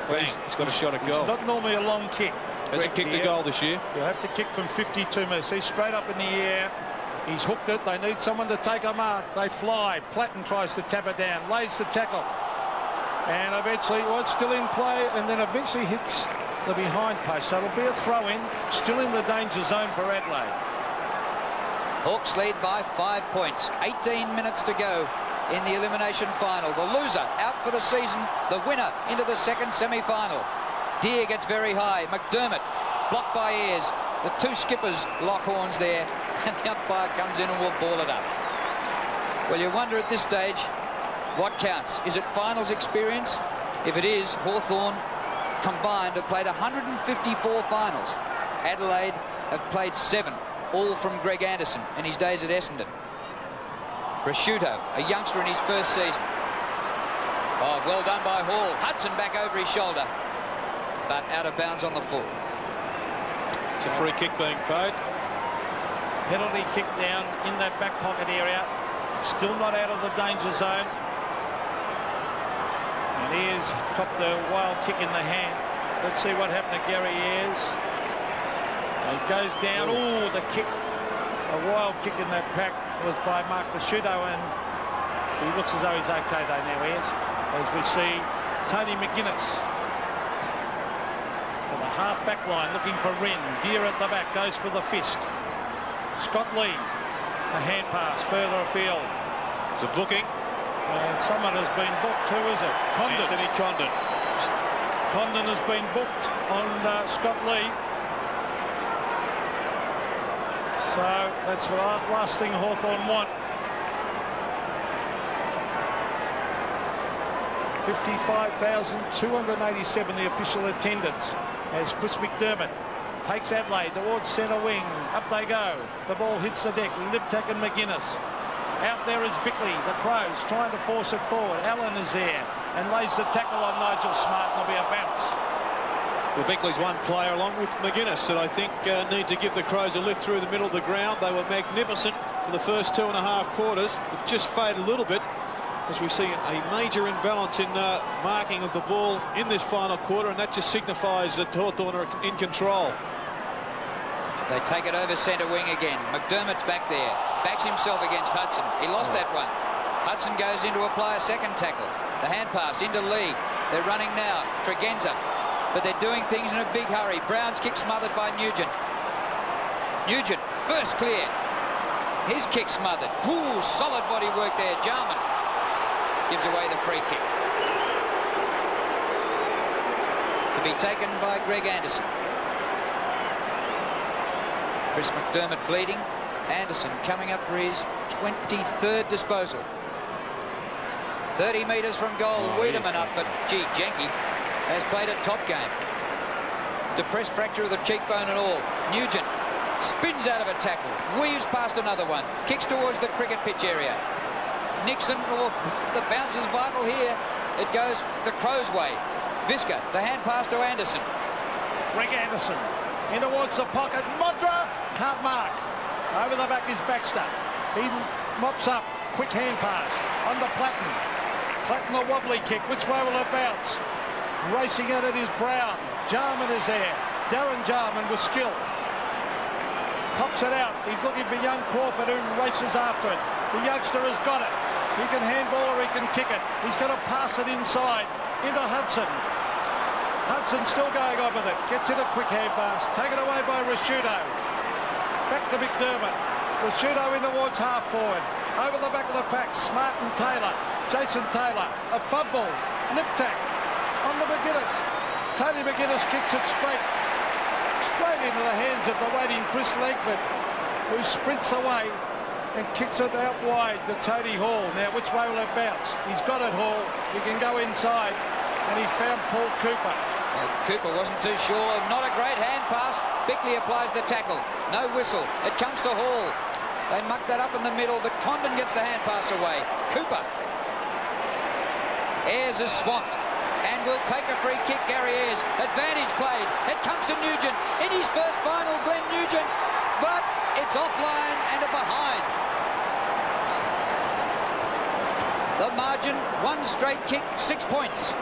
Bang, he's got a shot at goal. It's not normally a long kick. Hasn't kicked a goal this year. You'll have to kick from 52 metres. He's straight up in the air. He's hooked it. They need someone to take a mark. They fly. Platten tries to tap it down. Lays the tackle. And eventually, well, it's still in play. And then eventually hits the behind post. So it'll be a throw-in. Still in the danger zone for Adelaide. Hawks lead by 5 points. 18 minutes to go in the elimination final. The loser out for the season, the winner into the second semi-final. Deere gets very high. McDermott blocked by Ayres. The two skippers lock horns there, and the umpire comes in and will ball it up. Well, you wonder at this stage what counts. Is it finals experience? If it is, Hawthorn combined have played 154 finals. Adelaide have played 7, all from Greg Anderson in his days at Essendon. Prosciutto, a youngster in his first season. Oh, well done by Hall. Hudson back over his shoulder, but out of bounds on the full. It's a free kick being paid. Penalty kick down in that back pocket area. Still not out of the danger zone. And Ayres copped a wild kick in the hand. Let's see what happened to Gary Ayres. It goes down. Oh, the kick. A wild kick in that pack was by Mark Prosciutto, and he looks as though he's okay though now, Ayres. As we see Tony McGuinness to the half-back line looking for Wren. Deere at the back goes for the fist. Scott Lee, a hand pass further afield. It's a booking. And someone has been booked. Who is it? Condon. Anthony Condon. Condon has been booked on Scott Lee. So that's the last thing Hawthorn want. 55,287 the official attendance as Chris McDermott takes Adelaide towards centre wing. Up they go. The ball hits the deck. Liptak and McGuinness. Out there is Bickley. The Crows trying to force it forward. Allen is there and lays the tackle on Nigel Smart, and there'll be a bounce. Well, Bickley's one player along with McGuinness that I think need to give the Crows a lift through the middle of the ground. They were magnificent for the first 2.5 quarters. It just faded a little bit as we see a major imbalance in marking of the ball in this final quarter, and that just signifies that Hawthorn are in control. They take it over centre wing again. McDermott's back there. Backs himself against Hudson. He lost that one. Hudson goes in to apply a second tackle. The hand pass into Lee. They're running now. Tregenza. But they're doing things in a big hurry. Brown's kick smothered by Nugent. Nugent burst clear. His kick smothered. Ooh, solid body work there. Jarman gives away the free kick. To be taken by Greg Anderson. Chris McDermott bleeding. Anderson coming up for his 23rd disposal. 30 metres from goal. Wiedemann up, but gee, Jenke has played a top game. Depressed fracture of the cheekbone and all. Nugent spins out of a tackle, weaves past another one, kicks towards the cricket pitch area. Nixon, the bounce is vital here. It goes the Crows' way. Visca, the hand pass to Anderson. Greg Anderson in towards the pocket. Modra can't mark. Over the back is Baxter. He mops up. Quick hand pass on the Platten. Platten a wobbly kick. Which way will it bounce? Racing at it is Brown. Jarman is there. Darren Jarman with skill. Pops it out. He's looking for young Crawford, who races after it. The youngster has got it. He can handball or he can kick it. He's going to pass it inside into Hudson. Hudson still going on with it. Gets in a quick hand pass. Taken away by Prosciutto. Back to McDermott. Prosciutto in towards half forward. Over the back of the pack. Smart and Taylor. Jason Taylor. A fumble. Liptak on the McGuinness. Tony McGuinness kicks it straight into the hands of the waiting Chris Langford, who sprints away and kicks it out wide to Tony Hall. Now, which way will it bounce? He's got it, Hall. He can go inside, and he's found Paul Cooper. Well, Cooper wasn't too sure. Not a great hand pass. Bickley applies the tackle. No whistle. It comes to Hall. They muck that up in the middle, but Condon gets the hand pass away. Cooper. Ayres is swamped and will take a free kick. Gary Ayres. Advantage played. It comes to Nugent in his first final. Glenn Nugent, but it's offline and a behind. The margin, one straight kick, 6 points.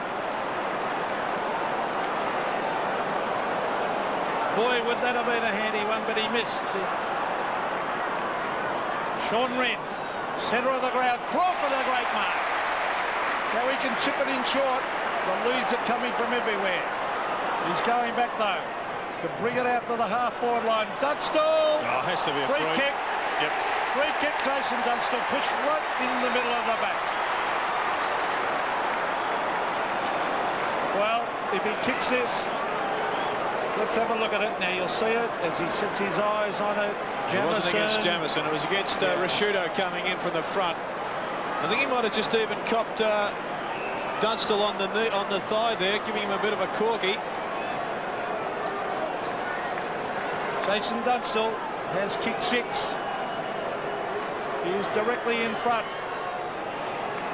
Boy, would that have been a handy one, but he missed. Sean Wren, centre of the ground. Crawford, a great mark. Now he can chip it in short. The leads are coming from everywhere. He's going back, though, to bring it out to the half-forward line. Dunstall! Oh, has to be a free kick. Yep. Free kick, Jason Dunstall pushed right in the middle of the back. Well, if he kicks this, let's have a look at it. Now you'll see it as he sets his eyes on it. It wasn't against Jamison. It was against Rashudo coming in from the front. I think he might have just even copped Dunstall on the knee, on the thigh there, giving him a bit of a corky. Jason Dunstall has kicked 6. He is directly in front.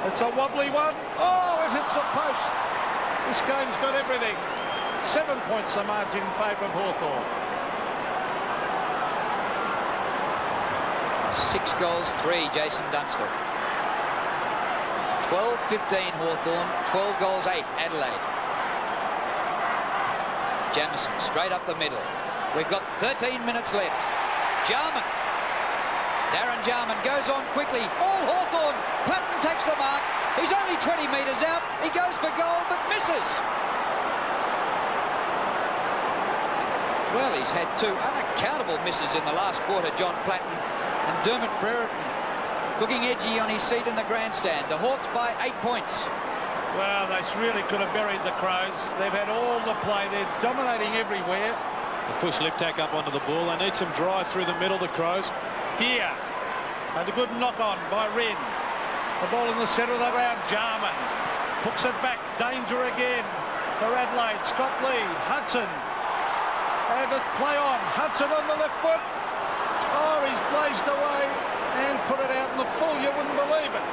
It's a wobbly one. Oh, it hits the post. This game's got everything. 7 points the margin in favour of Hawthorn. 6 goals, 3, Jason Dunstall. 12-15 Hawthorn, 12 goals, 8 Adelaide. Jamison straight up the middle. We've got 13 minutes left. Jarman. Darren Jarman goes on quickly. All Hawthorn. Platten takes the mark. He's only 20 metres out. He goes for goal but misses. Well, he's had 2 unaccountable misses in the last quarter, John Platten. And Dermot Brereton looking edgy on his seat in the grandstand. The Hawks by 8 points. Well, they really could have buried the Crows. They've had all the play. They're dominating everywhere. They push Liptak up onto the ball. They need some drive through the middle, the Crows. Deer. And a good knock-on by Wren. The ball in the centre of the ground. Jarman hooks it back. Danger again for Adelaide. Scott Lee. Hudson. And it's play on. Hudson on the left foot. Oh, he's blazed away and put it out in the full. You wouldn't believe it.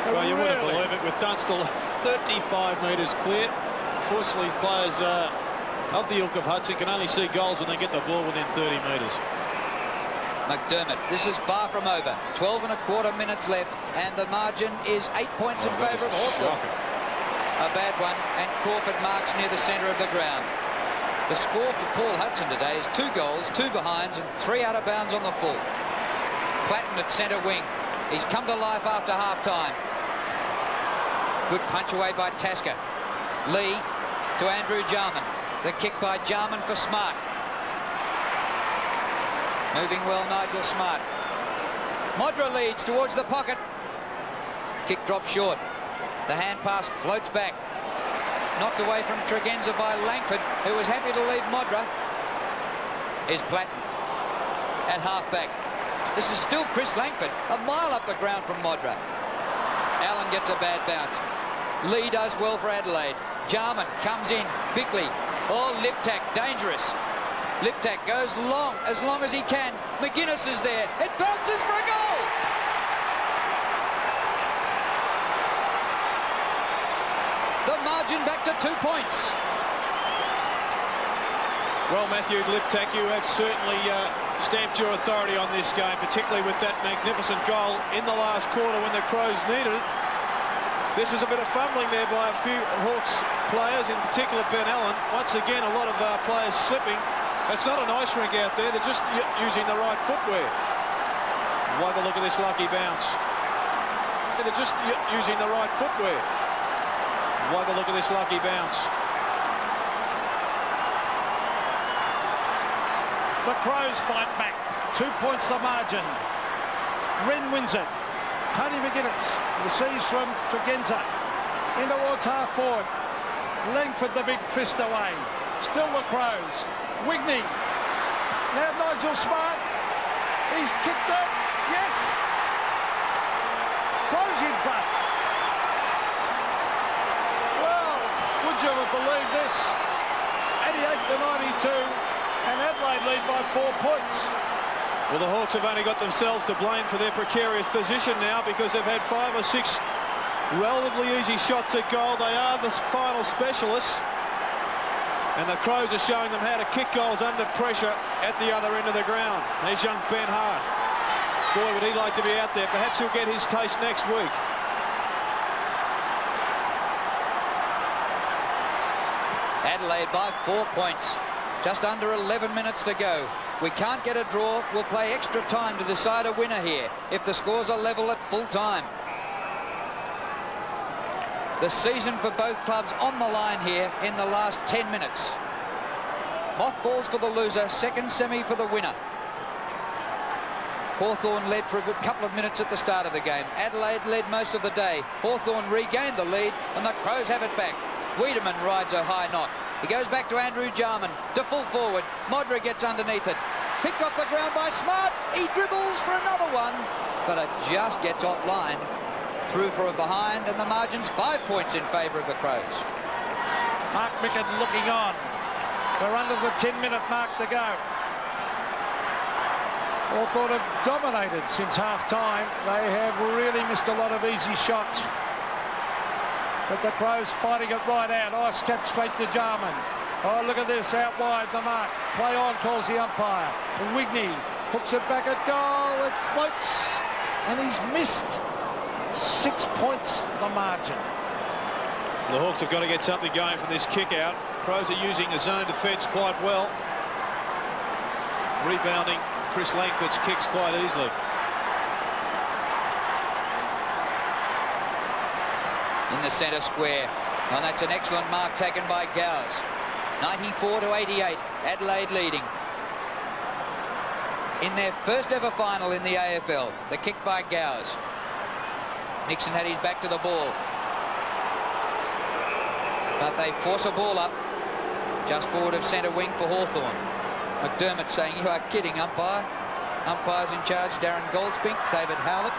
Well, you wouldn't believe it with Dunstall 35 metres clear. Unfortunately, players of the ilk of Hudson can only see goals when they get the ball within 30 metres. McDermott, this is far from over. 12 and a quarter minutes left, and the margin is 8 points in favour of Hawthorn. A bad one, and Crawford marks near the centre of the ground. The score for Paul Hudson today is 2 goals, 2 behinds, and 3 out of bounds on the full. Platten at centre wing. He's come to life after half-time. Good punch away by Tasker. Lee to Andrew Jarman. The kick by Jarman for Smart. Moving well, Nigel Smart. Modra leads towards the pocket. Kick drops short. The hand pass floats back. Knocked away from Tregenza by Langford, who was happy to leave Modra. Is Platten at half-back. This is still Chris Langford, a mile up the ground from Modra. Allen gets a bad bounce. Lee does well for Adelaide. Jarman comes in. Bickley. Oh, Liptak, dangerous. Liptak goes long as he can. McGuinness is there. It bounces for a goal. The margin back to 2 points. Well, Matthew Liptak, you have certainly stamped your authority on this game, particularly with that magnificent goal in the last quarter when the Crows needed it. This is a bit of fumbling there by a few Hawks players, in particular Ben Allen. Once again, a lot of players slipping. It's not an ice rink out there. They're just using the right footwear. Have a look at this lucky bounce. They're just using the right footwear. Have a look at this lucky bounce. The Crows fight back. 2 points the margin. Wren wins it. Tony McGuinness receives from Tregenza. In towards half forward. Langford the big fist away. Still the Crows. Wigney. Now Nigel Smart. He's kicked it. Yes. Crows in front. Well, would you have believed this? 88-92. And Adelaide lead by 4 points. Well, the Hawks have only got themselves to blame for their precarious position now, because they've had 5 or 6 relatively easy shots at goal. They are the final specialists. And the Crows are showing them how to kick goals under pressure at the other end of the ground. There's young Ben Hart. Boy, would he like to be out there. Perhaps he'll get his taste next week. Adelaide by 4 points. Just under 11 minutes to go. We can't get a draw. We'll play extra time to decide a winner here if the scores are level at full time. The season for both clubs on the line here in the last 10 minutes. Mothballs for the loser, second semi for the winner. Hawthorn led for a couple of minutes at the start of the game. Adelaide led most of the day. Hawthorn regained the lead, and the Crows have it back. Wiedemann rides a high knock. He goes back to Andrew Jarman, to full forward. Modra gets underneath it. Picked off the ground by Smart. He dribbles for another one, but it just gets offline. Through for a behind, and the margin's 5 points in favour of the Crows. Mark Mickett looking on. We're under the 10-minute mark to go. Hawthorn have dominated since half-time. They have really missed a lot of easy shots. But the Crows fighting it right out. Oh, step straight to Jarman. Oh, look at this, out wide the mark. Play on, calls the umpire. Wigney hooks it back at goal. It floats, and he's missed. 6 points the margin. The Hawks have got to get something going from this kick out. Crows are using the zone defence quite well. Rebounding Chris Langford's kicks quite easily. In the centre square. And that's an excellent mark taken by Gowers. 94-88. Adelaide leading. In their first ever final in the AFL. The kick by Gowers. Nixon had his back to the ball. But they force a ball up. Just forward of centre wing for Hawthorn. McDermott saying, "You are kidding, umpire." Umpires in charge, Darren Goldspink, David Howlett.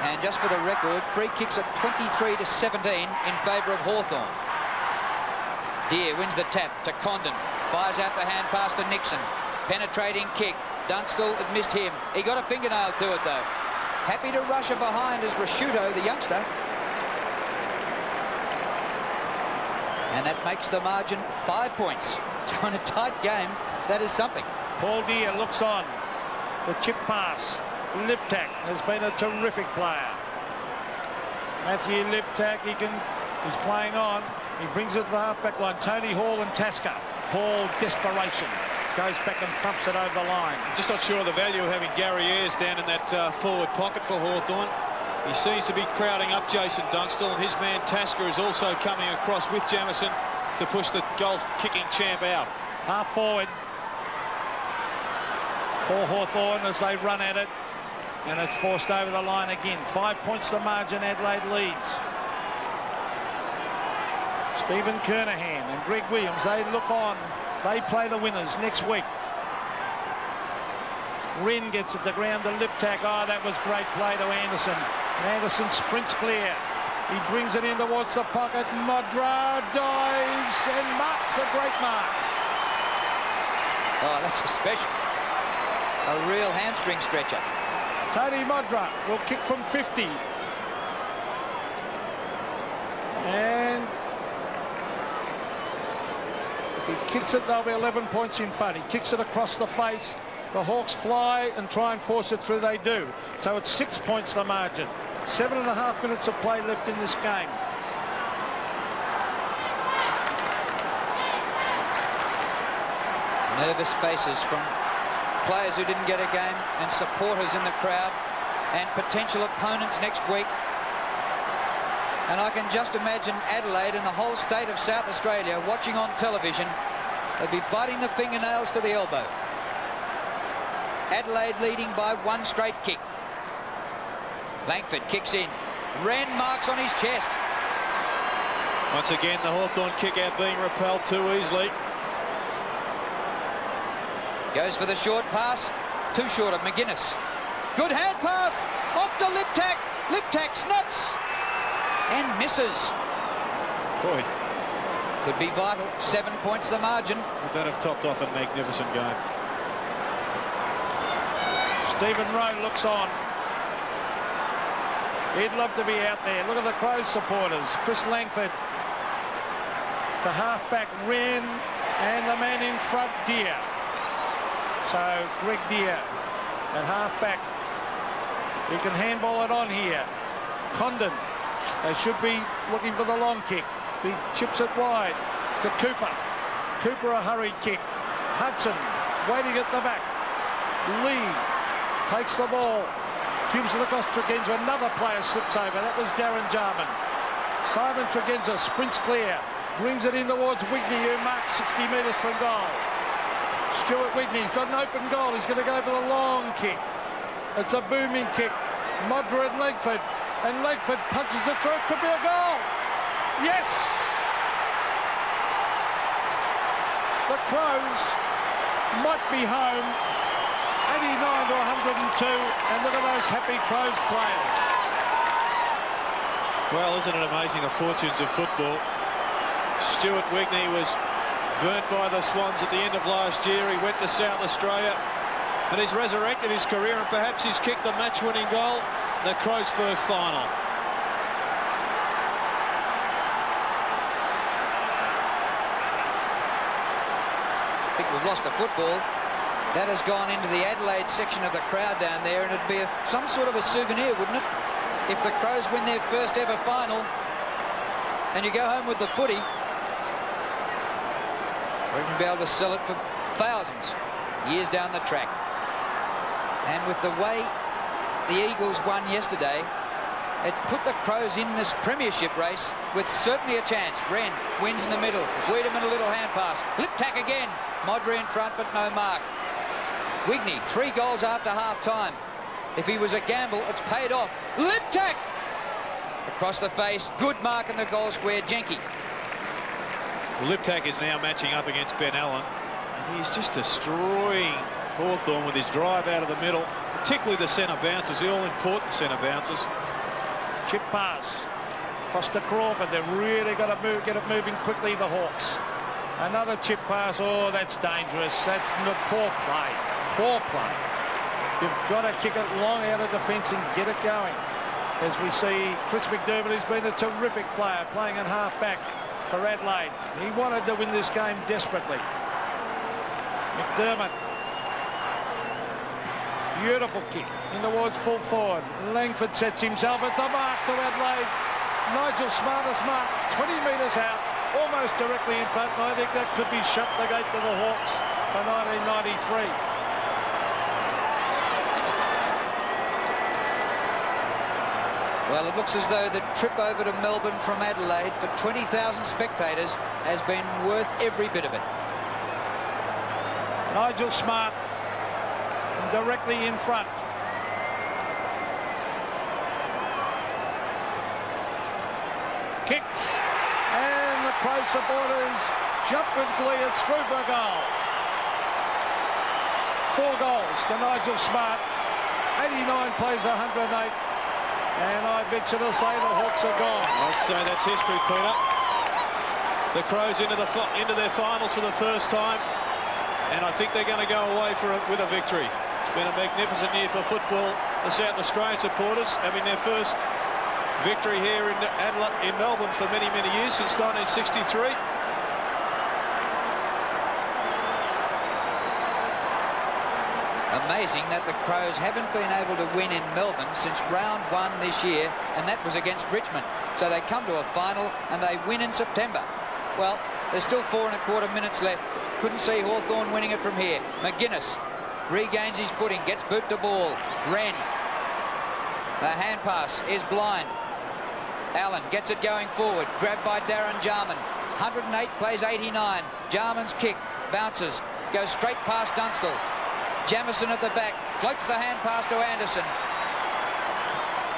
And just for the record, free kicks at 23-17 in favour of Hawthorn. Deere wins the tap to Condon. Fires out the hand pass to Nixon. Penetrating kick. Dunstall had missed him. He got a fingernail to it though. Happy to rush it behind is Rasciuto, the youngster. And that makes the margin 5 points. So in a tight game, that is something. Paul Deere looks on. The chip pass. Liptak has been a terrific player. Matthew Liptak, he's playing on. He brings it to the half-back line. Tony Hall and Tasker. Hall, desperation. Goes back and thumps it over the line. Just not sure of the value of having Gary Ayres down in that forward pocket for Hawthorn. He seems to be crowding up Jason Dunstall, and his man Tasker is also coming across with Jamieson to push the goal-kicking champ out. Half forward for Hawthorn as they run at it, and it's forced over the line again. 5 points the margin. Adelaide leads. Stephen Kernahan and Greg Williams, they look on. They play the winners next week. Wren gets it to ground to Liptak. Oh, that was great play to Anderson. And Anderson sprints clear. He brings it in towards the pocket. Modra dives and marks a great mark. Oh, that's a special. A real hamstring stretcher. Tony Modra will kick from 50. And if he kicks it, there'll be 11 points in front. He kicks it across the face. The Hawks fly and try and force it through. They do. So it's 6 points the margin. 7.5 minutes of play left in this game. Nervous faces from players who didn't get a game, and supporters in the crowd, and potential opponents next week. And I can just imagine Adelaide and the whole state of South Australia watching on television. They'll be biting the fingernails to the elbow. Adelaide leading by one straight kick. Langford kicks in. Wren marks on his chest. Once again, the Hawthorn kick out being repelled too easily. Goes for the short pass. Too short of McGuinness. Good hand pass. Off to Liptak. Liptak snaps and misses. Boy. Could be vital. 7 points the margin. Would that have topped off a magnificent game? Stephen Rowe looks on. He'd love to be out there. Look at the Crows supporters. Chris Langford to half-back Wren, and the man in front, Deere. So Greg Deere at half-back. He can handball it on here. Condon. They should be looking for the long kick. He chips it wide to Cooper. Cooper a hurried kick. Hudson waiting at the back. Lee takes the ball. Gives it across Tregenza. Another player slips over. That was Darren Jarman. Simon Tregenza sprints clear. Brings it in towards Wigney, who marks 60 metres from goal. Stuart Wigney's got an open goal. He's going to go for the long kick. It's a booming kick. Modra and Legford. And Legford punches it through. Could be a goal. Yes! The Crows might be home. 89 to 102. And look at those happy Crows players. Well, isn't it amazing, the fortunes of football? Stuart Wigney was burnt by the Swans at the end of last year. He went to South Australia and he's resurrected his career, and perhaps he's kicked the match-winning goal in the Crows' first final. I think we've lost a football. That has gone into the Adelaide section of the crowd down there, and it'd be some sort of a souvenir, wouldn't it? If the Crows win their first ever final and you go home with the footy, we can be able to sell it for thousands years down the track. And with the way the Eagles won yesterday, it's put the Crows in this premiership race with certainly a chance. Wren wins in the middle. Wiedemann a little hand pass. Lip tack again. Modra in front, but no mark. Wigney, 3 goals after half-time. If he was a gamble, it's paid off. Lip tack! Across the face. Good mark in the goal square. Jenke. Liptak is now matching up against Ben Allen, and he's just destroying Hawthorn with his drive out of the middle, particularly the centre bounces, the all-important centre bounces. Chip pass. Across to Crawford. They've really got to get it moving quickly, the Hawks. Another chip pass. Oh, that's dangerous. That's poor play. Poor play. You've got to kick it long out of defence and get it going. As we see Chris McDermott, who's been a terrific player, playing in half-back for Adelaide. He wanted to win this game desperately. McDermott. Beautiful kick in towards full forward. Langford sets himself. It's a mark to Adelaide. Nigel Smartest mark 20 metres out, almost directly in front. And I think that could be shut the gate to the Hawks for 1993. Well, it looks as though the trip over to Melbourne from Adelaide for 20,000 spectators has been worth every bit of it. Nigel Smart directly in front. Kicks, and the Crow supporters jump with glee. It's through for a goal. 4 goals to Nigel Smart. 89 plays 108. And I venture to say the Hawks are gone. I'd say that's history, Peter. The Crows into their finals for the first time, and I think they're going to go away with a victory. It's been a magnificent year for football for South Australian supporters, having their first victory here in Adelaide, in Melbourne, for many, many years, since 1963. Amazing that the Crows haven't been able to win in Melbourne since round 1 this year, and that was against Richmond. So they come to a final and they win in September. Well, there's still 4 1/4 minutes left. Couldn't see Hawthorn winning it from here. McGuinness regains his footing, gets boot to ball. Wren. The hand pass is blind. Allen gets it going forward. Grabbed by Darren Jarman. 108 plays 89. Jarman's kick bounces, goes straight past Dunstall. Jamieson at the back, floats the hand pass to Anderson.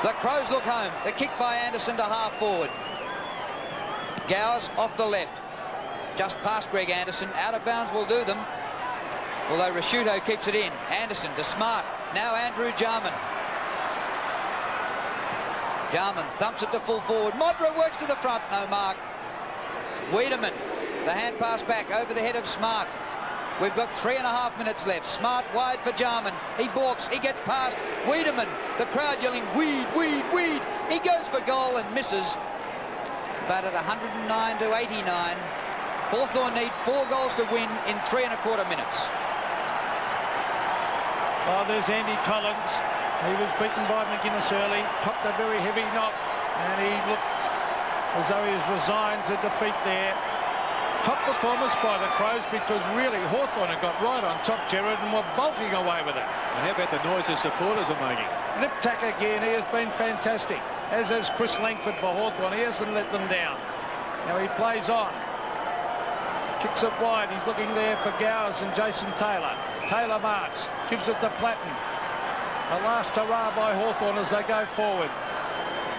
The Crows look home. The kick by Anderson to half forward. Gowers off the left. Just past Greg Anderson. Out of bounds will do them. Although Rasciuto keeps it in. Anderson to Smart. Now Andrew Jarman. Jarman thumps it to full forward. Modra works to the front. No mark. Wiedemann. The hand pass back over the head of Smart. We've got 3 1/2 minutes left. Smart wide for Jarman. He balks. He gets past Wiedemann. The crowd yelling, "Weed, weed, weed." He goes for goal and misses. But at 109 to 89, Hawthorn need 4 goals to win in 3 1/4 minutes. Oh, there's Andy Collins. He was beaten by McGuinness early. Copped a very heavy knock. And he looked as though he was resigned to defeat there. Top performance by the Crows, because really Hawthorn had got right on top, Gerard, and were bolting away with it. And how about the noise the supporters are making? Lip tack again. He has been fantastic, as has Chris Langford for Hawthorn. He hasn't let them down. Now he plays on. Kicks it wide. He's looking there for Gowers and Jason Taylor. Taylor marks. Gives it to Platten. A last hurrah by Hawthorn as they go forward.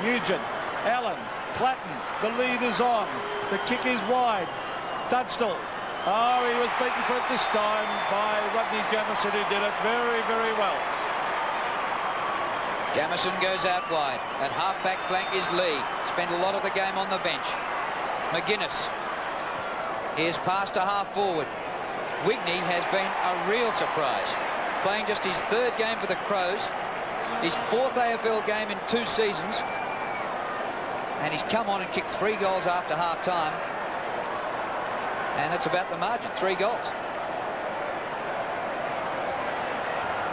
Nugent, Allen, Platten, the lead is on. The kick is wide. Dunstall. Oh, he was beaten for it this time by Rodney Jamison, who did it very, very well. Jamison goes out wide. At half-back flank is Lee. Spent a lot of the game on the bench. McGuinness. Here's pass to half-forward. Wigney has been a real surprise. Playing just his 3rd game for the Crows. His 4th AFL game in 2 seasons. And he's come on and kicked 3 goals after half-time. And that's about the margin, 3 goals.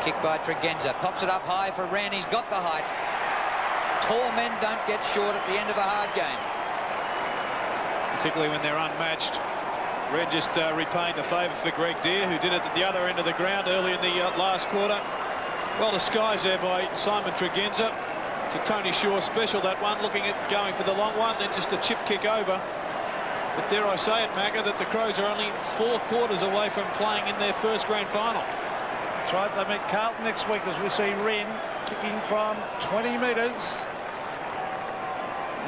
Kick by Tregenza, pops it up high for Wren. He's got the height. Tall men don't get short at the end of a hard game. Particularly when they're unmatched. Red just repaying the favour for Greg Deere, who did it at the other end of the ground early in the last quarter. Well disguised there by Simon Tregenza. It's a Tony Shaw special, that one, looking at going for the long one, then just a chip kick over. But dare I say it, Macca, that the Crows are only 4 quarters away from playing in their first grand final. That's right, they meet Carlton next week as we see Wren kicking from 20 metres.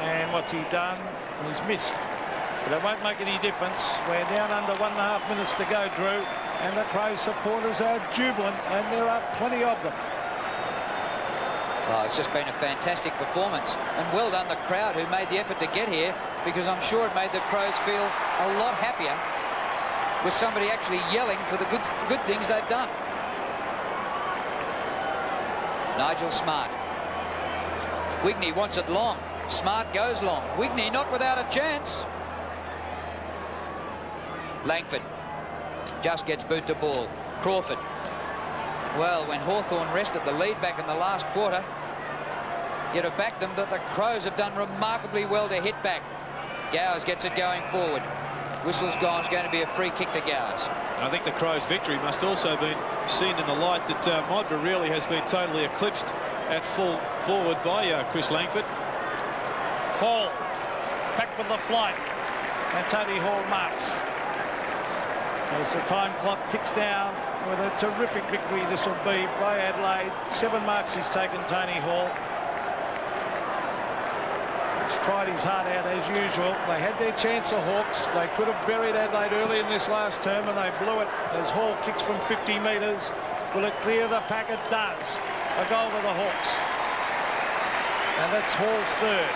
And what's he done? He's missed. But it won't make any difference. We're down under 1.5 minutes to go, Drew. And the Crows supporters are jubilant, and there are plenty of them. Oh, it's just been a fantastic performance. And well done the crowd who made the effort to get here, because I'm sure it made the Crows feel a lot happier with somebody actually yelling for the good things they've done. Nigel Smart. Wigney wants it long. Smart goes long. Wigney not without a chance. Langford just gets boot to ball. Crawford. Well, when Hawthorn rested the lead back in the last quarter, you'd have backed them, but the Crows have done remarkably well to hit back. Gowers gets it going forward. Whistle's gone. It's going to be a free kick to Gowers. I think the Crows' victory must also have been seen in the light that Modra really has been totally eclipsed at full forward by Chris Langford. Hall back with the flight, and Tony Hall marks. As the time clock ticks down, with a terrific victory this will be by Adelaide. 7 marks he's taken, Tony Hall. He's tried his heart out as usual. They had their chance, the Hawks. They could have buried Adelaide early in this last term, and they blew it as Hall kicks from 50 metres. Will it clear the pack? It does. A goal to the Hawks. And that's Hall's 3rd.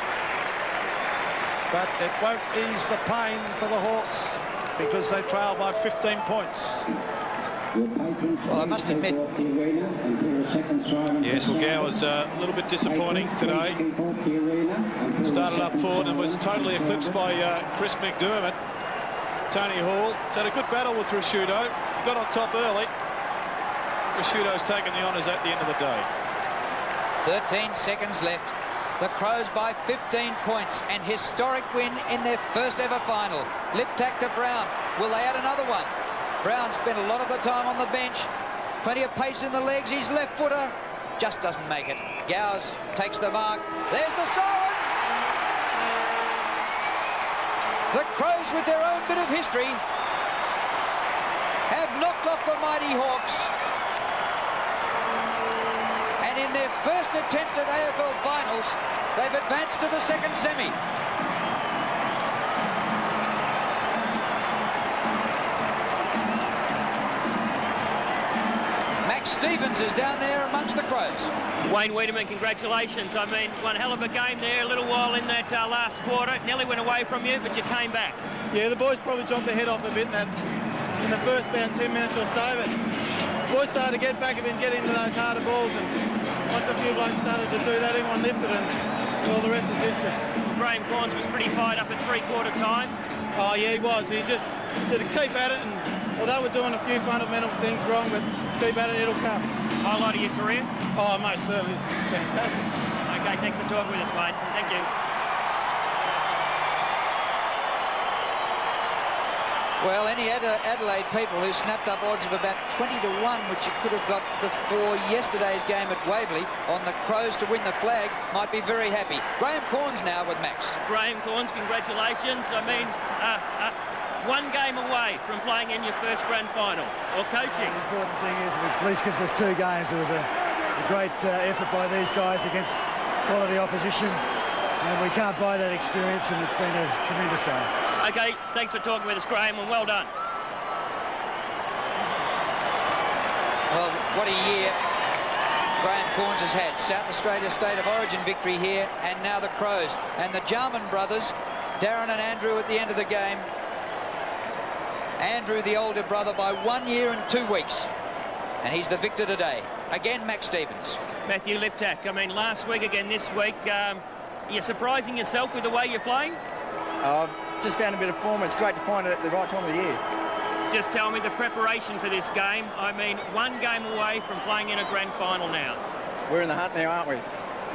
But it won't ease the pain for the Hawks, because they trail by 15 points. Well, I must admit. Yes, well, Gowers a little bit disappointing today. Started up forward and was totally eclipsed by Chris McDermott. Tony Hall has had a good battle with Rashudo. Got on top early. Rashudo's taken the honours at the end of the day. 13 seconds left. The Crows by 15 points. An historic win in their first ever final. Lip tack to Brown. Will they add another one? Brown spent a lot of the time on the bench. Plenty of pace in the legs. His left footer just doesn't make it. Gowers takes the mark. There's the siren. The Crows, with their own bit of history, have knocked off the mighty Hawks. And in their first attempt at AFL finals, they've advanced to the second semi. Max Stevens is down there amongst the Crows. Wayne Wiedemann, congratulations. I mean, one hell of a game there, a little while in that last quarter. Nearly went away from you, but you came back. Yeah, the boys probably chopped their head off a bit in the first about 10 minutes or so, but the boys started to get back and get into those harder balls, and once a few blokes started to do that, everyone lifted, and well, the rest is history. Graham Corns was pretty fired up at 3/4 time. Oh, yeah, he was. He just said to keep at it, and although we're doing a few fundamental things wrong, but keep at it, it'll come. Highlight of your career? Oh, most certainly. It's fantastic. Okay, thanks for talking with us, mate. Thank you. Well, any Adelaide people who snapped up odds of about 20-1, which you could have got before yesterday's game at Waverley, on the Crows to win the flag, might be very happy. Graham Corns now with Max. Graham Corns, congratulations. I mean, one game away from playing in your first grand final or coaching. The important thing is it at least gives us 2 games. It was a A great effort by these guys against quality opposition, and we can't buy that experience, and it's been a tremendous day. Okay, thanks for talking with us, Graham, and well done. Well, what a year Graham Corns has had. South Australia State of Origin victory here, and now the Crows. And the Jarman brothers, Darren and Andrew, at the end of the game. Andrew, the older brother, by 1 year and 2 weeks. And he's the victor today. Again, Max Stevens. Matthew Liptak, I mean, last week again this week, you're surprising yourself with the way you're playing? Just found a bit of form. It's great to find it at the right time of the year. Just tell me the preparation for this game. I mean, 1 game away from playing in a grand final now. We're in the hunt now, aren't we?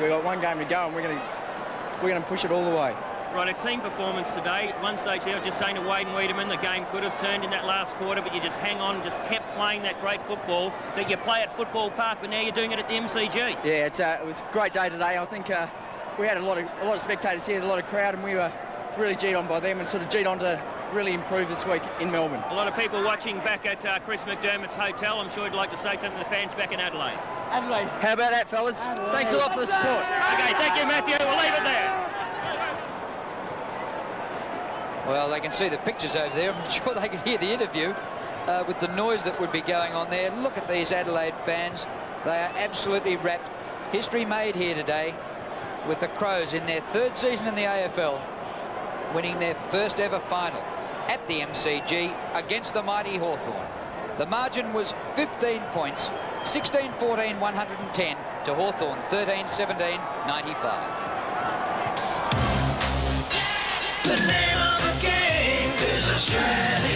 We've got 1 game to go, and we're going to push it all the way. Right, a team performance today. At one stage there, I was just saying to Wade and Wiedemann, the game could have turned in that last quarter, but you just hang on, just kept playing that great football that you play at Football Park, but now you're doing it at the MCG. Yeah, it was a great day today. I think we had a lot of spectators here, a lot of crowd, and we were really G'd on by them and sort of G'd on to really improve this week in Melbourne. A lot of people watching back at Chris McDermott's hotel. I'm sure you'd like to say something to the fans back in Adelaide. Adelaide. How about that, fellas? Adelaide. Thanks a lot for the support. Okay, thank you, Matthew. We'll leave it there. Well, they can see the pictures over there. I'm sure they can hear the interview with the noise that would be going on there. Look at these Adelaide fans. They are absolutely rapt. History made here today with the Crows in their 3rd season in the AFL, winning their first ever final at the MCG against the mighty Hawthorn. The margin was 15 points, 16-14, 110 to Hawthorn, 13-17, 95. The name of the game is Australia.